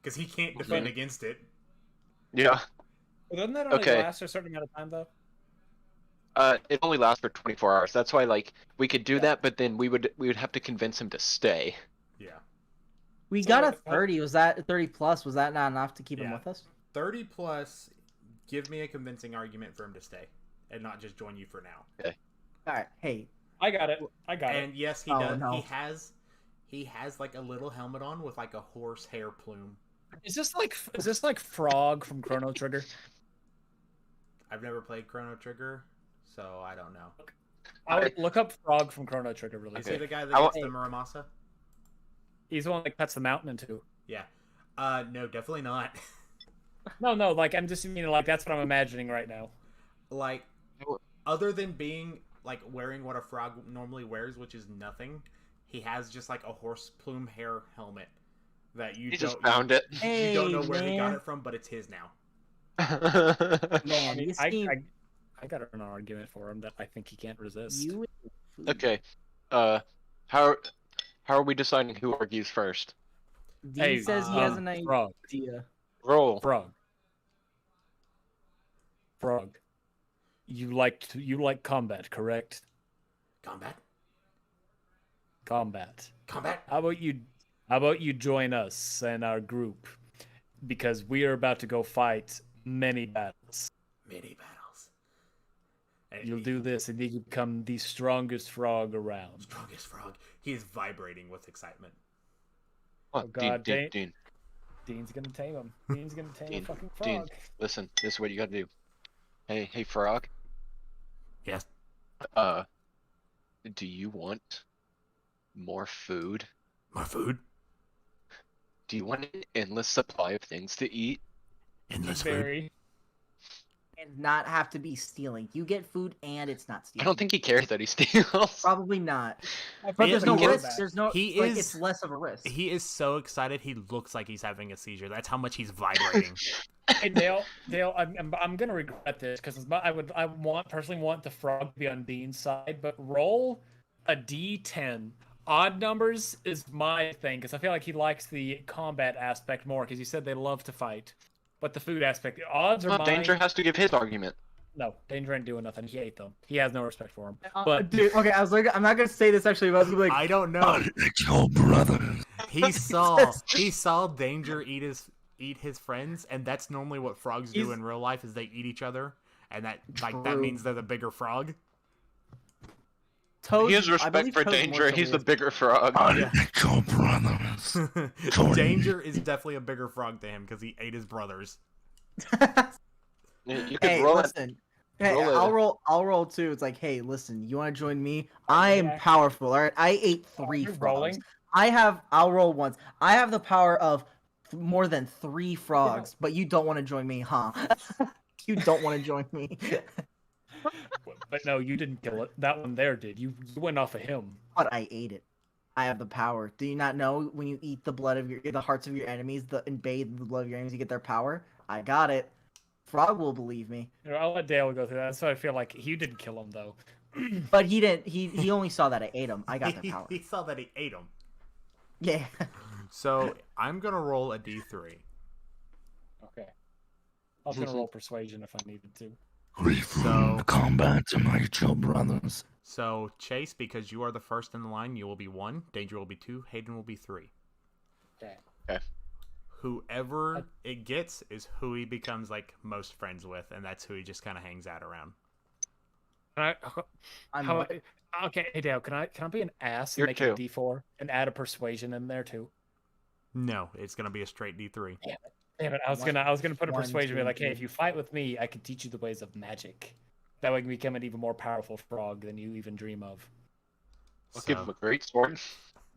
because he can't defend Mhm. against it. yeah, But doesn't that only Okay. last a certain amount of time though? it only lasts for 24 hours. That's why like we could do Yeah. that, but then we would have to convince him to stay. Yeah, We So got a what- 30. Was that 30 plus? Was that not enough to keep him Yeah. with us? 30 plus. Give me a convincing argument for him to stay, and not just join you for now. All right. Hey, I got it. I got it. And yes, he Oh, does. no. He has like a little helmet on with like a horse hair plume. Is this like Frog from Chrono Trigger? I've never played Chrono Trigger, so I don't know. I would look up Frog from Chrono Trigger really Is quick. he the guy that I gets wa- the Muramasa? He's the one that cuts the mountain in two. Yeah. No, definitely not. No, like I'm just like that's what I'm imagining right now. Like, other than being like wearing what a frog normally wears, which is nothing, he has just like a horse plume hair helmet that you He don't just found it. you don't know where he got man. it from, but it's his now. Man, you seem I got an argument for him that I think he can't resist. you. Okay. How are we deciding who argues first? Dean Hey, says he has an Frog. idea. Roll. Frog. You like combat, correct? Combat. Combat. Combat. How about you join us and our group? Because we are about to go fight many battles. Mini battles. And You'll do this and you can become the strongest frog around. strongest frog. He is vibrating with excitement. Oh, God, Dean, Dean. Dean's gonna tame him. Dean's gonna tame Dean, a fucking Dean. frog. Listen, this is what you gotta do. Hey, Frog. Yes. Do you want more food? More food. Do you want an endless supply of things to eat? Endless food. Very. And not have to be stealing. You get food and it's not I stealing. don't think he cares that he steals. Probably not. But He- there's no he risk. gets- There's no. he like, is- It's less of a risk. He is so excited. He looks like he's having a seizure. That's how much he's vibrating. Hey Dale, I'm gonna regret this because I personally want the frog to be on Dean's side, but roll a D10. Odd numbers is my thing because I feel like he likes the combat aspect more because he said they love to fight, but the food aspect, the odds are Well, mine. Danger has to give his argument. No, Danger ain't doing nothing. He ate them. He has no respect for him. But dude, okay, I was like, I'm not gonna say this actually, but I was gonna be like, I don't know. Your brother. He saw Danger eat his friends, and that's normally what frogs do He's- in real life. Is they eat each other, and that True. means they're the bigger frog. Toad. He has I respect believe for Toad Danger. works He's over the bigger frog. Yeah. Your brothers. Danger is definitely a bigger frog to him because he ate his brothers. You could Hey, roll it. listen. Hey, roll it. I'll roll too. It's like, hey, listen, you want to join me? I am Yeah. powerful. All right, I ate 3 You're frogs. rolling. I'll roll once. I have the power of more than 3 frogs, but you don't want to join me, huh? You don't want to join me. But no, you didn't kill it. That one there did. You went off of him. But I ate it. I have the power. Do you not know when you eat the blood of the hearts of your enemies, and bathe in the blood of your enemies, you get their power? I got it. Frog will believe me. You know, I'll let Dale go through that. So I feel like you didn't kill him though. But he didn't. He only saw that I ate him. I got their power. He saw that he ate him. Yeah. So I'm gonna roll a d3. Okay. I was gonna roll persuasion if I needed to. Reform combat to my your brothers. So Chase, because you are the first in the line, you will be 1. Danger will be 2. Hayden will be 3. Okay. Whoever it gets is who he becomes like most friends with, and that's who he just kind of hangs out around. I'm How, okay, hey Dale, can I be an ass and You're make two. it a D4 and add a persuasion in there too? No, it's gonna be a straight D3. Damn it! I was gonna put a One, persuasion, two, like, hey, three. if you fight with me, I can teach you the ways of magic. That way, you can become an even more powerful frog than you even dream of. I'll give him So a great sword.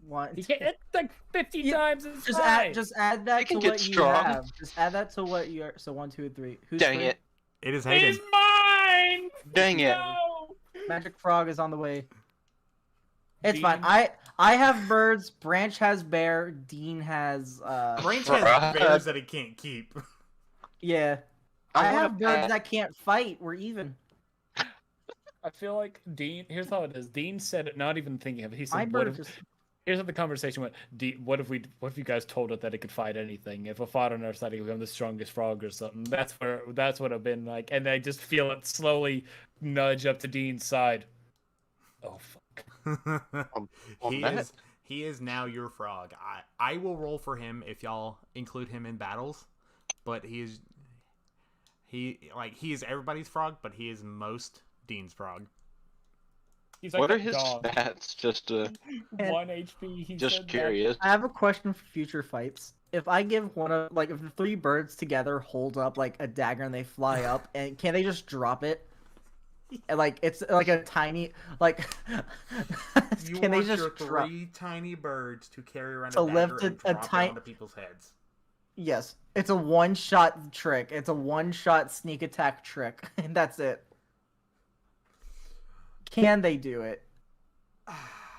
One, It's like 50 Yeah, times as just size. add that You to can get what you strong. have. Just add that to what you are. So 1, 2, 3. Who's Dang free? it. it is Hayden. He's mine. Dang it. No. Magic Frog is on the way. It's Dean? fine. I have birds. Branch has bear. Dean has Branch Frog. has bears that he can't keep. yeah. I I want a have birds pet. that can't fight. We're even. I feel like Dean. Here's how it is. Dean said it, not even thinking of it. He My said, "What bird if?" just. Here's how the conversation went. What if you guys told it that it could fight anything? If it fought on our side, it would become the strongest frog or something. That's what it'd been like. And I just feel it slowly nudge up to Dean's side. Oh fuck. he that- is now your frog. I will roll for him if y'all include him in battles, but he is everybody's frog, but he is most Dean's frog. He's like What a are his dog. stats? Just 1 HP. He just said that. curious. I have a question for future fights. If I give one of if the 3 birds together hold up like a dagger and they fly up, and can they just drop it? And, it's like a tiny You can they want just your drop? 3 tiny birds to carry around To a lift dagger and a drop it ti- onto people's heads. Yes, it's a one-shot trick. It's a one-shot sneak attack trick, and that's it. Can they do it?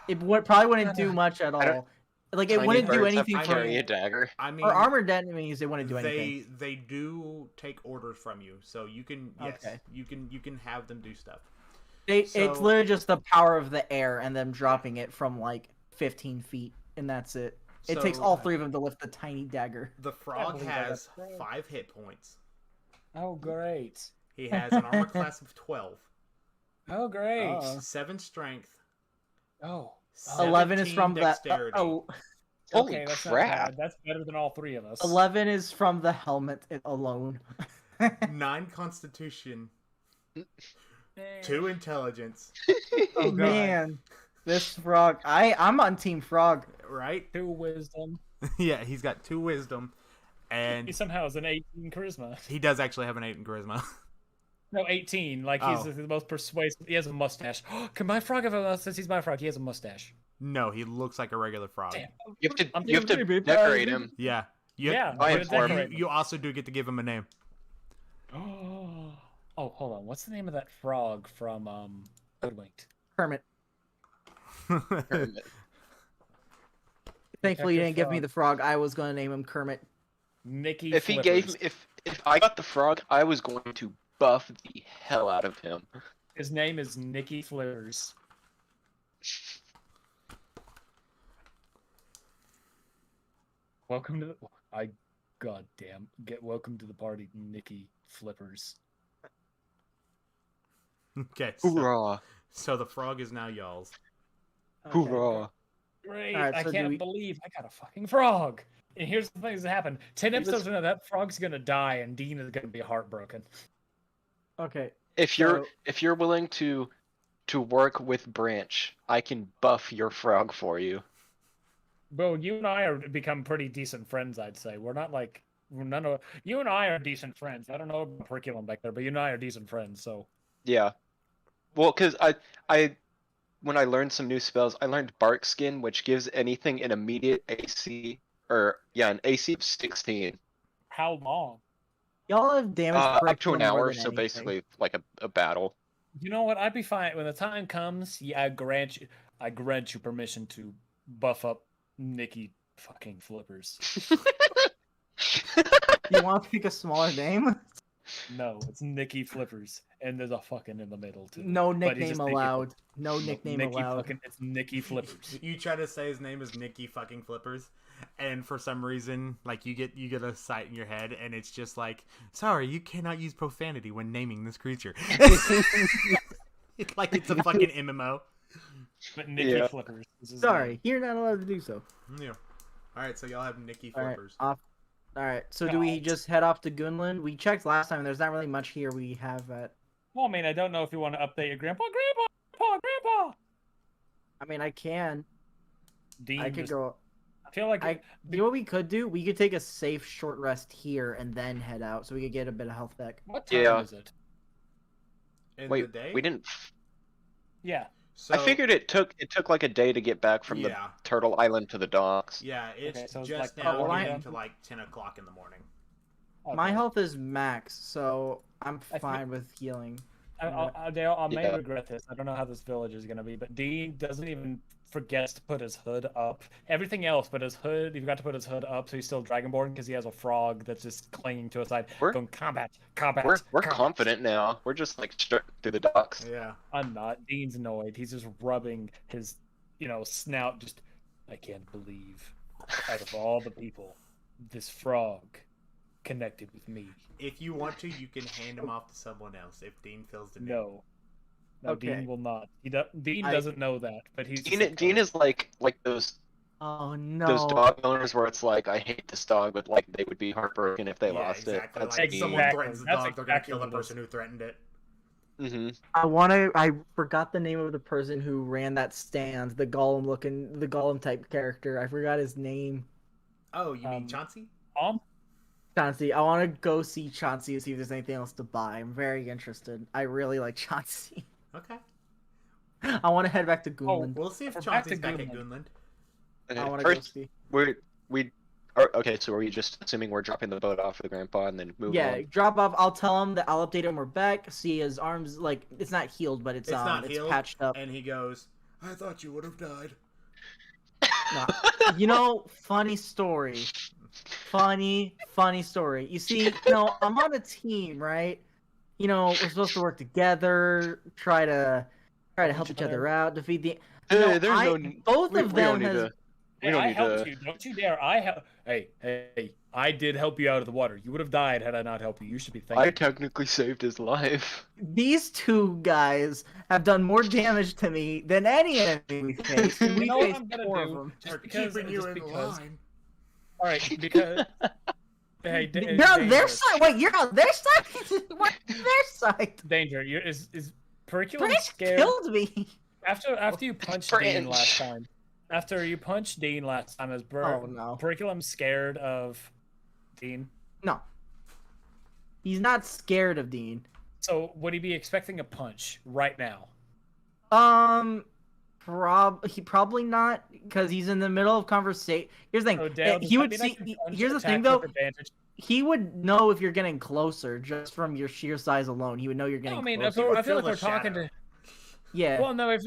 Probably wouldn't do much at I don't- all. Like it Tiny wouldn't do birds have anything to for carry a dagger. I mean, for armored enemies. It wouldn't do anything. they do take orders from you, so you can Okay. you can have them do stuff. It's So- literally just the power of the air and them dropping it from 15 feet, and that's it. It takes So- all 3 of them to lift the tiny dagger. The frog believe I has got that. 5 hit points. Oh great. He has an armor class of 12, Oh great. Oh. 7 strength, Oh. 11 is 17 from the dexterity. Holy Okay, that's not crap. bad. That's better than all 3 of us. 11 is from the helmet alone. 9 constitution, Eh. 2 intelligence, Oh God. man, this frog. I'm on Team Frog. right? 2 wisdom. Yeah, he's got 2 wisdom, He and somehow has an 18 charisma. he does actually have an 8 in charisma. No, 18. Like he's Oh. the most persuasive. He has a mustache. Can my frog have a since he's my frog? He has a mustache. No, he looks like a regular frog. Damn. You have I'm to thinking- decorate him. Yeah. Yeah, I I'm am gonna for decorate You also do get to give him a name. him. Oh, hold on. What's the name of that frog from Hoodwinked? Kermit. Thankfully, you Detective didn't give me Frog. the frog. I was gonna name him Kermit. Nicky. If he gave me, if I got the frog, I was going to buff the hell out of him. His name is Nicky Flippers. Welcome to the. Welcome to the party, Nicky Flippers. Okay. Hoorah! So the frog is now y'all's. Okay. Hoorah! Great! Alright, I so do can't we- believe I got a fucking frog. And here's the things that happen. 10 He was- episodes into that frog's gonna die, and Dean is gonna be heartbroken. Okay. If So- you're willing to work with Branch, I can buff your frog for you. Bro, you and I are become pretty decent friends, I'd say. We're not like you and I are decent friends. I don't know about curriculum back there, but you and I are decent friends, so Yeah. Well, because I when I learned some new spells, I learned Bark Skin, which gives anything an immediate AC, an AC of 16. how long? Y'all have damage per Up to an episode more hour, than so anything. basically like a battle. You know what? I'd be fine when the time comes. Yeah, I grant you permission to buff up Nicky fucking Flippers. You want to pick a smaller name? No, it's Nicky Flippers, and there's a fucking in the middle too. No But he's nickname just Nicky allowed. No nickname Nicky allowed. It's Nicky Flippers. You try to say his name is Nicky fucking Flippers, and for some reason, like you get a sight in your head, and it's just like, sorry, you cannot use profanity when naming this creature. It's like it's a fucking MMO. But Nicky Yeah. Flippers. is his Sorry, name. you're not allowed to do so. Yeah. All right, so y'all have Nicky All right, Flippers. off. All right. So do we God. just head off to Gunland? We checked last time. There's not really much here. We have at. Well, I mean, I don't know if you want to update your grandpa. Grandpa! I mean, I can. Dean I could just- go. I feel like You know what we could do? We could take a safe short rest here and then head out, so we could get a bit of health back. what time Yeah. is it? In the Wait, day? we didn't. Yeah. So, I figured it took like a day to get back from the Yeah. Turtle Island to the docks. Yeah, it's Okay, so it's just like now 4 getting a.m.? to like 10 o'clock in the morning. My Okay. health is max, so I'm I fine with healing. I may Yeah. regret this. I don't know how this village is gonna be, but Dean doesn't even forgets to put his hood up. Everything else, but his hood, he forgot to put his hood up, so he's still Dragonborn because he has a frog that's just clinging to his side. We're- Going combat. We're combat." confident now. We're just like straight through the docks. Yeah. I'm not. Dean's annoyed. He's just rubbing his, snout. Just, I can't believe, out of all the people, this frog connected with me. If you want to, you can hand him off to someone else if Dean feels the need. No, Okay. Dean will not. Dean I- doesn't know that, but he's. just Dean is like those Oh no. those dog owners where it's like, I hate this dog, but like they would be heartbroken if they Yeah, lost exactly. it. That's Like Dean. someone Exactly. threatens the That's dog, they're gonna exactly kill the what it is. person who threatened it. Mm-hmm. I forgot the name of the person who ran that stand, the Gollum type character. I forgot his name. Oh, you mean Um, Chauncey? Chauncey. I want to go see Chauncey and see if there's anything else to buy. I'm very interested. I really like Chauncey. Okay. I want to head back to Goonland. We'll see if We're back Chauncey's to back at Goonland. Goonland. I Okay, want to go first see. okay, so are you just assuming we're dropping the boat off for the grandpa and then moving Yeah, on? drop off. I'll tell him that I'll update him. We're back. See his arms, like it's not healed, but it's not it's healed, patched up. And he goes, I thought you would have died. No. Funny story. Funny story. You see, I'm on a team, right? We're supposed to work together, try to help each other out, defeat the. Hey, there's both we of don't them need has. to. We Hey, don't I need helped to. you. Don't you dare. Hey, I did help you out of the water. You would have died had I not helped you. You should be I thankful. technically saved his life. These two guys have done more damage to me than any enemy we faced. And You we know what faced I'm gonna 4 do? of them. Just because. Keeping you just in because. line. All right, because. Hey, You're on their Danger. side. Wait, you're on their side. What? Their side. Danger. Is Periculum Branch scared? killed me. After you punched Branch. Dean last time. After you punched Dean last time, is Oh no. Periculum scared of Dean? No. He's not scared of Dean. So would he be expecting a punch right now? He probably not, because he's in the middle of conversation. Here's the thing. So Dale, does He that would mean I see. can punch Here's the attack thing, though. with advantage? He would know if you're getting closer just from your sheer size alone. He would know you're getting No, I mean, closer. I feel like Feel we're the talking shadow. to. Yeah. Well, no, if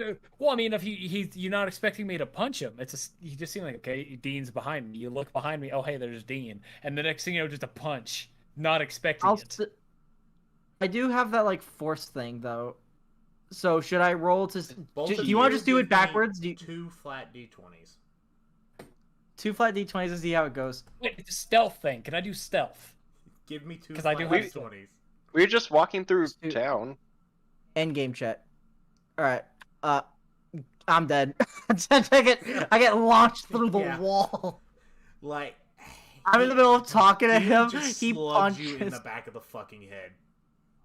you're not expecting me to punch him. You just seem like, okay, Dean's behind me. You look behind me. Oh, hey, there's Dean, and the next thing you know, just a punch. Not expecting it. I do have that like force thing though. So should I roll to? Both Do of you want to just do give it me backwards? 2 flat d20s. 2 flat d20s to see how it goes. Wait, it's a stealth thing. Can I do stealth? Give me 2 'Cause flat I do have- d20s. We were just walking through Let's do- town. End game chat. All right. I'm dead. I get launched through the Yeah. wall. Like, I'm in the middle of talking to he him. just He slugs you in punches. the back of the fucking head.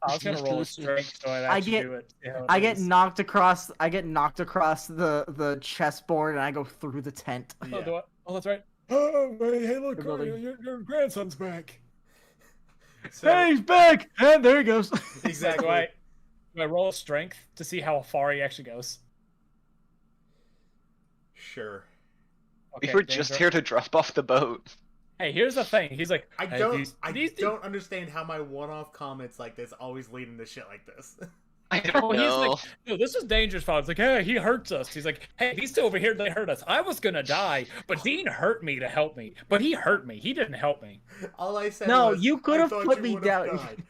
I was gonna roll a strength, so I'd I actually get- do it. See how it I get is. knocked across. I get knocked across the chessboard, and I go through the tent. Oh, do I? Oh, that's right. Oh, hey, look, Good building. your grandson's back. So, Hey, he's back! And there he goes. exactly. Do I roll a strength to see how far he actually goes? Sure. We Okay, were just Danger. here to drop off the boat. Hey, here's the thing. He's like, I hey, don't. these- I these- don't understand how my one-off comments like this always lead into shit like this. I don't Oh, he's know. like, no, this is Danger's fault. It's like, hey, he hurts us. He's like, hey, these two over here, they hurt us. I was gonna die, but Dean hurt me to help me. But he hurt me. He didn't help me. All I said No, was, you could "I have thought put you me would have down." died."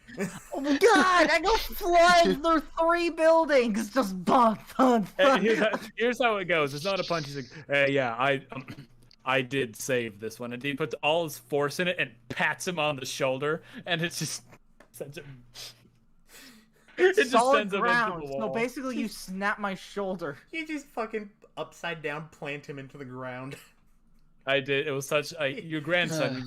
Oh my god! I go flying through 3 buildings. Just thud, thud, Hey, thud. here's how it goes. It's not a punch. He's like, hey, yeah, I did save this one. And Dean puts all his force in it and pats him on the shoulder, and it just sends him. It just Solid sends him ground. into the So wall. basically, you snap my shoulder. You just fucking upside down plant him into the ground. I did. It was such. Your grandson.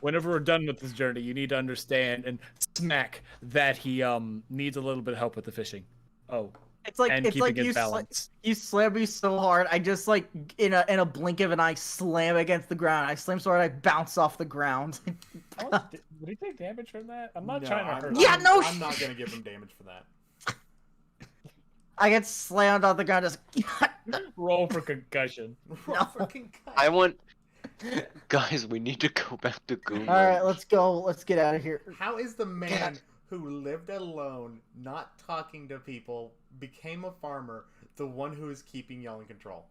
Whenever we're done with this journey, you need to understand and smack that he needs a little bit of help with the fishing. Oh, It's like and it's like keeping it balanced. you slam me so hard. I just like in a blink of an eye slam against the ground. I slam so hard I bounce off the ground. Would he take damage from that? I'm not trying to hurt. Yeah, him. no I'm not gonna give him damage for that. I get slammed on the ground. Just Roll for concussion. I want. Guys, we need to go back to Goon. All right, let's go. Let's get out of here. How is the man who lived alone, not talking to people, became a farmer, the one who is keeping y'all in control?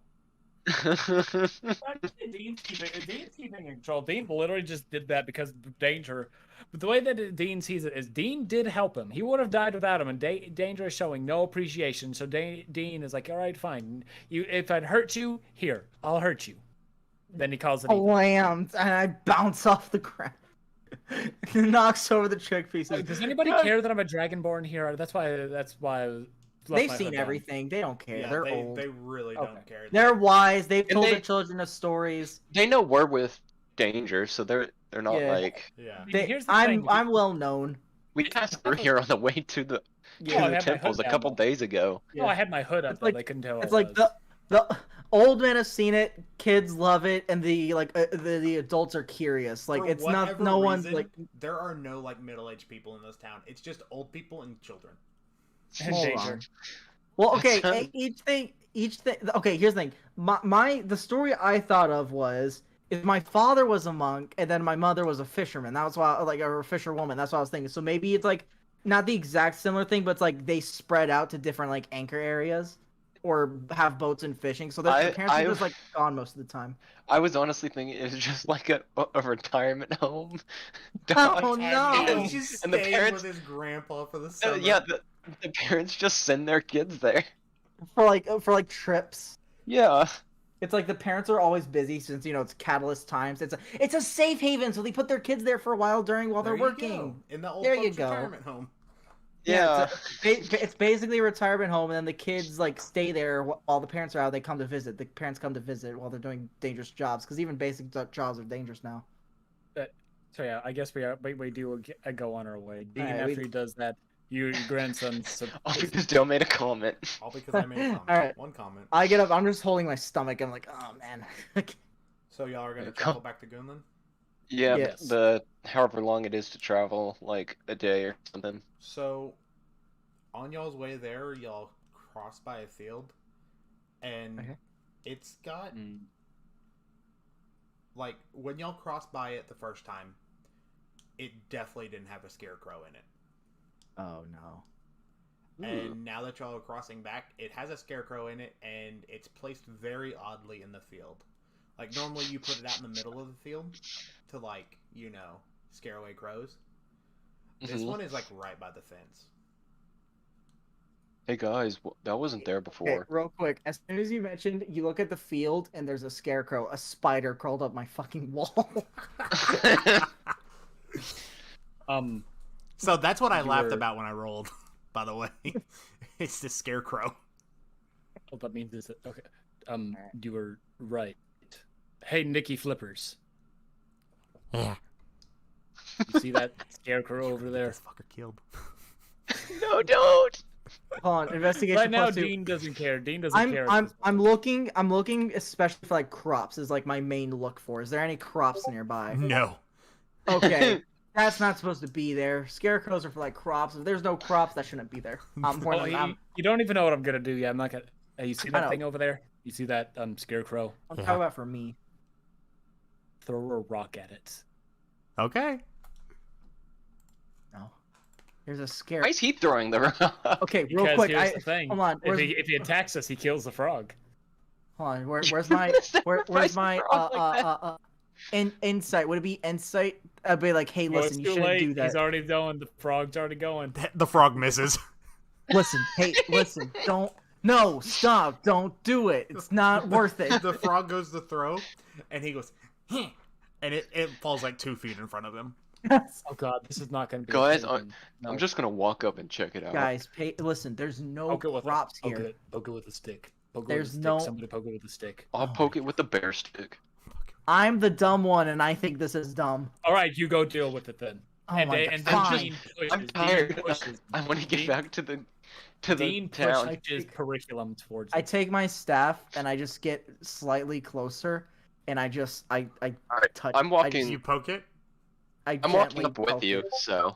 Dean's keeping control. Dean literally just did that because of danger. But the way that Dean sees it is Dean did help him. He would have died without him, and Danger is showing no appreciation. So Dean is like, all right, fine. If I'd hurt you, here, I'll hurt you. Then he calls it I even. land and I bounce off the ground. Knocks over the trick pieces. Does anybody care that I'm a Dragonborn here? That's why I was. They've seen everything. They don't care. Yeah, They're old. They really don't care. They're wise. They've And told they- their children of stories. They know we're with Danger, so they're not Yeah. like. Yeah. Here's the I'm thing. I'm well known. We passed through here on the way to the Yeah, I had my temples hood a down, couple though. days ago. Oh, I had my hood up. It's Though. like- They couldn't tell. It's what like it was. the old men have seen it, kids love it, and the adults are curious. Like For it's not whatever no one's reason, like there are no like middle-aged people in this town. It's just old people and children. And hold Danger. on. Well, okay, That's- each thing. Okay, here's the thing. The story I thought of was if my father was a monk and then my mother was a fisherman. That was why, like, a fisherwoman. That's what I was thinking. So maybe it's like not the exact similar thing, but it's like they spread out to different like anchor areas or have boats and fishing. So their parents are just like gone most of the time. I was honestly thinking it was just like a retirement home. Oh no! And he's just And the staying parents- with his grandpa for the summer. Yeah, the parents just send their kids there. For like trips. Yeah. It's like the parents are always busy since it's catalyst times. It's a safe haven, so they put their kids there for a while while they're There you working. go, in the old There you folks' go. retirement home. Yeah. It's basically a retirement home, and then the kids like stay there while the parents are out. They come to visit. The parents come to visit while they're doing dangerous jobs, because even basic jobs are dangerous now. So yeah, I guess we do go on our way. Dean, Alright, after he does that, your grandson. All because Dale made a comment. All because I made a comment. Alright. One comment. I get up. I'm just holding my stomach. I'm like, oh man. So y'all are gonna Yeah, travel back to Goonland? Yeah, Yes. the however long it is to travel, like a day or something. So, on y'all's way there, y'all cross by a field, and Okay. it's got like when y'all crossed by it the first time, it definitely didn't have a scarecrow in it. Oh no. And now that y'all are crossing back, it has a scarecrow in it, and it's placed very oddly in the field. Like normally you put it out in the middle of the field to like scare away crows. This Mhm. one is like right by the fence. Hey guys, that wasn't there Okay, before. real quick. As soon as you mentioned, you look at the field and there's a scarecrow. A spider crawled up my fucking wall. So that's what I You laughed were- about when I rolled. By the way, it's the scarecrow. Oh, that means it's okay. You were right. Hey, Nikki Flippers. Yeah. You see that scarecrow over there? This fucker killed. No, don't. Hold on, investigation Right now, plus 2. Dean doesn't care. Dean doesn't care. I'm looking especially for like crops is like my main look for. Is there any crops nearby? No. Okay. That's not supposed to be there. Scarecrows are for like crops. If there's no crops, that shouldn't be there. Oh, you don't even know what I'm gonna do yet. I'm not gonna. Hey, you see I that know. thing over there? You see that scarecrow? I'm talking about for me. Throw a rock at it. Okay. No. There's a scare. Why is he throwing the rock? Okay, real Because quick. here's the thing. hold on, If he attacks us, he kills the frog. Hold on. Where's my where's my insight? Would it be insight? I'd be like, hey, Oh, it's listen, you too shouldn't late. do that. He's already going. The frog's already going. The frog misses. Listen, hey, listen, don't. No, stop! Don't do it. It's not worth it. The frog goes to throw, and he goes, "Heh," and it falls like 2 feet in front of him. Oh god, this is not gonna be. Guys, a I'm just gonna walk up and check it out. Guys, listen. There's no poke it with crops poke here. it, poke it with a stick. Poke it There's with a stick. no- Somebody poke it with a stick. I'll Oh poke it with the bear stick. I'm the dumb one, and I think this is dumb. All right, you go deal with it then. Oh and my they, God. and then Fine. Dean pushes. I'm tired. Dean pushes. I want to get back to the to the Dean town. pushed his curriculum towards I it. take my staff and I just get slightly closer, and I Alright, touch. I'm walking. You poke it. I'm walking up with you, so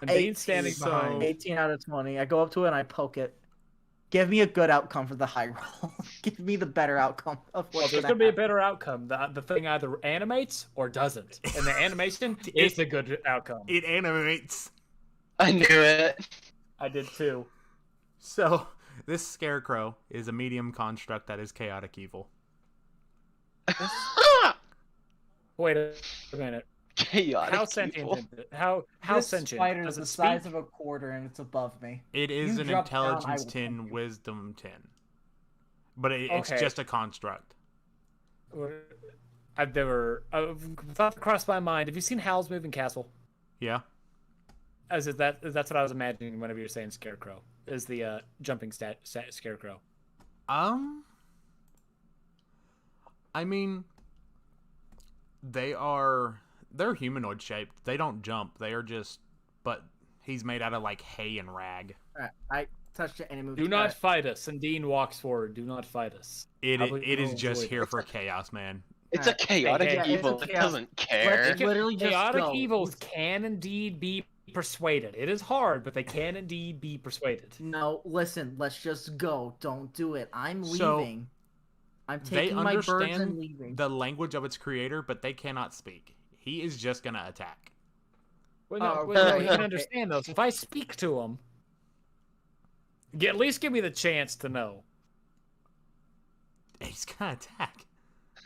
And Dean's standing so- behind. 18 out of 20. I go up to it and I poke it. Give me a good outcome for the high roll. Give me the better outcome of Well, what's there's gonna gonna be a happen. better outcome. The thing either animates or doesn't, and the animation is the good outcome. It animates. I knew it. I did too. So this scarecrow is a medium construct that is chaotic evil. Wait a minute. Chaotic How sentient evil. is it? How This sentient? spider Does is the it size speak? of a quarter and it's above me. It is You an drop down, I intelligence will 10, punch you. wisdom 10. But it's Okay. just a construct. I've never thought crossed my mind. Have you seen Howl's Moving Castle? Yeah. That's what I was imagining whenever you're saying scarecrow. Is the jumping scarecrow? I mean, they're humanoid shaped. They don't jump. They are just, but he's made out of like hay and rag. Alright, I touched it and it moved. Do not fight us. And Dean walks forward. Do not fight us. It Probably is will just avoid here it. for chaos, man. It's a chaotic Hey, hey, evil it's a that chaos- doesn't care. Let's literally just Chaotic go. evils can indeed be persuaded. It is hard, but they can indeed be persuaded. No, listen, let's just go. Don't do it. I'm So, leaving. I'm They taking my birds and understand leaving. the language of its creator, but they cannot speak. He is just gonna attack. Well, no, Oh, well, no, okay. you can understand those. If I speak to him, at least give me the chance to know. He's gonna attack.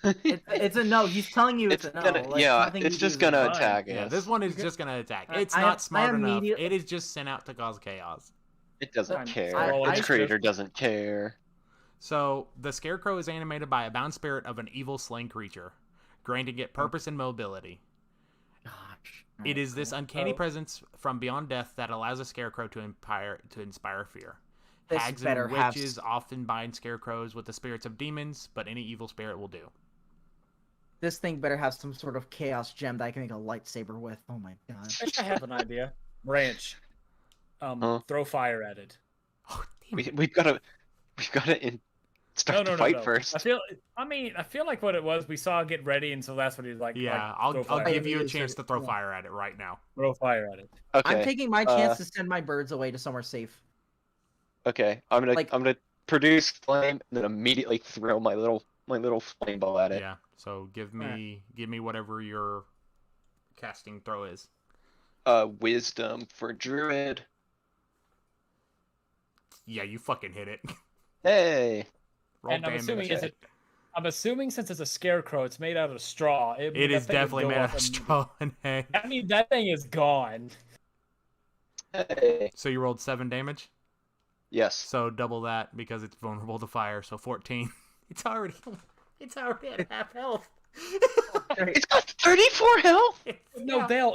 It's a no. He's telling you it's a no. gonna, Like, yeah, nothing it's you just do is gonna fine. attack Yeah, us. this one is just gonna attack. It's I- not I smart enough. immediate- It is just sent out to cause chaos. It doesn't I'm care. scrolling Its through. creator doesn't care. So the scarecrow is animated by a bound spirit of an evil slain creature, granting it purpose and mobility. Gosh. It is this cool. uncanny Oh. presence from beyond death that allows a scarecrow to inspire fear. This Hags better and have witches often bind scarecrows with the spirits of demons, but any evil spirit will do. This thing better have some sort of chaos gem that I can make a lightsaber with. Oh my god. I have an idea. Branch. Huh? Throw fire at it. Oh, damn it. We've got to start the fight first. I feel like what it was, we saw it get ready, and so that's what he's like. Yeah, like, throw I'll fire. give you a Is chance it- to throw yeah. fire at it right now. Throw fire at it. Okay. I'm taking my chance to send my birds away to somewhere safe. Okay. I'm gonna produce flame and then immediately throw my little flame ball at it. Yeah. So give me whatever your casting throw is. Wisdom for druid. Yeah, you fucking hit it. Hey. Roll And I'm damage. assuming I'm assuming since it's a scarecrow, it's made out of straw. It that is thing would definitely go made up out of and- straw and hay. I mean, that thing is gone. Hey. So you rolled 7 damage. Yes. So double that because it's vulnerable to fire. So 14. It's already at half health. It's got 34 health. No, Dale,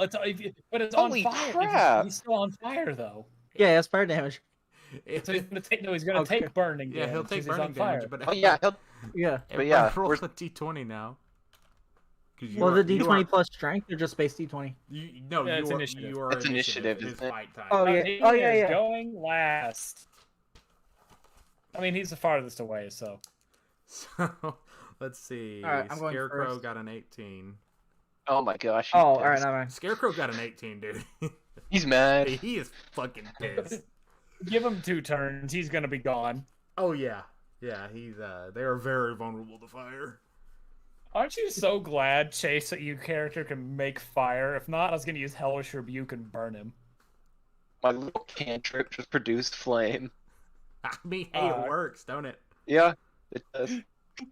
but it's Holy on fire. crap. He's still on fire though. Yeah, that's fire damage. So he's gonna Okay. take burning Yeah, damage. he'll take 'cause he's burning on fire. damage. But Oh yeah. Yeah. but yeah, roll we're- a d20 now. 'Cause you Well, are- the you D20 are- plus strength or just base D20? No, Yeah, you it's are, initiative. you are It's initiative, It is isn't it? fight time. Oh, yeah. He Oh, yeah, is yeah. going last. I mean, he's the farthest away, so. So let's see. All right, I'm going Scarecrow first. got an 18. Oh my gosh. Oh, he's all right, pissed. never mind. Scarecrow got an 18, dude. He's mad. He is fucking pissed. Give him 2 turns. He's gonna be gone. Oh yeah, yeah. He's they are very vulnerable to fire. Aren't you so glad, Chase, that your character can make fire? If not, I was gonna use Hellish Rebuke and burn him. My little cantrip just produced flame. I mean, hey, Uh, it works, don't it? Yeah, it does.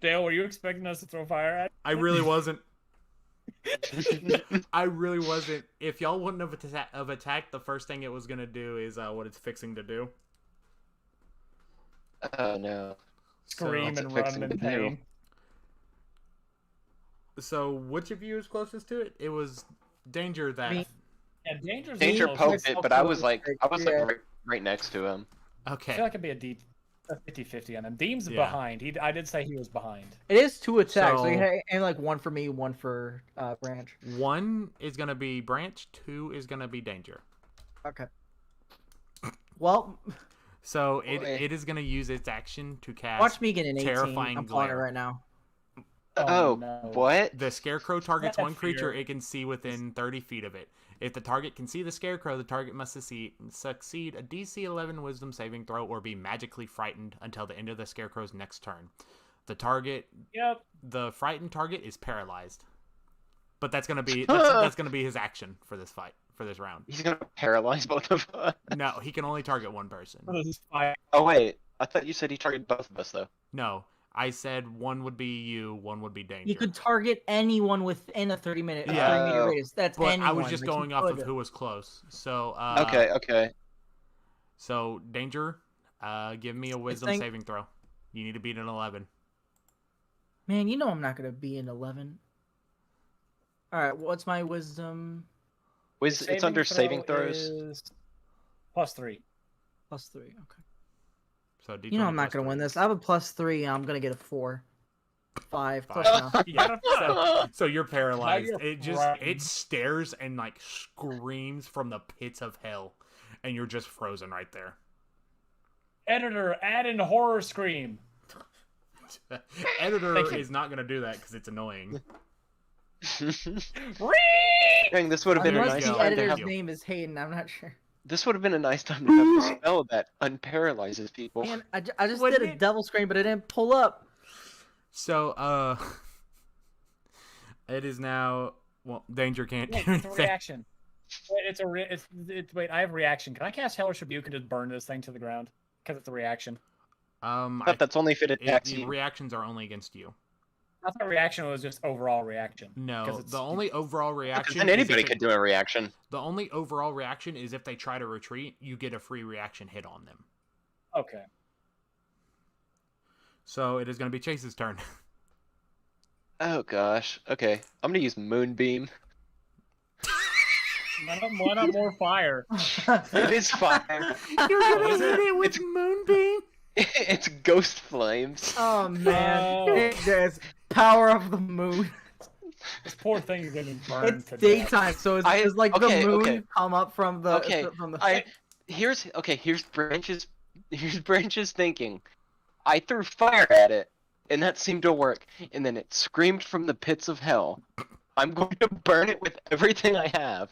Dale, were you expecting us to throw fire at? I really wasn't. I really wasn't. If y'all wouldn't have attacked, the first thing it was gonna do is what it's fixing to do. Oh no. Scream What's and it run fixing in to do? pain. So which of you is closest to it? It was Danger that. Me. And Danger's Danger close. poked it, but I was like Yeah. right next to him. I Okay. feel like it'd be a 50-50 on him. Deem's Yeah. behind. I did say he was behind. It is 2 attacks, so, So- you aim like 1 for me, 1 for Branch. 1 is gonna be Branch. 2 is gonna be Danger. Okay. Well, So Boy. it is going to use its action to cast Watch me get an 18. Terrifying I'm calling it Glare. right now. Oh, no. what? The Scarecrow targets That one creature fear. it can see within 30 feet of it. If the target can see the Scarecrow, the target must succeed a DC 11 Wisdom saving throw or be magically frightened until the end of the Scarecrow's next turn. The frightened target is paralyzed. But that's gonna be his action for this round. He's gonna paralyze both of us. No, he can only target one person. Oh wait, I thought you said he targeted both of us though. No, I said one would be you, one would be Danger. You could target anyone within a 30-minute, Yeah. 30-meter radius. That's But anyone. I was just Like, you going off of could. who was close. So Okay. So Danger, give me a Wisdom thing- saving throw. You need to beat an 11. Man, you know I'm not gonna be an 11. All right, what's my wisdom? It's under saving throws. Is +3. +3. Okay. So D20 You know I'm not plus gonna win 3. this. I have a +3, and I'm gonna get a 4. 5. Close Five. enough. You gotta So you're paralyzed. you're It just frightened. it stares and like screams from the pits of hell, and you're just frozen right there. Editor, add in horror scream. Editor Thank you. is not gonna do that because it's annoying. Dang, this would have been a Unless nice go. the time to editor's have. you. name is Hayden, I'm not sure. This would have been a nice time to have the spell that unparalyzes people. Man, I just Wouldn't did a it? devil scream, but it didn't pull up. So it is now. Well, Danger can't Wait, do it's a anything. reaction. Wait, I have reaction. Can I cast Hellish Rebuke and just burn this thing to the ground? Because it's a reaction. But that's only if it attacks you. Reactions are only against you. I thought reaction was just overall reaction. 'cause No, it's- the only overall reaction. Then is anybody if could do a reaction. The only overall reaction is if they try to retreat, you get a free reaction hit on them. Okay. So it is going to be Chase's turn. Oh gosh. Okay, I'm gonna use Moonbeam. Why not more fire? It is fire. You're gonna hit it with Moonbeam. It's Ghost Flames. Oh man, Oh. there's power of the moon. This poor thing is getting burned It's to death. daytime, so it's I- just like okay, the moon okay. come up from the Okay, from the. Here's Branch's thinking. I threw fire at it, and that seemed to work. And then it screamed from the pits of hell. I'm going to burn it with everything I have.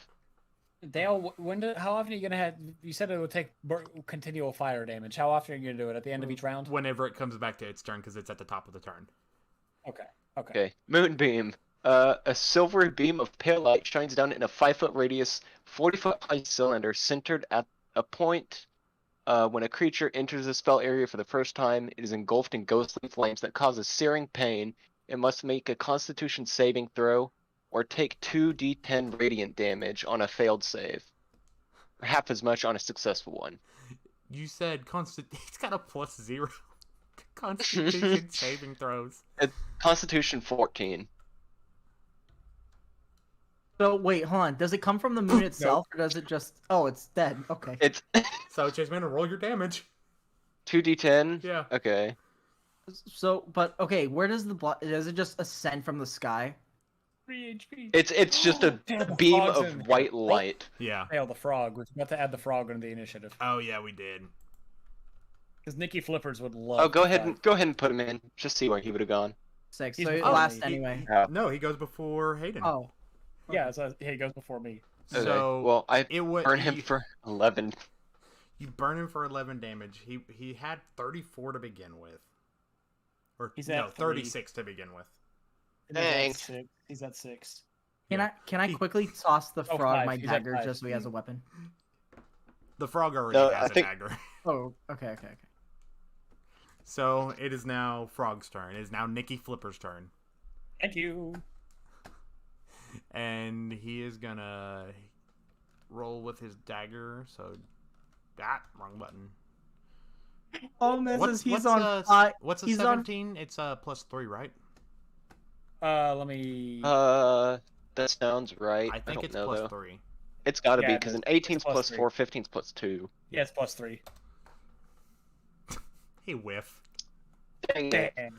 Dale, how often are you gonna have? You said it would take continual fire damage. How often are you gonna do it? At the end of each round? Whenever it comes back to its turn, because it's at the top of the turn. Okay. Okay. Okay, Moonbeam. A silvery beam of pale light shines down in a 5-foot radius, 40-foot high cylinder centered at a point. When a creature enters the spell area for the first time, it is engulfed in ghostly flames that causes searing pain. It must make a Constitution saving throw, or take 2d10 radiant damage on a failed save. Or half as much on a successful one. You said It's got a +0 Constitution saving throws. Constitution 14. So wait, hold on. Does it come from the moon itself, or does it just? Oh, it's dead. Okay. It's So Chase Man, roll your damage. 2d10? Yeah. Okay. So, but okay, where does the blood? Does it just ascend from the sky? 3 HP. It's just a Damn, the beam frog's of in. white light. Yeah. Hail the frog. We're about to add the frog into the initiative Oh yeah, we did. because Nikki Flippers would love. Oh, go the ahead frog. and put him in. Just see where he would have gone. 6. He's So it below lasts me. anyway. No, he goes before Hayden. Oh. Yeah, so he goes before me. Okay. So Well, I it would burn him for 11. You burn him for 11 damage. He had 34 to begin with. Or He's no, at 3. 36 to begin with. Dang. He's at 6. Can I quickly toss the Oh, frog 5. my He's at dagger 5. just so he has a weapon? The frog already No, has I a think- dagger. Oh, okay. So it is now Frog's turn. It is now Nikki Flipper's turn. Thank you. And he is gonna roll with his dagger. So wrong button. Oh, misses. What's He's a on fire. What's a he's on- 17? It's +3, right? Let me. That sounds right. I think don't it's know, though. +3. It's gotta be, Yeah, it because is. an 18's It's plus plus 3. 4, 15's plus 2. Yeah, it's +3. He whiff. Dang it. Damn. He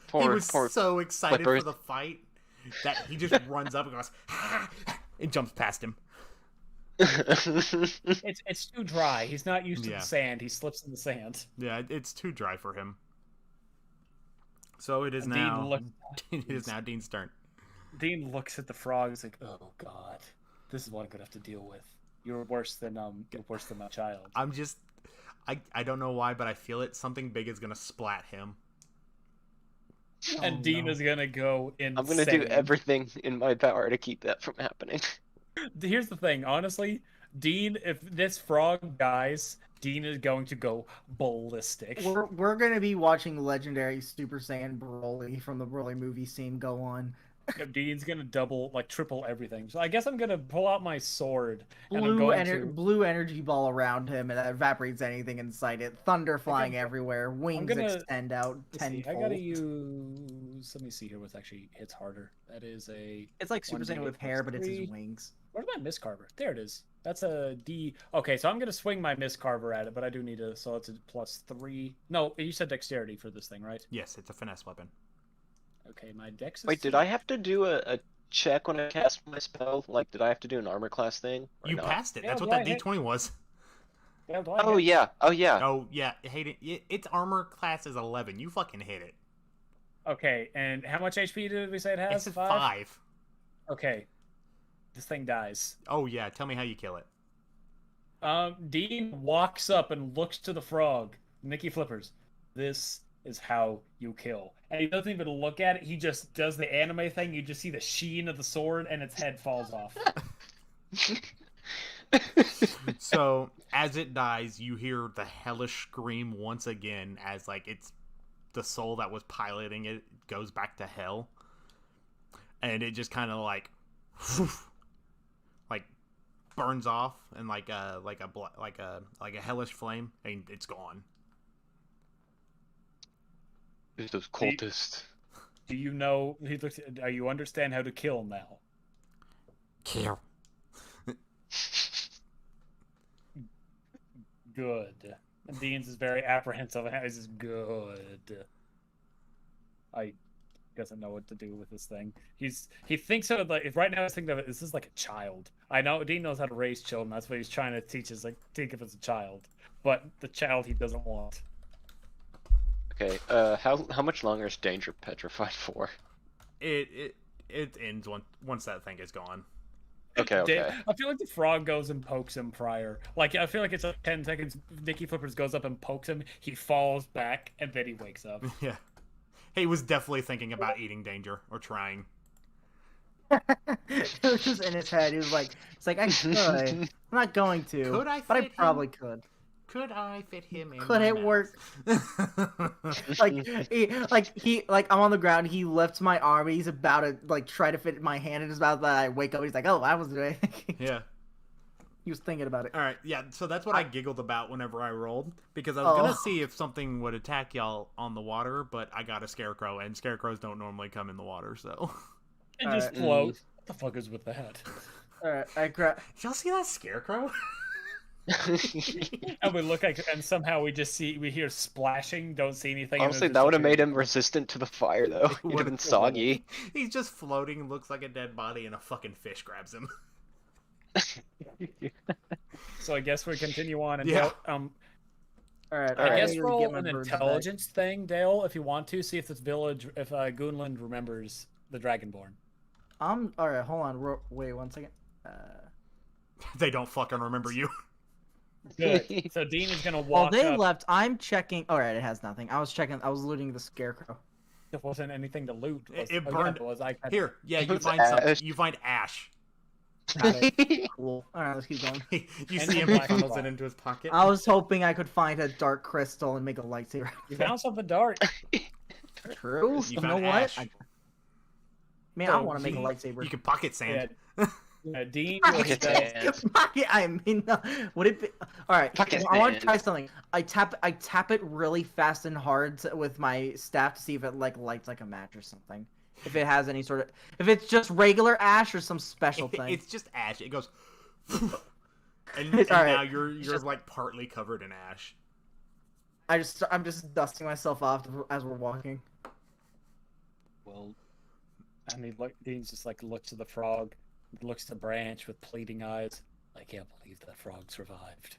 Poor, was poor. so excited Flippers. for the fight that he just runs up and goes and jumps past him. It's too dry. He's not used to Yeah. the sand. He slips in the sand. Yeah, it's too dry for him. So it is And now. Dean It is now Dean's turn. Dean looks at the frog. He's like, "Oh God, this is what I'm gonna have to deal with. You're worse than my child." I'm just, I don't know why, but I feel it. Something big is gonna splat him. And Oh, Dean no. is gonna go insane. I'm gonna do everything in my power to keep that from happening. Here's the thing, honestly, Dean, if this frog dies, Dean is going to go ballistic. We're gonna be watching legendary Super Saiyan Broly from the Broly movie scene go on. Dean's gonna triple everything. So I guess I'm gonna pull out my sword and I'm going to. Blue energy ball around him, and that evaporates anything inside it. Thunder flying everywhere. Wings extend out I tenfold. gotta use. Let me see here. What's actually hits harder? That is a. It's like Super Saiyan 1d8 with hair, but it's his +3. wings. Where's my miscarver? There it is. That's a D. Okay, so I'm gonna swing my miscarver at it, but I do need a. So it's a +3. No, you said dexterity for this thing, right? Yes, it's a finesse weapon. Okay, my dex is. Wait, did I have to do a check when I cast my spell? Like, did I have to do an armor class thing? Or You not? passed it. Yeah, That's what do I that hit? D20 was. Yeah, do I Oh hit? yeah, oh yeah. Oh yeah, hate it. Its armor class is 11. You fucking hit it. Okay, and how much HP did we say it has? It's 5. Okay, this thing dies. Oh yeah, tell me how you kill it. Dean walks up and looks to the frog. Nikki flippers. This is how you kill. And he doesn't even look at it. He just does the anime thing. You just see the sheen of the sword, and its head falls off. So as it dies, you hear the hellish scream once again as like it's the soul that was piloting it goes back to hell, and it just kind of like burns off and like a hellish flame, and it's gone. It's those cultists. Do you know? He looks. Do you understand how to kill now? Kill. Good. And Dean's is very apprehensive. He's just good. I doesn't know what to do with this thing. He thinks of it like right now. He's thinking of it. This is like a child. I know Dean knows how to raise children. That's what he's trying to teach. Is like think of it as a child, but the child he doesn't want. Okay, how much longer is Danger petrified for? It ends once that thing is gone. Okay. I feel like the frog goes and pokes him prior. Like I feel like it's like 10 seconds. Nicky Flippers goes up and pokes him. He falls back and then he wakes up. Yeah, he was definitely thinking about eating Danger or trying. It was just in his head. He was like, "It's like I could. I'm not going to. Could I But I fit him? probably could. Could I fit him in? Could my it mouth? work?" Like I'm on the ground. He lifts my arm. He's about to like try to fit my hand in his mouth. That I wake up. He's like, "Oh, I was doing." Yeah. He was thinking about it. All right. Yeah. So that's what I giggled about whenever I rolled, because I was gonna Oh. see if something would attack y'all on the water, but I got a scarecrow, and scarecrows don't normally come in the water. So. And just Alright. float. What the fuck is with that? All right, I grab. Did y'all see that scarecrow? And we look like, and somehow we hear splashing. Don't see anything. and Honestly, then that would have just made him resistant to the fire, though. It would have been soggy. He's just floating, looks like a dead body, and a fucking fish grabs him. So I guess we continue on and Yeah. All right, I guess need to roll get my an birds back. intelligence thing, Dale, if you want to see if this village, if Goonland remembers the Dragonborn. All right. Hold on. Wait 1 second. They don't fucking remember you. Good. So Dean is gonna While walk they up. left, I'm checking. All right, it has nothing. I was checking. I was looting the scarecrow. There wasn't anything to loot. It Oh, yeah, burned. it was. I Here, yeah, you It's find something. ash. You find ash. Cool. All right, let's keep going. You And see him black funnels spot. it into his pocket. I was hoping I could find a dark crystal and make a lightsaber. You found something dark. True. You You know found what? ash. Man, So I want to make a he- lightsaber. You can pocket sand. Dean Pocket was sand. I mean, would it be? All right. Pocket I want to sand. try something. I tap it really fast and hard with my staff to see if it like lights like a match or something. If it has any sort of, if it's just regular ash or some special thing. It's just ash. It goes. And It's all right. now you're just- like partly covered in ash. I'm just dusting myself off as we're walking. Well, I mean, look, Dean's just like looks at the frog, looks at the branch with pleading eyes. I can't believe that frog survived.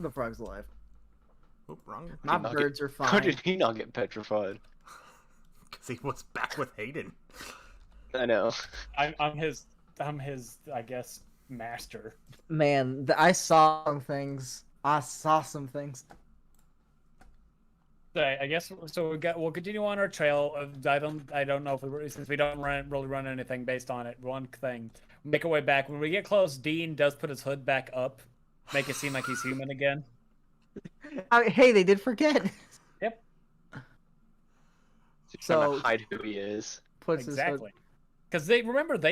The frog's alive. Oop, wrong. My not birds are How fine. did he not get petrified? Because he was back with Hayden. I know. I'm his, I guess, master. Man, I saw some things. I saw some things. So I guess so. We'll continue on our trail. I don't know if since we don't really run anything based on it. One thing, make our way back. When we get close, Dean does put his hood back up, make it seem like he's human again. Hey, they did forget. Yep, He's trying So- to hide who he is. Puts his hood. exactly. Because they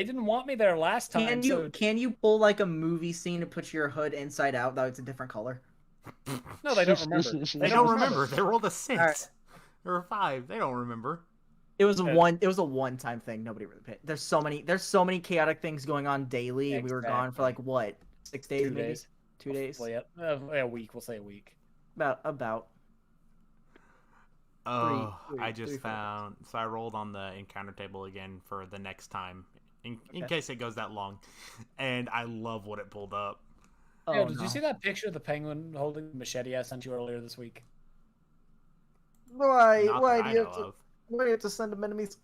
didn't want me there last time. Can you pull like a movie scene and put your hood inside out though it's a different color? No, they don't remember. They don't remember. They rolled a 6 Alright. or a 5. They don't remember. It was a Yeah. one-time thing. Nobody really paid. There's so many chaotic things going on daily. We were gone for like what? 6 days 2 maybe? days. 2 days? Well, yeah, a week. We'll say a week. About. Oh, three, I just 3, 4 found. So I rolled on the encounter table again for the next time, in Okay. case it goes that long. And I love what it pulled up. Oh, Yeah, did no. you see that picture of the penguin holding the machete I sent you earlier this week? Why Not why that do I you know have to of. why do you have to send them enemies?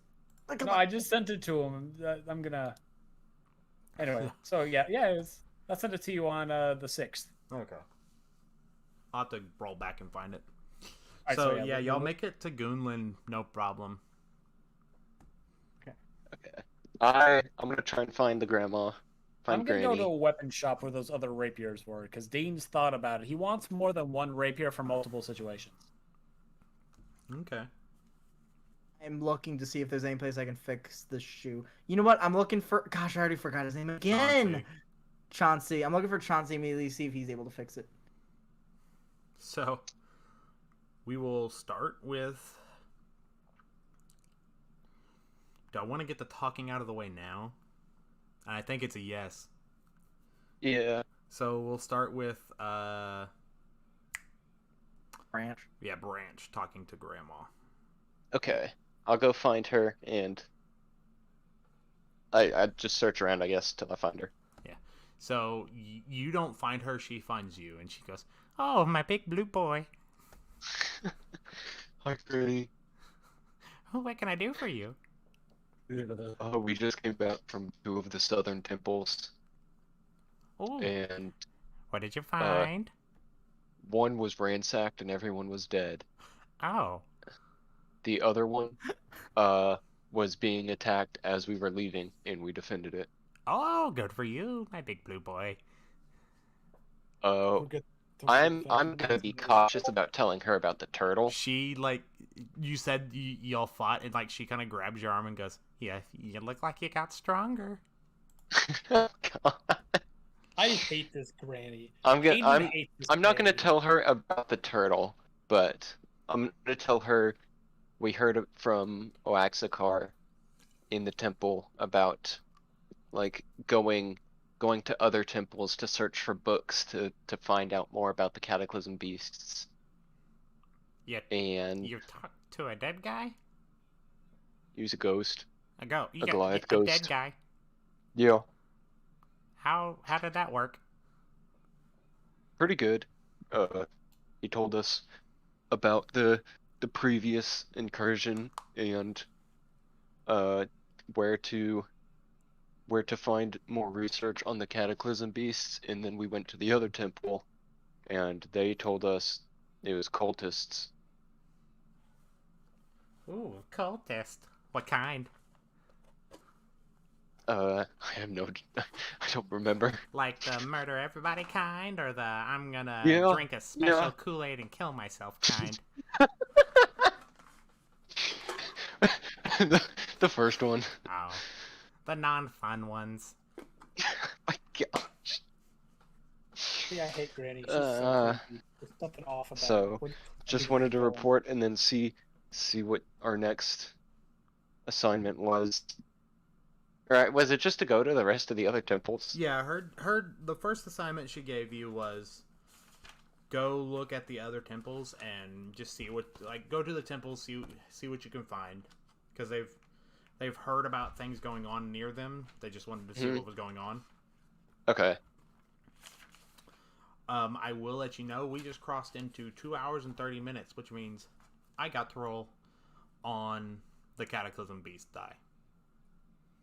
Look at No, my- I just sent it to him. I'm gonna. Anyway, so yeah, I sent it to you on the 6th. Okay. I'll have to roll back and find it. Alright, so yeah, yeah, we'll- y'all make it to Goonland, no problem. Okay. I'm gonna try and find the grandma. Find I'm gonna Granny. go to a weapon shop where those other rapiers were, because Dean's thought about it. He wants more than one rapier for multiple situations. Okay. I'm looking to see if there's any place I can fix the shoe. You know what? I'm looking for. Gosh, I already forgot his name again. Chauncey. I'm looking for Chauncey immediately to see if he's able to fix it. So we will start with. Do I want to get the talking out of the way now? I think it's a yes. Yeah. So we'll start with Branch. Branch talking to Grandma. Okay. I'll go find her and I just search around, I guess, till I find her. So you don't find her, she finds you, and she goes, "Oh, my big blue boy. Hi, Granny. Oh, what can I do for you?" Oh, we just came back from 2 of the southern temples, Oh, and what did you find? one was ransacked and everyone was dead. Oh, The other one was being attacked as we were leaving, and we defended it. oh, good for you, my big blue boy. Oh, I'm gonna be cautious about telling her about the turtle. She you said y'all fought, and she kind of grabs your arm and goes, "Yeah, you look like you got stronger." Oh, God. I hate this granny. I'm hates this not gonna granny. tell her about the turtle, but I'm gonna tell her we heard it from Oaxacar in the temple about going to other temples to search for books to find out more about the Cataclysm beasts. Yeah, And you talked to a dead guy. use a ghost. A go. A Goliath a ghost. dead guy. Yeah, How did that work? pretty good. He told us about the previous incursion and where to find more research on the Cataclysm beasts, and then we went to the other temple, and they told us it was cultists. Ooh, a cultist. What kind? I have no, I don't remember. Like the murder everybody kind, or the I'm gonna Yeah, drink a special yeah. Kool-Aid and kill myself kind? The first one. Oh, the non-fun ones. My gosh. Yeah, I hate granny. She's Uh, so creepy. There's something off about so, her. Just wanted to report and then see what our next assignment was. Alright, was it just to go to the rest of the other temples? Yeah, her the first assignment she gave you was go look at the other temples and just see what go to the temples, see what you can find, because they've heard about things going on near them. They just wanted to see what was going on. Okay. I will let you know we just crossed into 2 hours and 30 minutes, which means I got to roll on the Cataclysm Beast die.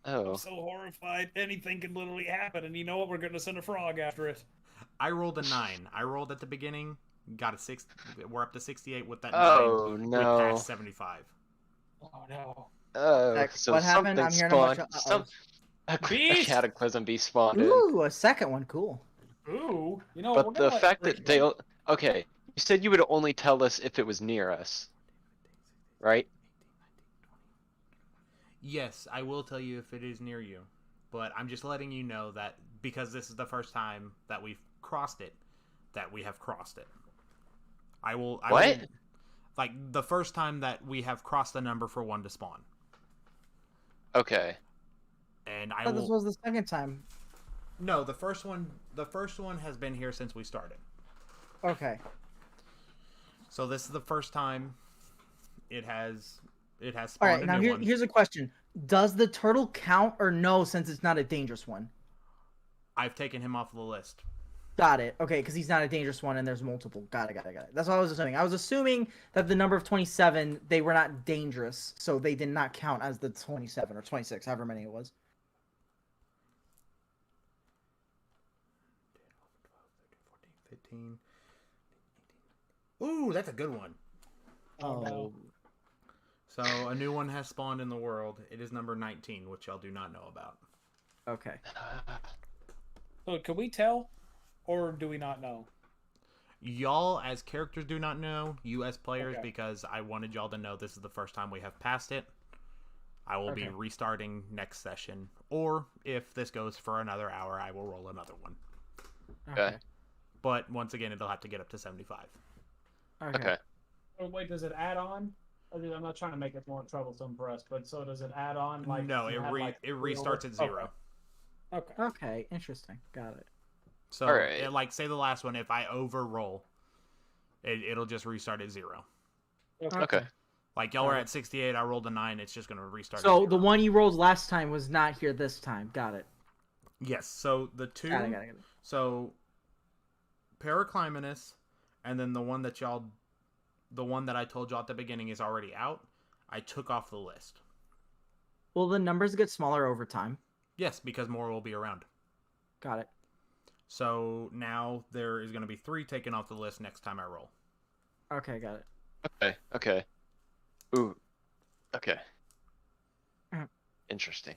Oh. I'm so horrified. Anything could literally happen, and you know what? We're going to send a frog after it. I rolled a 9. I rolled at the beginning, got a 6. We're up to 68 with that 9. Oh, We no. passed 75. Oh, no. Oh, Heck, so what happened? something I'm hearing a bunch spawned. of A Beast! Cataclysm Beast spawned in. Ooh, a second one. Cool. Ooh. You know, But we're the gonna let fact Rick that they... Okay, you said you would only tell us if it was near us. Right? Yes, I will tell you if it is near you. But I'm just letting you know that because this is the first time that we've crossed it, that we have crossed it. What? Like, the first time that we have crossed the number for one to spawn. Okay. And I thought this was the second time. No, the first one has been here since we started. Okay. So this is the first time it has All spawned right. a Now new one. here's a question: does the turtle count or no? Since it's not a dangerous one. I've taken him off the list. Got it. Okay, because he's not a dangerous one, and there's multiple. Got it. That's what I was assuming. I was assuming that the number of 27, they were not dangerous, so they did not count as the 27 or 26, however many it was. 15. Ooh, that's a good one. Oh, no. So a new one has spawned in the world. It is number 19, which y'all do not know about. Okay. So, can we tell, or do we not know? Y'all as characters do not know. You as players, Okay. because I wanted y'all to know this is the first time we have passed it. I will be Okay. restarting next session. Or if this goes for another hour, I will roll another one. Okay. But once again, it'll have to get up to 75. Okay. Oh, wait, does it add on? I'm not trying to make it more troublesome for us, but so does it add on? Like, No, you it have, like, it restarts at 0. Okay. Okay. Interesting. Got it. So, Alright. like, say the last one, if I over-roll, it'll just restart at 0. Okay. Like, y'all were at 68, I rolled a 9, it's just going to restart So at the 0. one you rolled last time was not here this time. Got it. Yes, so the two... Got it. So, Paracliminus, and then the one that I told y'all at the beginning is already out, I took off the list. Will the numbers get smaller over time? Yes, because more will be around. Got it. So now there is going to be 3 taken off the list next time I roll. Okay, got it. Okay. Ooh. Okay. Mhm. Interesting.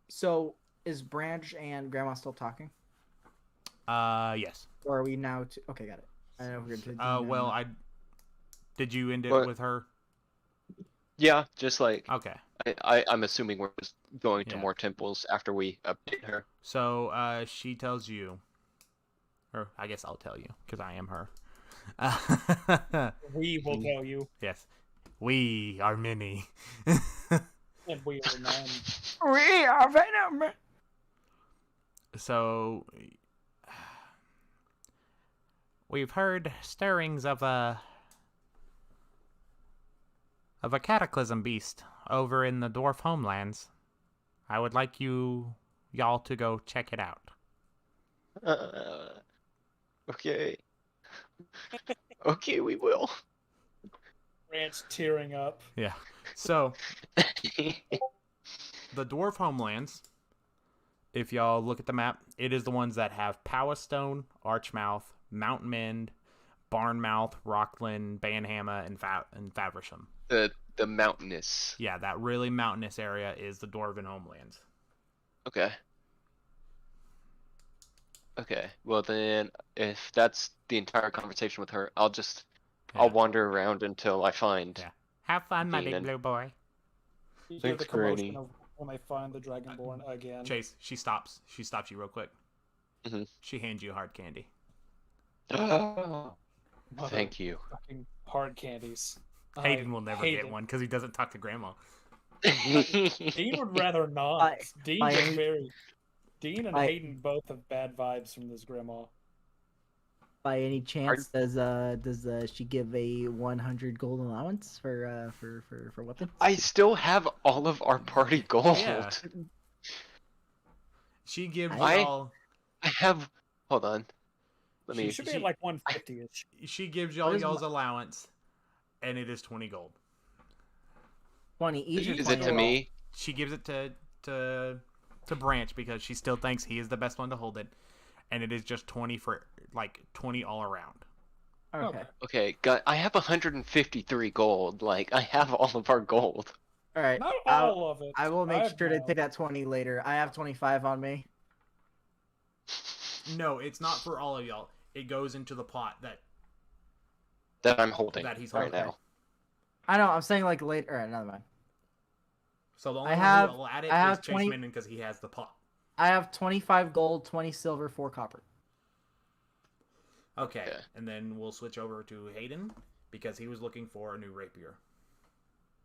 So is Branch and Grandma still talking, Yes. or are we now? Okay, got it. I know we're good. Well, did you end it What? with her? Yeah, just like Okay. I'm assuming we're just going to Yeah. more temples after we update her. So she tells you, or I guess I'll tell you because I am her. We will tell you, Yes, we are many. and we are none. we are Venom. So we've heard stirrings of a cataclysm beast over in the dwarf homelands. I would like y'all to go check it out. Okay. Okay, we will. Ranch tearing up. Yeah. So the dwarf homelands, if y'all look at the map, it is the ones that have Powastone, Archmouth, Mountain Mend, Barnmouth, Rockland, Banhammer, and Faversham. The mountainous. Yeah, that really mountainous area is the Dwarven homelands. Okay. Okay. Well then, if that's the entire conversation with her, I'll wander around until I find. Yeah. Have fun, my big Demon. blue boy. You hear the Thanks, commotion Granny. of when they find the Dragonborn again. Chase, she stops. She stops you real quick. Mhm. She hands you hard candy. Thank you. Fucking hard candies. Hayden will never hate get it. one because he doesn't talk to Grandma. Dean would rather not. Dean and I- Hayden both have bad vibes from this grandma. By any chance, does she give a 100 gold allowance for weapons? I still have all of our party gold. Yeah. She gives I- y'all. I have. Hold on. Let She me. should be at like 150-ish. She gives What is y'all's allowance, and it is 20 gold. 20 each. Or Is 20 it to overall? me? She gives it to Branch because she still thinks he is the best one to hold it, and it is just 20 for 20 all around. Okay. Okay, I have 153 gold. Like, I have all of our gold. All right. Not all of it. I will make have sure to my take that 20 later. I have 25 on me. No, it's not for all of y'all. It goes into the pot That I'm holding that he's right holding. now. I know. I'm saying like later. All right, never mind. So the only I one have- who will add it I is have Chase 20 Minden because he has the pot. I have 25 gold, 20 silver, 4 copper. Okay, Yeah. and then we'll switch over to Hayden because he was looking for a new rapier.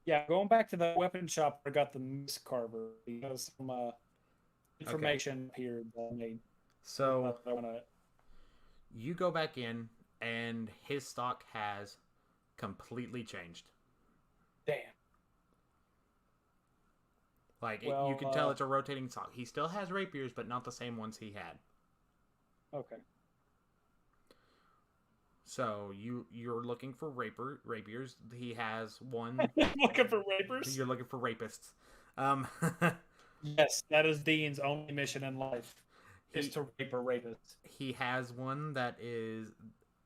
Yeah, going back to the weapon shop, I got the Mist Carver because some information appeared that made So I wanna. you go back in, and his stock has completely changed. Damn. Like Well, you can tell it's a rotating stock. He still has rapiers, but not the same ones he had. Okay. So you're looking for rapiers. He has one. Looking for rapers? You're looking for rapists. Yes, that is Dean's only mission in life. Is He- to rape a rapist. He has one that is.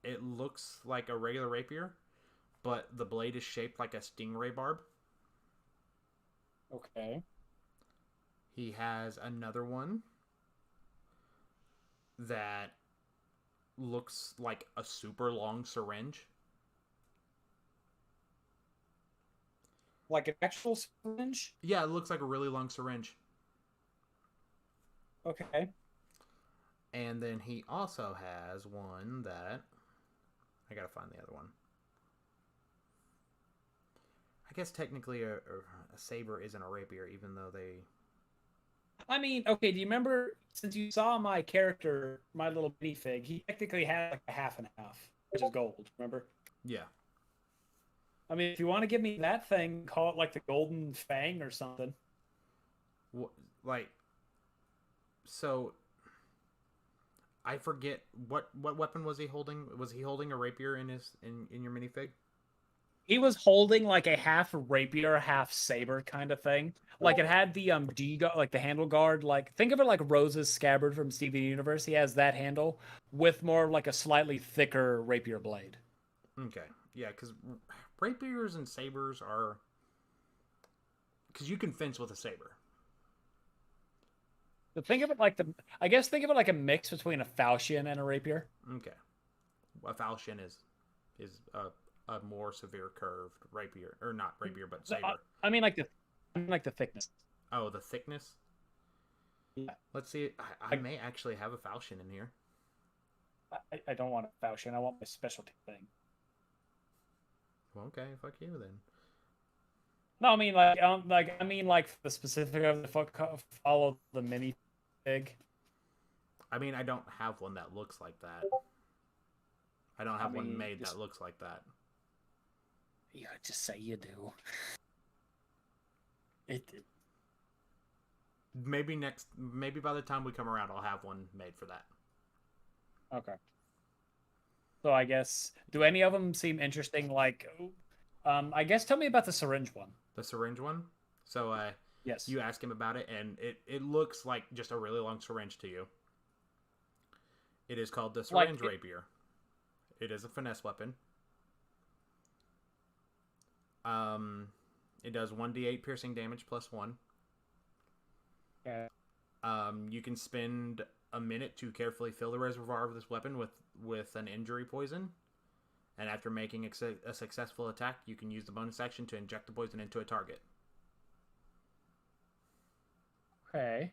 It looks like a regular rapier, but the blade is shaped like a stingray barb. Okay. He has another one that looks like a super long syringe. Like an actual syringe? Yeah, it looks like a really long syringe. Okay. And then he also has one that I gotta find the other one. I guess technically a saber isn't a rapier, even though they. I mean, okay, do you remember, since you saw my character, my little minifig, he technically had like a half and half, which is gold, remember? Yeah. I mean, if you want to give me that thing, call it like the Golden Fang or something. Like. So. I forget what weapon was he holding? Was he holding a rapier in your minifig? He was holding like a half rapier, half saber kind of thing. Like it had the like the handle guard. Like think of it like Rose's scabbard from Steven Universe. He has that handle with more like a slightly thicker rapier blade. Okay, yeah, because rapiers and sabers are because you can fence with a saber. But think of it like think of it like a mix between a falchion and a rapier. Okay, a falchion is a more severe curved rapier, or not rapier, but saber. I mean like the thickness. Oh, the thickness. Yeah. Let's see. I may actually have a falchion in here. I don't want a falchion. I want my specialty thing. Well, okay, fuck you then. No, I mean like the specific of the follow the mini fig. I mean, I don't have one that looks like that. I don't have one made that looks like that. Yeah, just say you do. Maybe by the time we come around, I'll have one made for that. Okay. So I guess, do any of them seem interesting? Like, I guess tell me about the syringe one. The syringe one? So, Yes. you ask him about it, and it looks like just a really long syringe to you. It is called the syringe rapier. It is a finesse weapon. It does 1d8 piercing damage plus 1. Okay. You can spend a minute to carefully fill the reservoir of this weapon with an injury poison. And after making a successful attack, you can use the bonus action to inject the poison into a target. Okay.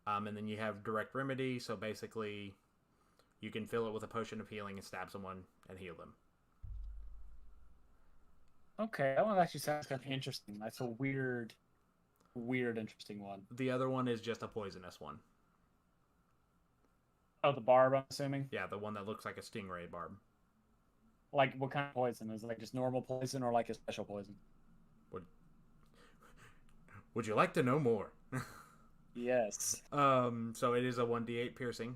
And then you have direct remedy, so basically you can fill it with a potion of healing and stab someone and heal them. Okay, that one actually sounds kind of interesting. That's a weird, interesting one. The other one is just a poisonous one. Oh, the barb, I'm assuming? Yeah, the one that looks like a stingray barb. Like, what kind of poison? Is it like just normal poison or like a special poison? Would you like to know more? Yes. So it is a 1d8 piercing.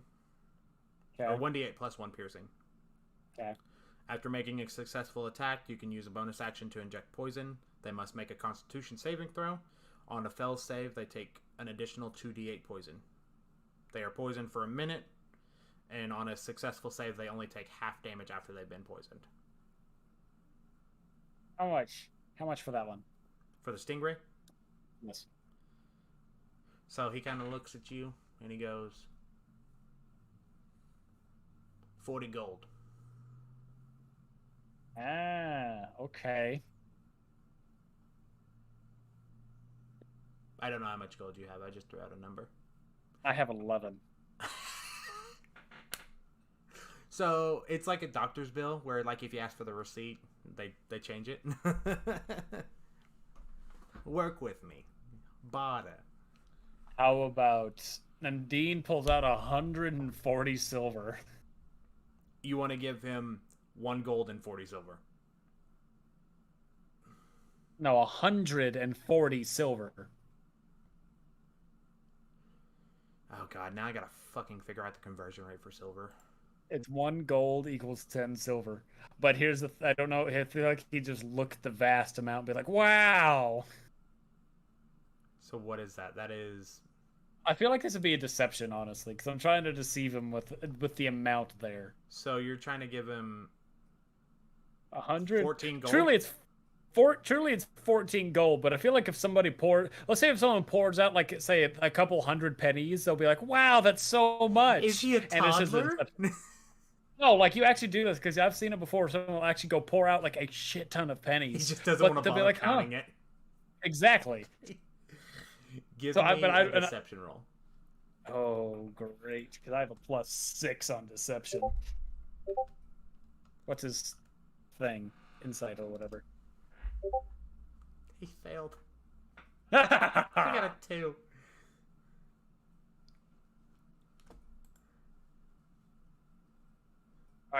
Or Okay. 1d8 plus 1 piercing. Okay. After making a successful attack, you can use a bonus action to inject poison. They must make a Constitution saving throw. On a failed save, they take an additional 2d8 poison. They are poisoned for a minute, and on a successful save, they only take half damage after they've been poisoned. How much? How much for that one? For the Stingray, Yes. so he kind of looks at you, and he goes, 40 gold. Ah, okay. I don't know how much gold you have. I just threw out a number. I have 11. So it's like a doctor's bill where, like, if you ask for the receipt, they change it. Work with me, Bada. How about... And Dean pulls out 140 silver. You want to give him 1 gold and 40 silver. No, 140 silver. Oh god, now I gotta fucking figure out the conversion rate for silver. It's 1 gold equals 10 silver. But here's the... I don't know. I feel like he just looked at the vast amount and be like, wow! So what is that? That is... I feel like this would be a deception, honestly, because I'm trying to deceive him with the amount there. So you're trying to give him 100? 14 gold? Truly, it's 14 gold, but I feel like if somebody let's say if someone pours out, like, say, a couple hundred pennies, they'll be like, wow, that's so much. Is he a And it's just toddler? no, like, you actually do this, because I've seen it before. Someone will actually go pour out, like, a shit ton of He pennies. just doesn't but want to they'll bother be like, counting it. Exactly. Give So me a deception roll. Oh, great, because I have a +6 on deception. What's his thing? Insight or whatever. He failed. I got Alright, a 2.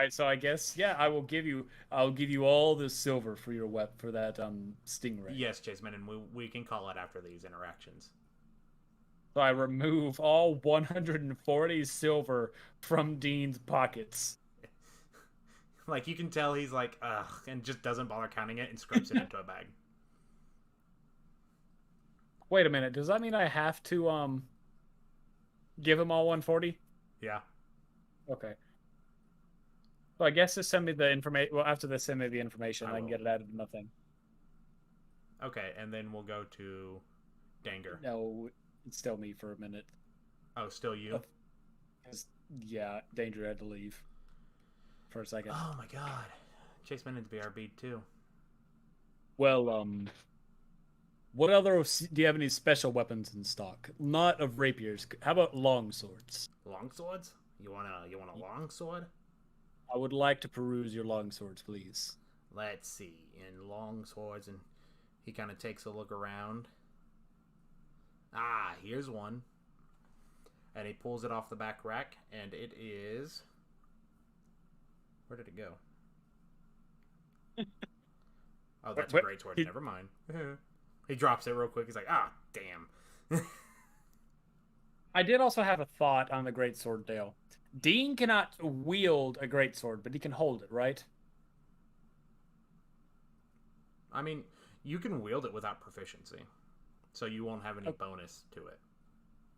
so I guess, yeah, I'll give you all the silver for your for that stingray. Yes, Jason, and we can call it after these interactions. So I remove all 140 silver from Dean's pockets. Like, you can tell he's like, ugh, and just doesn't bother counting it and scrapes it into a bag. Wait a minute, does that mean I have to give him all 140? Yeah. Okay. So I guess just send me the information. Well, after this, send me the information. I can get it added to nothing. Okay, and then we'll go to Danger. No, it's still me for a minute. Oh, still you? Yeah, Danger had to leave for a second. Oh my god. Chase Mennon's BRB too. Well, what other do you have any special weapons in stock? Not of rapiers. How about long swords? Long swords? You want a long sword? I would like to peruse your long swords, please. Let's see. In long swords, and he kind of takes a look around. Ah, here's one. And he pulls it off the back rack, and it is... Where did it go? Oh, that's a great sword. Never mind. He drops it real quick. He's like, ah, damn. I did also have a thought on the greatsword, Dale. Dean cannot wield a greatsword, but he can hold it, right? I mean, you can wield it without proficiency, so you won't have any bonus to it.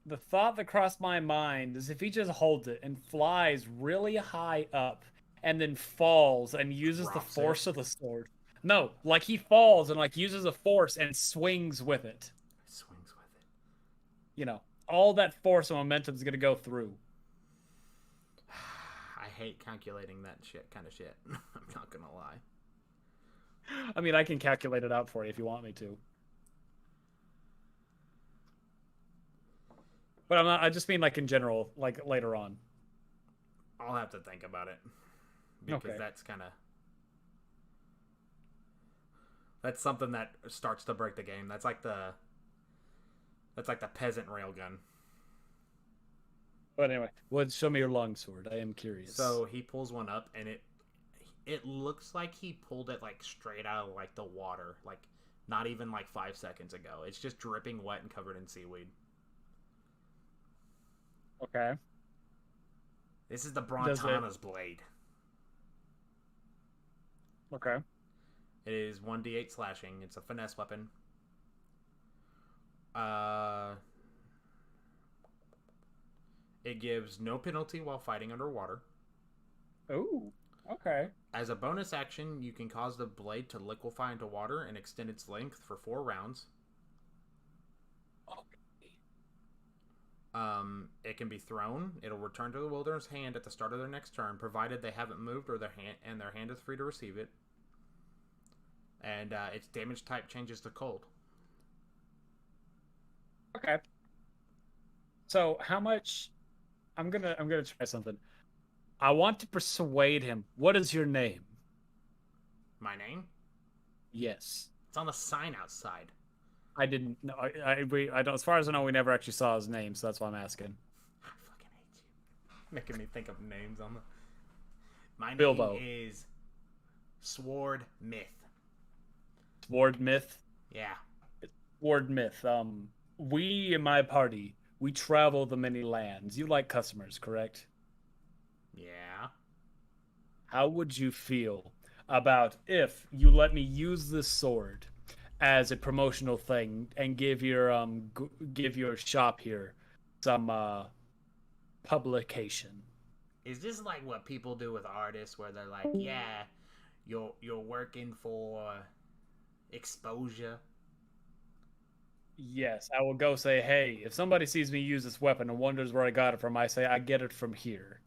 The thought that crossed my mind is if he just holds it and flies really high up and then falls and uses the force of the sword. No, like he falls and like uses the force and swings with it. Swings with it. You know, all that force and momentum is going to go through. I hate calculating that kind of shit. I'm not going to lie. I mean, I can calculate it out for you if you want me to. But I'm not, I just mean like in general, like later on. I'll have to think about it. Because that's kind of... That's something that starts to break the game. That's like the peasant railgun. But anyway, well, show me your longsword. I am curious. So he pulls one up, and it looks like he pulled it like straight out of like the water, like not even like 5 seconds ago. It's just dripping wet and covered in seaweed. Okay. This is the Does it- Brontana's blade. Okay. It is 1d8 slashing. It's a finesse weapon. It gives no penalty while fighting underwater. Ooh. Okay. As a bonus action, you can cause the blade to liquefy into water and extend its length for 4 rounds. It can be thrown. It'll return to the wielder's hand at the start of their next turn, provided they haven't moved or their hand is free to receive it. And its damage type changes to cold. Okay. So how much? I'm gonna try something. I want to persuade him. What is your name? My name? Yes. It's on the sign outside. I didn't know. I don't. As far as I know, we never actually saw his name, so that's why I'm asking. I fucking hate you. Making me think of names on the. My Bilbo. name is Sword Myth. Sword Myth. Yeah. Sword Myth. We in my party, we travel the many lands. You like customers, correct? Yeah. How would you feel about if you let me use this sword as a promotional thing and give your shop here some publication? Is this like what people do with artists where they're like, yeah, you're working for exposure? Yes, I will go say, hey, if somebody sees me use this weapon and wonders where I got it from, I say I get it from here.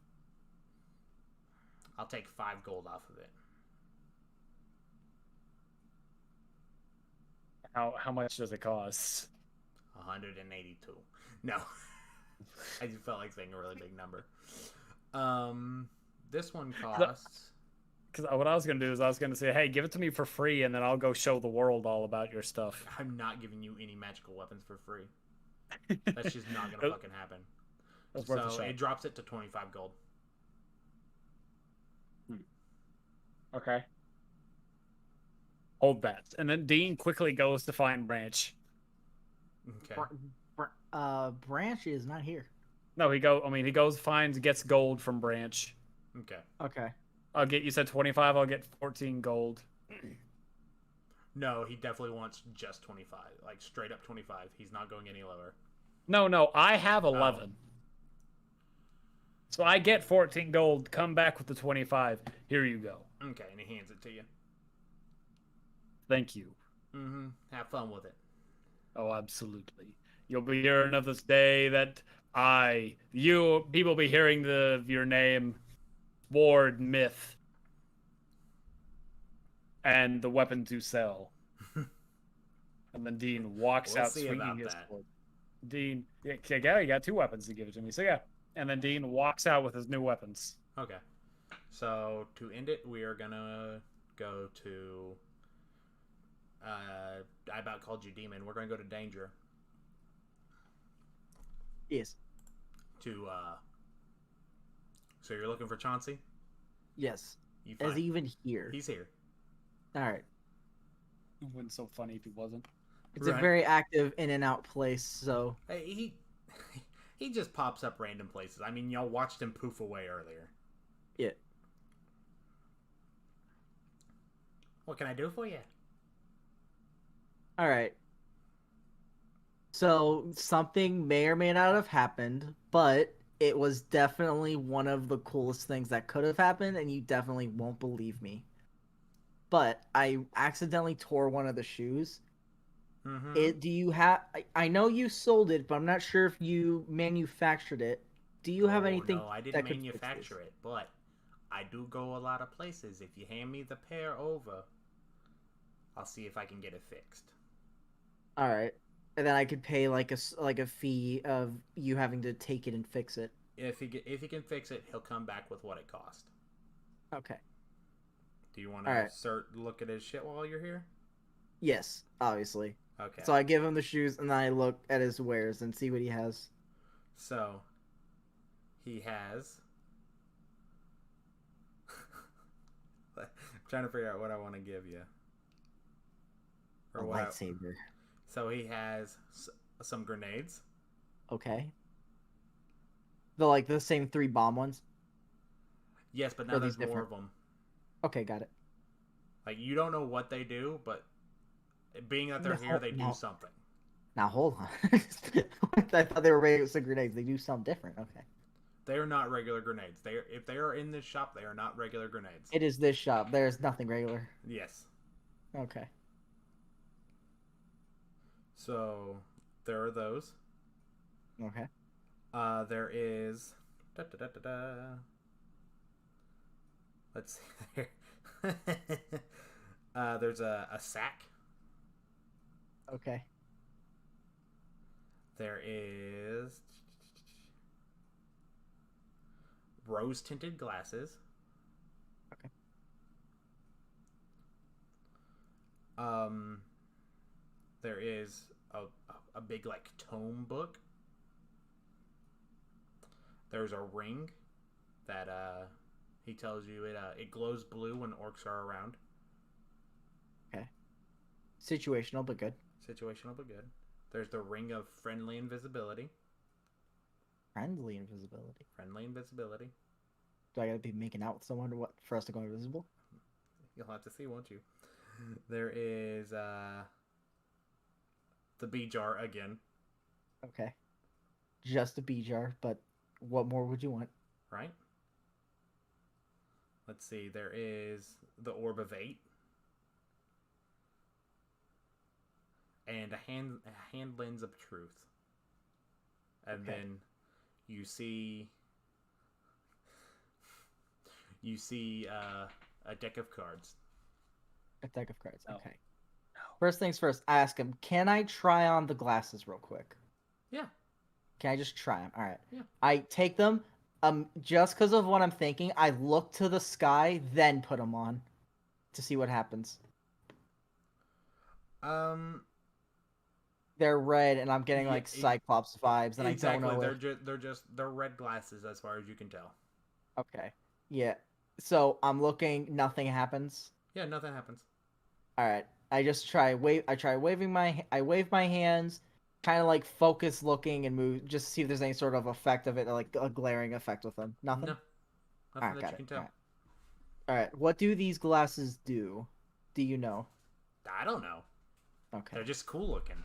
I'll take 5 gold off of it. How much does it cost? 182. No. I just felt like saying a really big number. This one costs. Because what I was gonna do is I was gonna say, hey, give it to me for free, and then I'll go show the world all about your stuff. I'm not giving you any magical weapons for free. That's just not gonna fucking happen. That's worth a So shot. it drops it to 25 gold. Okay. Hold that, and then Dean quickly goes to find Branch. Okay. Branch is not here. No, he goes, finds, gets gold from Branch. Okay. Okay. You said 25. I'll get 14 gold. No, he definitely wants just 25. Like straight up 25. He's not going any lower. No, I have 11. So I get 14 gold. Come back with the 25. Here you go. Okay, and he hands it to you. Thank you. Mm-hmm. Have fun with it. Oh, absolutely. You'll be hearing of this day that people be hearing your name, Ward Myth, and the weapons you sell. And then Dean walks We'll out see swinging about his that. sword. Dean, yeah, you got 2 weapons to give it to me. So yeah, and then Dean walks out with his new weapons. Okay. So to end it, we are gonna go to. I about called you demon. We're gonna go to danger. Yes. So you're looking for Chauncey? Yes. You Is find... he even here? He's here. All right. It wouldn't so funny if he wasn't. It's a very active in and out place, so. Hey, he just pops up random places. I mean, y'all watched him poof away earlier. Yeah. What can I do for you? All right. So something may or may not have happened, but it was definitely one of the coolest things that could have happened, and you definitely won't believe me. But I accidentally tore one of the shoes. Mm-hmm. Do you have? I know you sold it, but I'm not sure if you manufactured it. Do you have anything? No, I that didn't could fix manufacture this? it, but I do go a lot of places. If you hand me the pair over, I'll see if I can get it fixed. All right, and then I could pay like a fee of you having to take it and fix it. If he can fix it, he'll come back with what it cost. Okay. Do you want All to right. look at his shit while you're here? Yes, obviously. Okay. So I give him the shoes, and then I look at his wares and see what he has. So, he has... I'm trying to figure out what I want to give you. A lightsaber. So he has some grenades. Okay. The same 3 bomb ones? Yes, but Or now are these there's more different? of them. Okay, got it. Like you don't know what they do, but being that they're No, here, they do no. something. Now hold on. I thought they were regular grenades. They do something different. Okay. They are not regular grenades. If they are in this shop, they are not regular grenades. It is this shop. There's nothing regular. Yes. Okay. So there are those. Okay. There is. Da, da, da, da, da. Let's see there. There's a sack. Okay. There is rose tinted glasses. Okay. There is a big like tome book. There's a ring that he tells you it glows blue when orcs are around. Okay. Situational, but good. Situational but good. There's the ring of friendly invisibility. Friendly invisibility. Friendly invisibility. Do I gotta be making out with someone or what for us to go invisible? You'll have to see, won't you? There is the bee jar again. Okay. Just a bee jar, but what more would you want? Right? Let's see. There is the orb of 8. And a hand lens of truth. And Okay. then you see a deck of cards. A deck of cards. No. Okay. No. First things first, I ask him, can I try on the glasses real quick? Yeah. Can I just try them? All right. Yeah. I take them. Just because of what I'm thinking, I look to the sky, then put them on to see what happens. They're red, and I'm getting Yeah, like Cyclops vibes, and exactly. I don't know They're red glasses as far as you can tell. Okay. Yeah. So I'm looking. Nothing happens. Yeah, nothing happens. All right. I just try wave. I try waving my. I wave my hands, kind of like focus looking and move, just to see if there's any sort of effect of it, like a glaring effect with them. Nothing. No, All nothing right, that got you it. can tell. All right. What do these glasses do? Do you know? I don't know. Okay. They're just cool looking.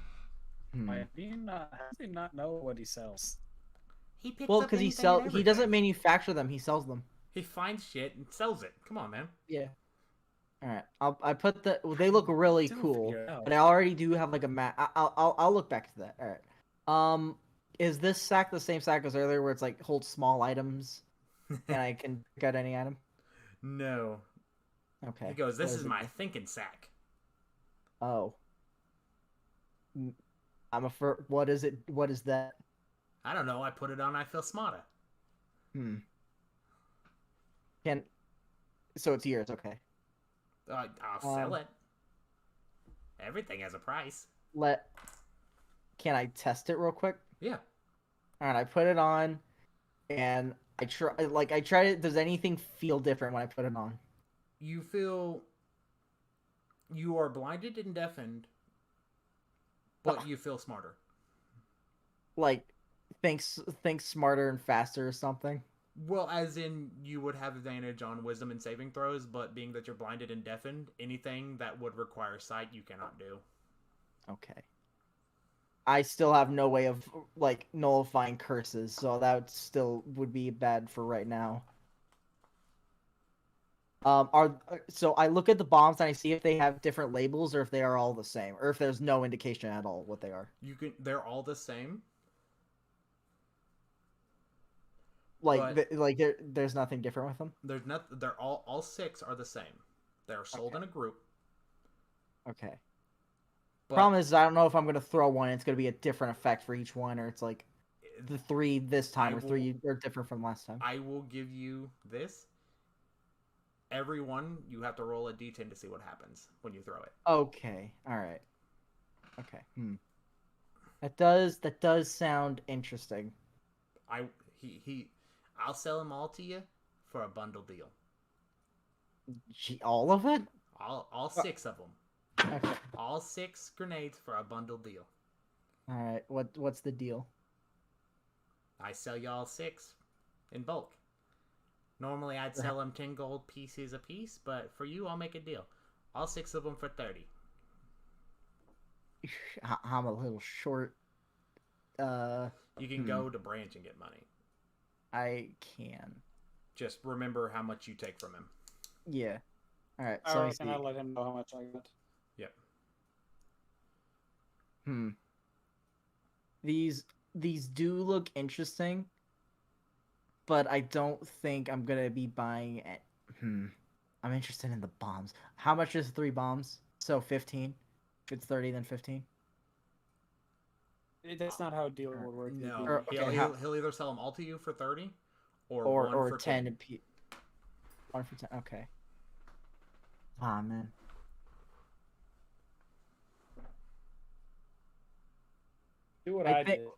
Why, how does he not know what he sells? He picks Well, up because anything and he doesn't everything. manufacture them. He sells them. He finds shit and sells it. Come on, man. Yeah. All right. I put the. They look really Still cool, figure it out. but I already do have like a map. I'll look back to that. All right. Is this sack the same sack as earlier, where it's like holds small items, and I can pick out any item? No. Okay. He goes, What "This is it my do? thinking sack." Oh. What is it? What is that? I don't know. I put it on. I feel smarter. Can. So it's yours. Okay. I'll sell it. Everything has a price. Can I test it real quick? Yeah. All right. I put it on, and I try. Like I try it. Does anything feel different when I put it on? You feel you are blinded and deafened, but you feel smarter. Like think smarter and faster or something. Well, as in you would have advantage on wisdom and saving throws, but being that you're blinded and deafened, anything that would require sight you cannot do. Okay. I still have no way of like nullifying curses, so that still would be bad for right now. So I look at the bombs and I see if they have different labels or if they are all the same, or if there's no indication at all what they are. They're all the same. Like there's nothing different with them. There's not. They're all 6 are the same. They're sold in a group. Okay. But Problem is, I don't know if I'm gonna throw one. It's gonna be a different effect for each one, or it's like the 3 this time, or 3 are different from last time. I will give you this. Every one, you have to roll a d10 to see what happens when you throw it. Okay. All right. Okay. That does sound interesting. I'll sell them all to you for a bundle deal. All of it? All 6 of them. Okay. All 6 grenades for a bundle deal. All right. What's the deal? I sell y'all 6 in bulk. Normally I'd sell them 10 gold pieces a piece, but for you I'll make a deal. All 6 of them for 30. I'm a little short. You can go to Branch and get money. I can. Just remember how much you take from him. Yeah. All right. All So right, can I let him know how much I got? Yep. These do look interesting, but I don't think I'm gonna be buying it. I'm interested in the bombs. How much is 3 bombs? So 15. If it's 30, then 15. That's not how a deal would work. No, Or- okay, he'll either sell them all to you for 30, or one or for 10. 10. 1 for 10. Okay. Ah, man. Do what I I think- did.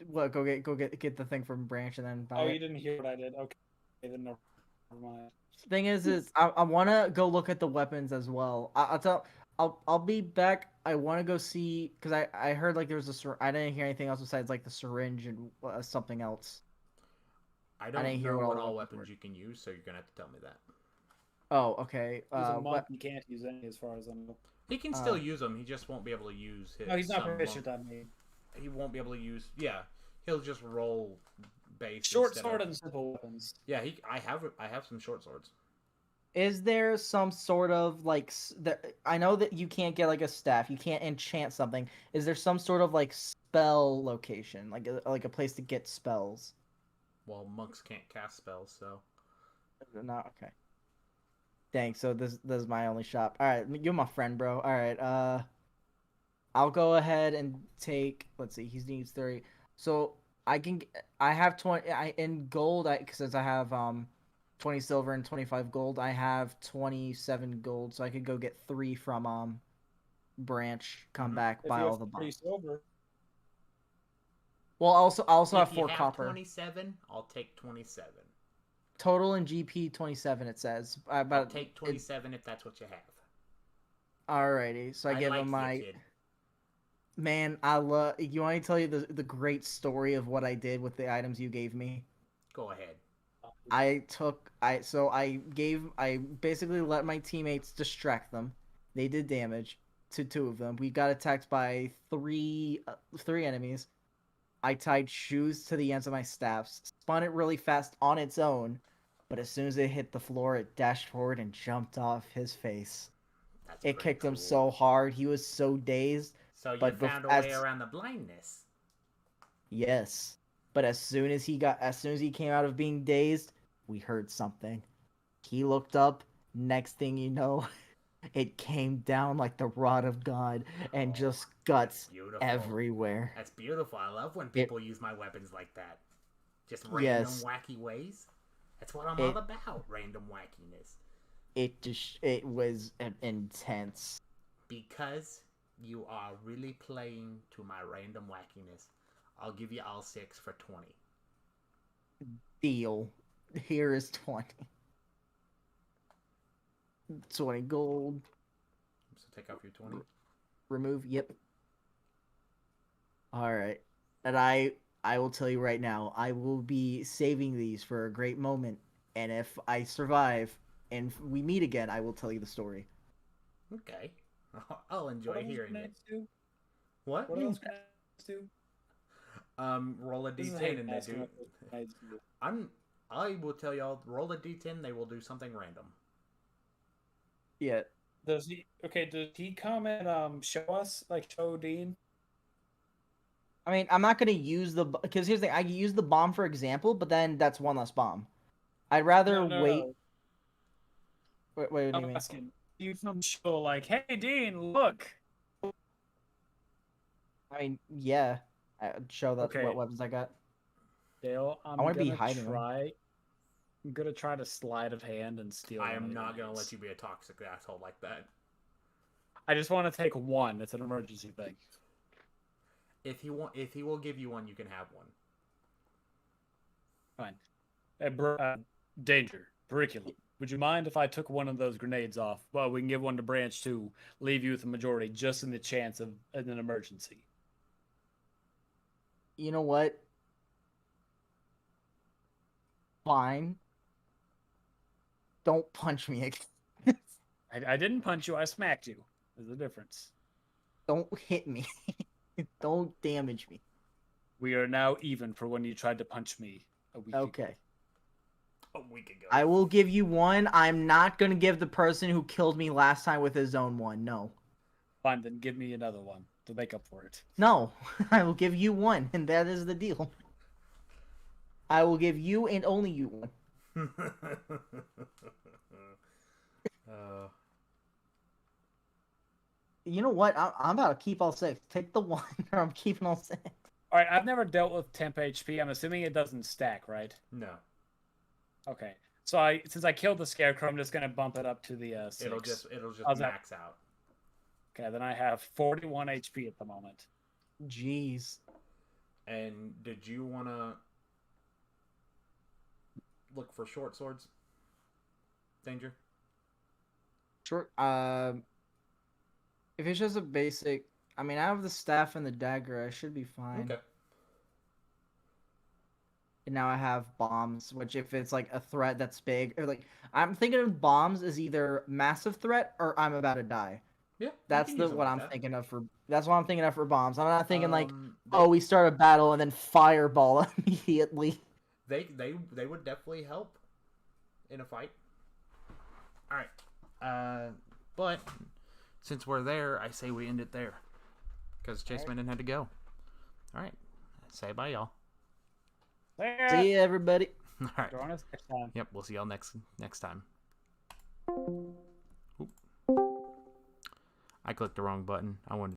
Well, go get the thing from Branch and then buy Oh, it. you didn't hear what I did. Okay, then never mind. Thing is I want to go look at the weapons as well. I'll be back. I want to go see because I heard like there was I didn't hear anything else besides like the syringe and something else. I don't didn't hear know what all what the all weapons weapons you can use, so you're gonna have to tell me that. Oh, okay. He's a monk. You can't use any, as far as I know. He can still use them. He just won't be able to use his. No, he's not some proficient monk- on me. He won't be able to use. Yeah, he'll just roll base. Short instead sword of- and simple weapons. Yeah, I have some short swords. Is there some sort of like I know that you can't get like a staff, you can't enchant something. Is there some sort of like spell location, like a place to get spells? Well, monks can't cast spells, so No, okay. Dang, so this is my only shop. All right, you're my friend, bro. All right, I'll go ahead and take. Let's see, he needs 30. So I have 20. In gold. Since I have 20 silver and 25 gold. I have 27 gold, so I could go get 3 from Branch. Come back, If buy you all have the 30 bombs. silver, Well, I also have if 4 you have copper. 27, I'll take 27. Total in GP 27. It says. I'll take 27 if that's what you have. Alrighty, so I give like him you, my. kid. Man, I love. You want me to tell you the great story of what I did with the items you gave me? Go ahead. I basically let my teammates distract them. They did damage to 2 of them. We got attacked by 3 enemies. I tied shoes to the ends of my staffs, spun it really fast on its own, but as soon as it hit the floor, it dashed forward and jumped off his face. That's It pretty kicked him cool. so hard, he was so dazed. So you but found a as- way around the blindness. Yes. But as soon as he came out of being dazed, we heard something. He looked up, next thing you know, it came down like the rod of God and just guts Beautiful. everywhere. That's beautiful. I love when people use my weapons like that. Just random Yes. wacky ways. That's what I'm all about. Random wackiness. It was intense. Because you are really playing to my random wackiness, I'll give you all 6 for 20. Deal. Here is 20. 20 gold. So take off your 20. Remove. Yep. All right. And I will tell you right now, I will be saving these for a great moment. And if I survive and we meet again, I will tell you the story. Okay. I'll enjoy what hearing it. do? What? What else can I do? Roll a This is d10 Hayden and they asking do. what grenades do. I will tell y'all. Roll a d10. They will do something random. Yeah. Does he come and show us, like show Dean? I mean, I'm not gonna use because here's the thing. I can use the bomb for example, but then that's one less bomb. I'd rather wait. No. Wait, what do you I'm mean? asking. You come show like, hey Dean, look. I mean, yeah. I'd show that Okay. what weapons I got. Dale, I wanna be hiding them. I'm gonna try to sleight of hand and steal. I one am of the not gonna grenades. let you be a toxic asshole like that. I just want to take one. It's an emergency thing. If he will give you one, you can have one. Fine. Danger. Curriculum. Would you mind if I took one of those grenades off? Well, we can give one to Branch to leave you with the majority, just in the chance of an emergency. You know what? Fine. Don't punch me again. I didn't punch you. I smacked you. There's a difference. Don't hit me. Don't damage me. We are now even for when you tried to punch me a week ago. Okay. A week ago. I will give you one. I'm not gonna give the person who killed me last time with his own one. No. Fine, then give me another one to make up for it. No. I will give you one, and that is the deal. I will give you and only you one. You know what? I'm about to keep all 6. Take the 1, or I'm keeping all 6. All right, I've never dealt with temp HP. I'm assuming it doesn't stack, right? No. Okay. So since I killed the scarecrow, I'm just gonna bump it up to the 6. It'll just How's that? max out. Okay, then I have 41 HP at the moment. Jeez. And did you want to look for short swords? Danger? Short. If it's just a basic, I mean, I have the staff and the dagger. I should be fine. Okay. And now I have bombs, which if it's like a threat that's big, or like I'm thinking of bombs as either massive threat or I'm about to die. Yeah. That's what I'm thinking of for. That's what I'm thinking of for bombs. I'm not thinking like, oh, we start a battle and then fireball immediately. They would definitely help in a fight. All right. But since we're there, I say we end it there because Chase Minden had to go. All right. Say bye, y'all. See ya, everybody. All right. Join us next time. Yep. We'll see y'all next time. Oop. I clicked the wrong button. I wanted